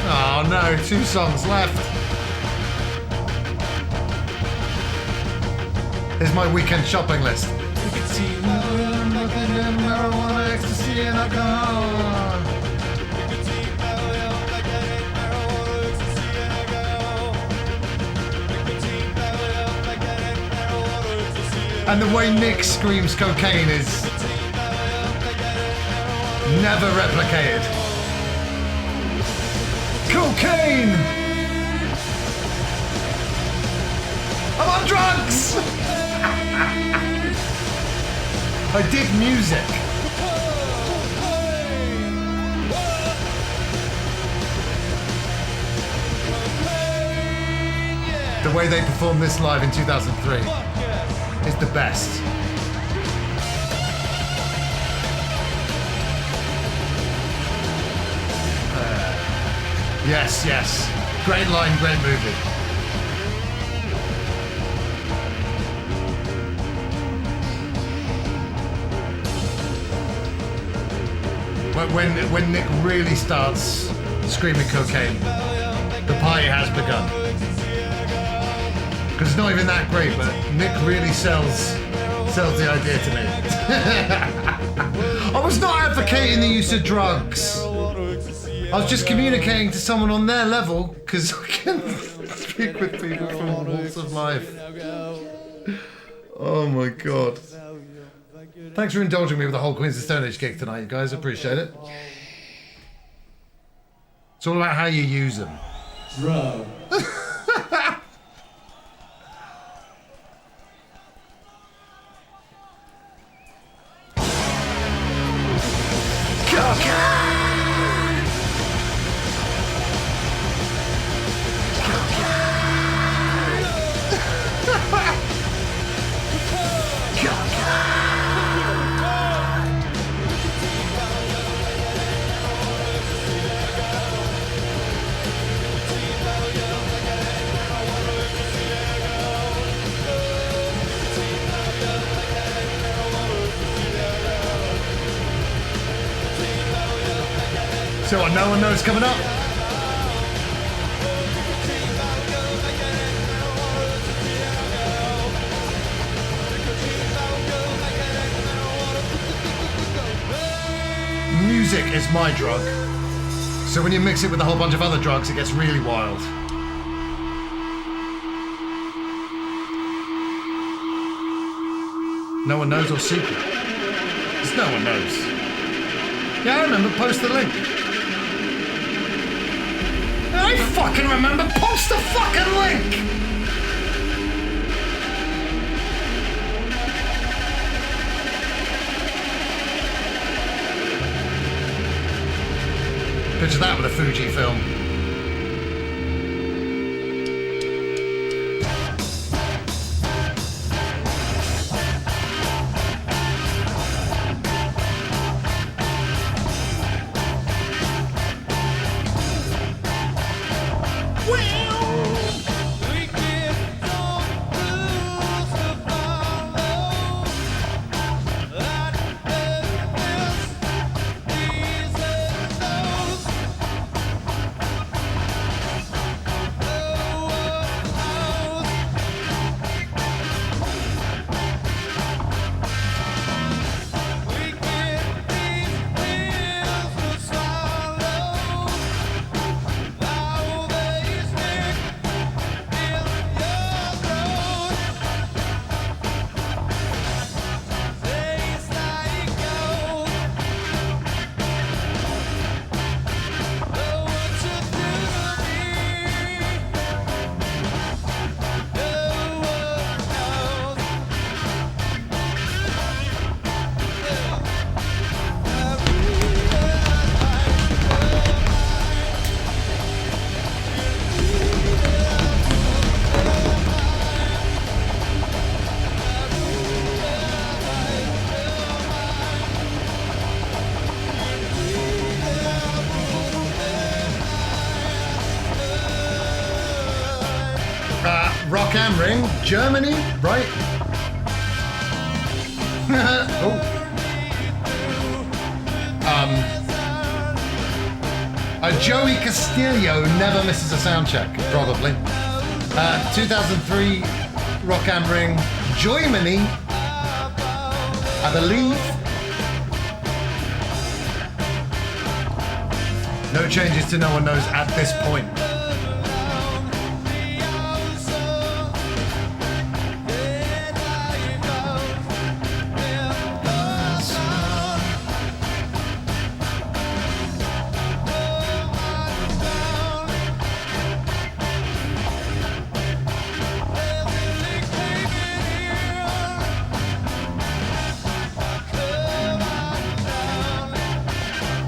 Oh no, 2 songs left. Here's my weekend shopping list. Marijuana, ecstasy, and alcohol. And the way Nick screams cocaine is never replicated. Cocaine! I'm on drugs! I dig music. The way they performed this live in 2003 is the best. Yes, yes. Great line, great movie. When Nick really starts screaming cocaine, the party has begun. Because it's not even that great, but Nick really sells the idea to me. I was not advocating the use of drugs. I was just communicating to someone on their level, because I can speak with people from all walks of life. Oh my god. Thanks for indulging me with the whole Queens of Stone Age gig tonight, you guys. Appreciate it. It's all about how you use them. Bro. So what no one knows coming up? Music is my drug. So when you mix it with a whole bunch of other drugs, it gets really wild. No one knows or secret? Because no one knows. Yeah, I remember. Post the link. I fucking remember. Post the fucking link! Picture that with a Fuji film. Rock am Ring, Germany, right? Oh. Joey Castillo never misses a sound check, probably. 2003 Rock am Ring, Germany, I believe. No changes to No One Knows at this point.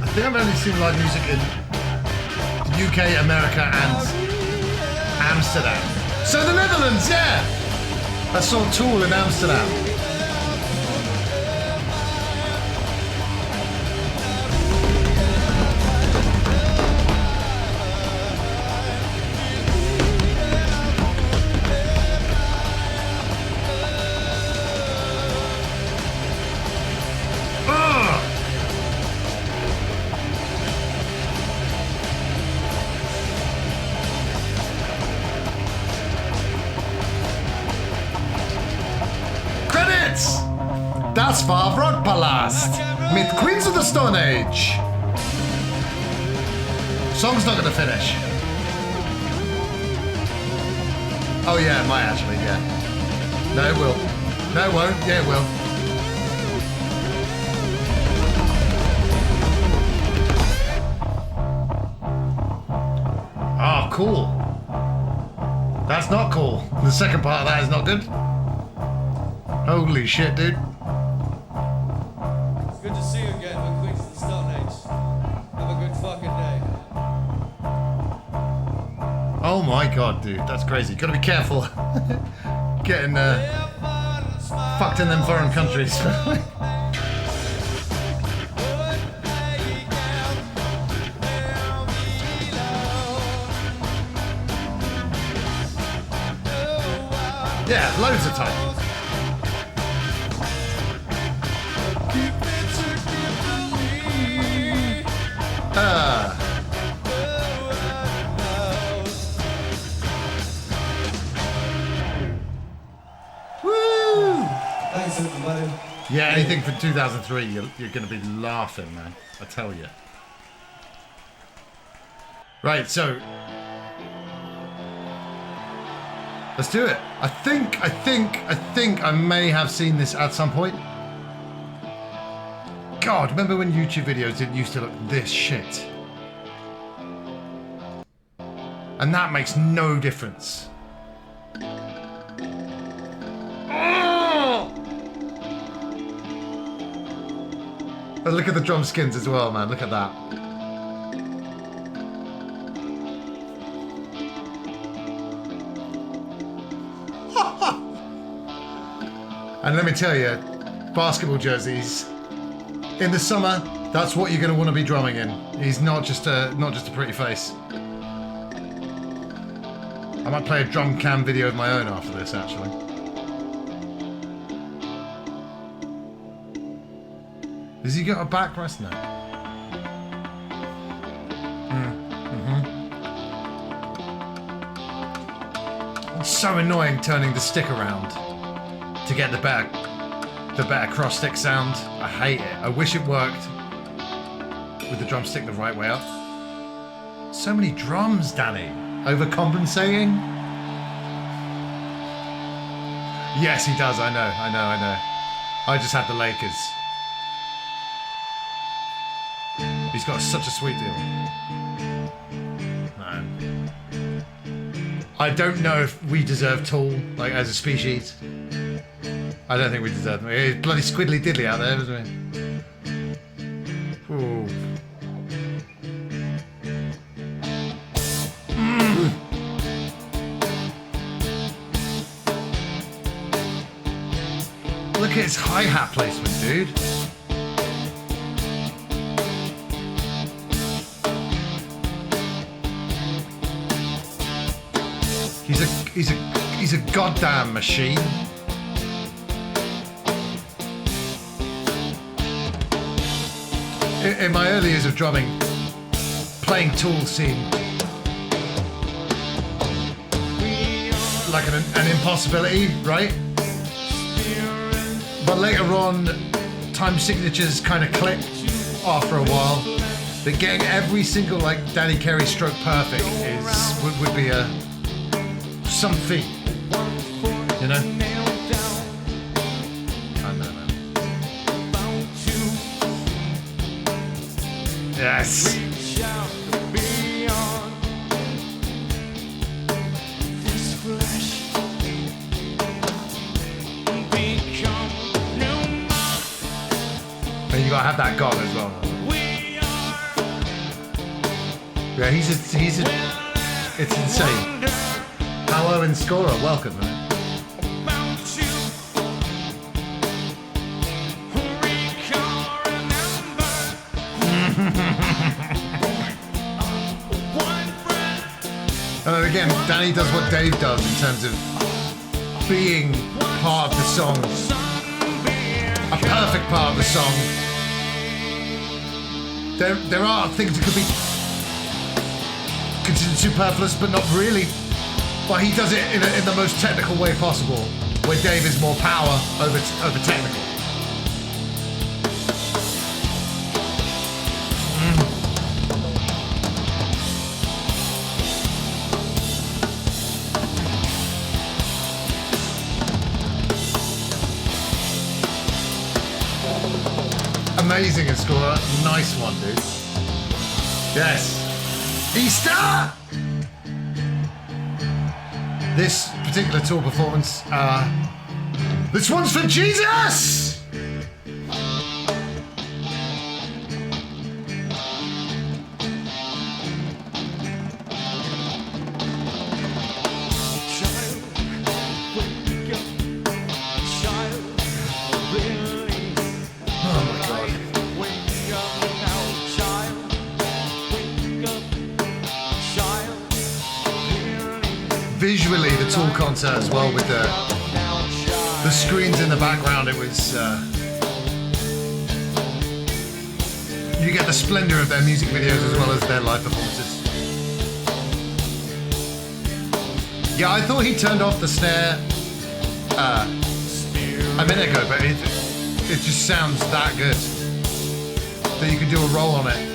I think I've only seen live music in the UK, America, and Amsterdam. So the Netherlands, yeah! I saw Tool in Amsterdam. Das war Rockpalast mit Queens of the Stone Age. Song's not gonna finish. Oh yeah, it might actually, yeah. No, it will. No, it won't. Yeah, it will. Oh, cool. That's not cool. The second part of that is not good. Holy shit, dude. Good to see you again with Queens of the Stone Age. Have a good fucking day. Oh my god, dude, that's crazy. Gotta be careful getting fucked in them foreign countries. Yeah, loads of time. Woo! Thanks, everybody. Yeah, anything from 2003, you're going to be laughing, man. I tell you. Right, so let's do it. I think I may have seen this at some point. God, remember when YouTube videos didn't used to look this shit? And that makes no difference. Oh! And look at the drum skins as well, man. Look at that. And let me tell you, basketball jerseys in the summer, that's what you're going to want to be drumming in. He's not just a pretty face. I might play a drum cam video of my own after this, actually. Has he got a backrest now? It's so annoying turning the stick around to get the better cross stick sound. I hate it. I wish it worked with the drumstick the right way up. So many drums, Danny. Overcompensating? Yes, he does. I know. I just had the Lakers. He's got such a sweet deal. Man. I don't know if we deserve Tool, like, as a species. I don't think we deserve them. He's bloody squiddly diddly out there, isn't he? Ooh. Look at his hi-hat placement, dude. He's He's a goddamn machine. In my early years of drumming, playing Tool seemed like an impossibility, right? But later on, time signatures kind of clicked after a while. But getting every single like Danny Carey stroke perfect would be some feat, you know. I know, man. Yes. And you gotta have that god as well. Yeah, it's insane. Hello and scorer, welcome, man. And again, Danny does what Dave does in terms of being part of the song, a perfect part of the song. There are things that could be considered superfluous, but not really. But he does it in the most technical way possible, where Dave is more power over technical. Amazing and scorer. Nice one, dude. Yes. Easter! This particular tour performance, this one's for Jesus! Visually, the Tool concert as well, with the screens in the background, it was you get the splendor of their music videos as well as their live performances. Yeah, I thought he turned off the snare a minute ago, but it just sounds that good that you could do a roll on it.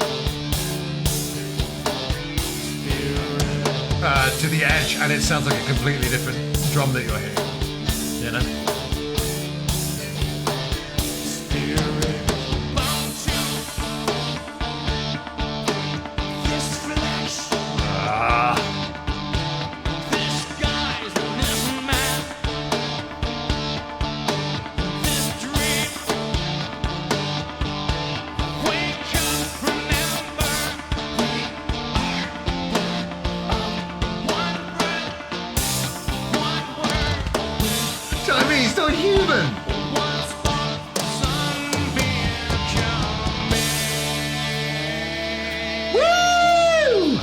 To the edge, and it sounds like a completely different drum that you're hearing, you know? He's not human! Woo!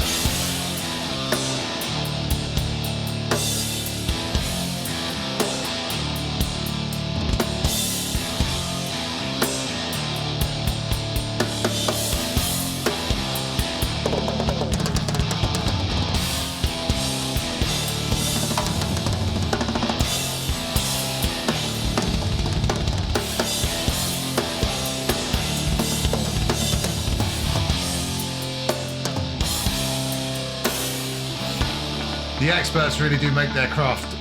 The experts really do make their craft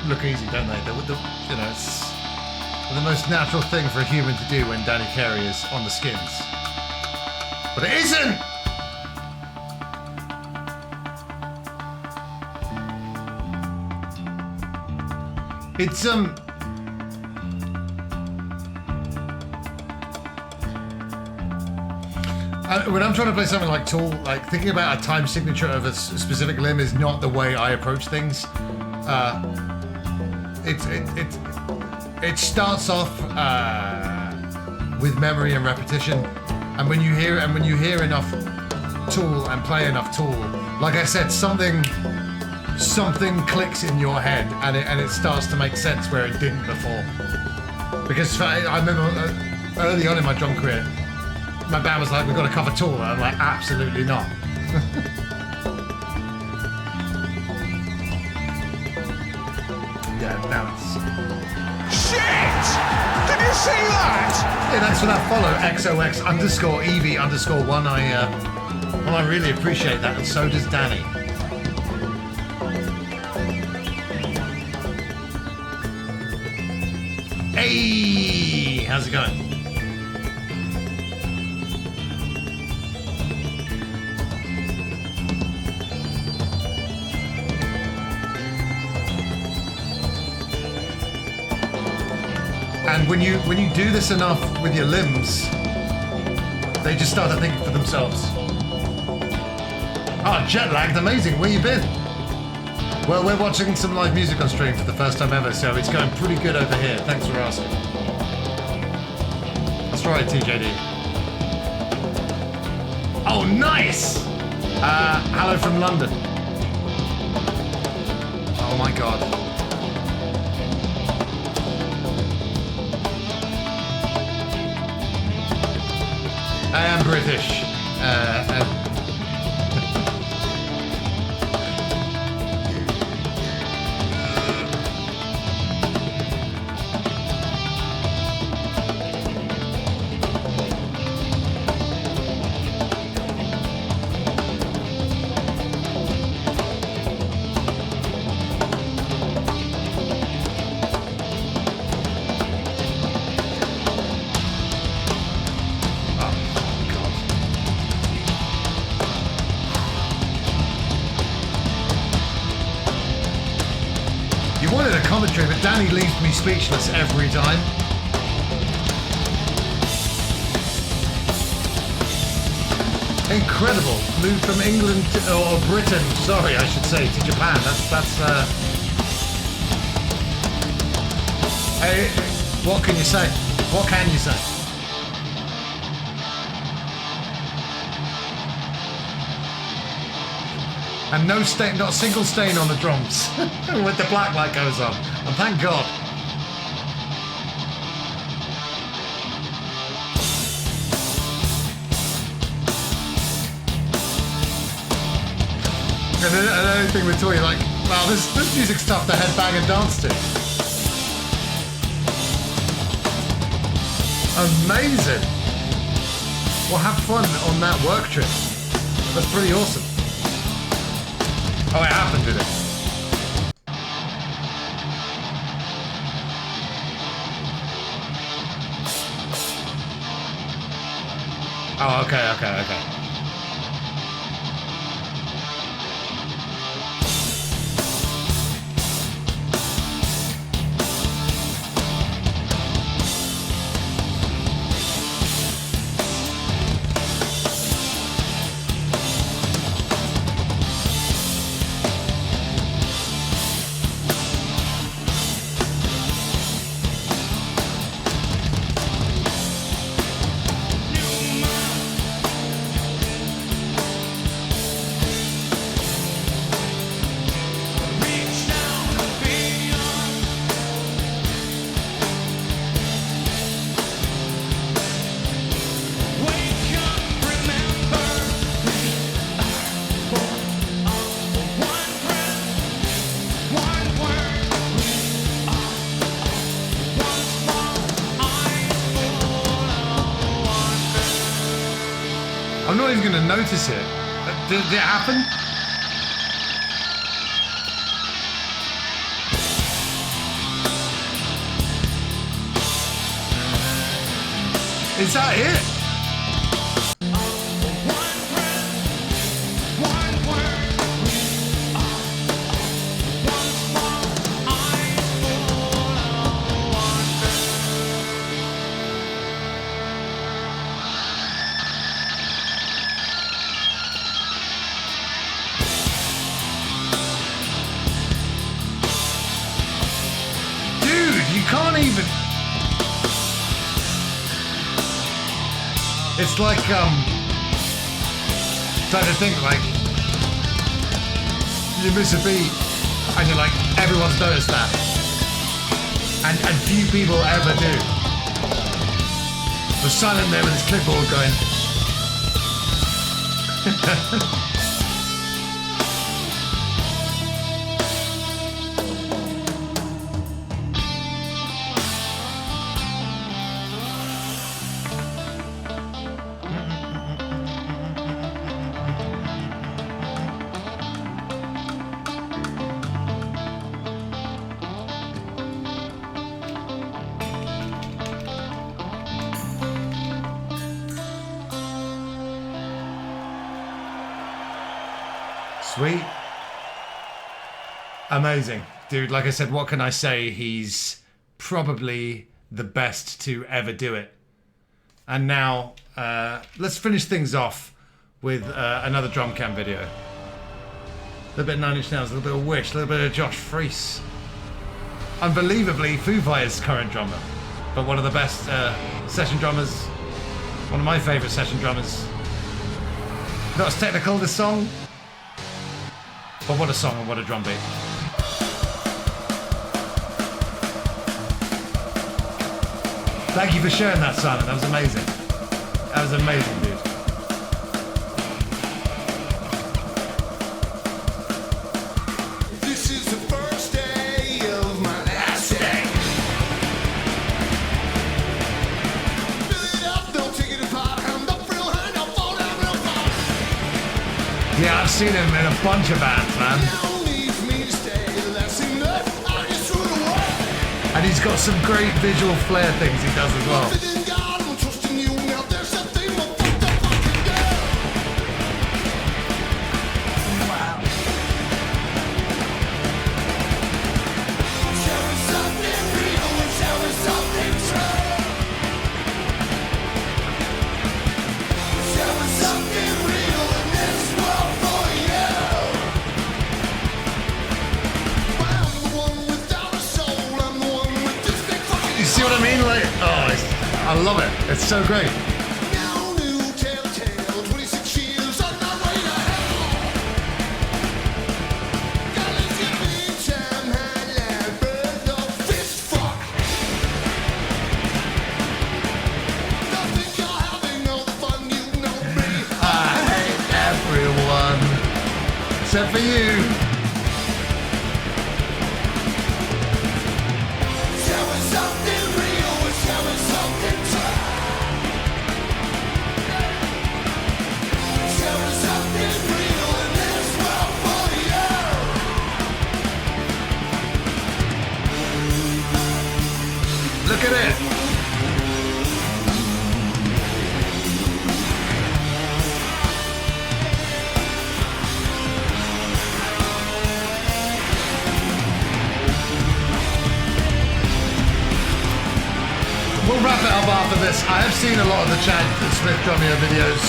look easy, don't they? You know, it's the most natural thing for a human to do when Danny Carey is on the skins. But it isn't! It's when I'm trying to play something like Tool, like thinking about a time signature of a specific limb is not the way I approach things. It starts off with memory and repetition, and when you hear enough Tool and play enough Tool, like I said, something something clicks in your head and it starts to make sense where it didn't before. Because I remember early on in my drum career, my band was like, we've got to cover Tool, and I'm like, absolutely not. Yeah, now it's... Shit! Did you see that? Yeah, thanks for that follow, XOX_EV_1. I really appreciate that, and so does Danny. Hey, how's it going? And when you do this enough with your limbs, they just start to think for themselves. Oh, jet lagged, amazing. Where you been? Well, we're watching some live music on stream for the first time ever, so it's going pretty good over here. Thanks for asking. That's right, TJD. Oh, nice! Hello from London. Oh my God. I am British. But Danny leaves me speechless every time. Incredible. Moved from England or Britain, sorry, I should say, to Japan. That's Hey, what can you say? What can you say? And no stain, not a single stain on the drums with the black light goes on. And thank God. And another thing with Toy, like, wow, this music's tough to headbang and dance to. Amazing. Well, have fun on that work trip. That's pretty awesome. Oh, it happened, did it? Oh, okay. I'm not even going to notice it. Did it happen? Is that it? Can't even. It's like trying to think, like, you miss a beat And you're like, everyone's noticed that. And few people ever do. Was silent there with his clipboard going. Sweet. Amazing. Dude, like I said, what can I say? He's probably the best to ever do it. And now, let's finish things off with another drum cam video. A little bit of 9 Inch Nails, a little bit of Wish, a little bit of Josh Freese. Unbelievably, Foo Fighters' current drummer, but one of the best session drummers. One of my favourite session drummers. Not as technical, this song. But what a song and what a drum beat. Thank you for sharing that, Simon. That was amazing. That was amazing, dude. This is the first day of my last day. Fill it up, don't take it apart. I'm the frill hand, I'll fall down real far. Yeah, I've seen him in a bunch of bands, man. And he's got some great visual flair things he does as well. I love it. It's so great. I hate everyone except for you. Look at it. We'll wrap it up after this. I have seen a lot of the Chad Smith Drummer videos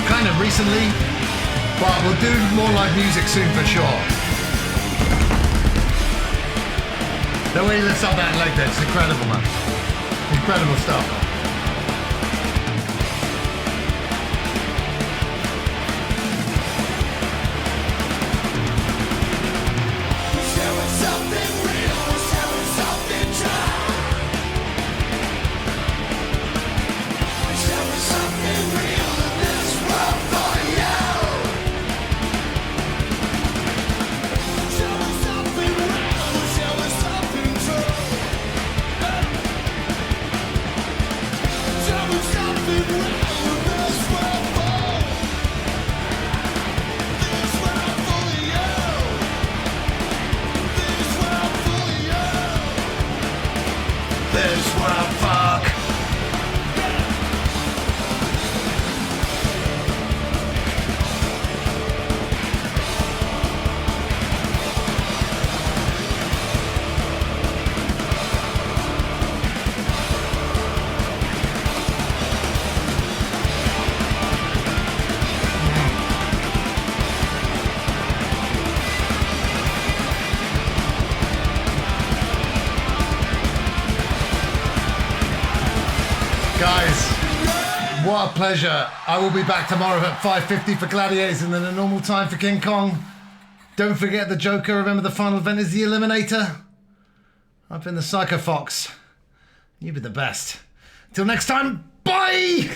kind of recently, but we'll do more live music soon for sure. The way he lifts up that leg there, it's incredible, man. Incredible stuff. Guys, what a pleasure. I will be back tomorrow at 5:50 for Gladiators and then a normal time for King Kong. Don't forget the Joker. Remember, the final event is the Eliminator. I've been the Psycho Fox. You've been the best. Till next time, bye!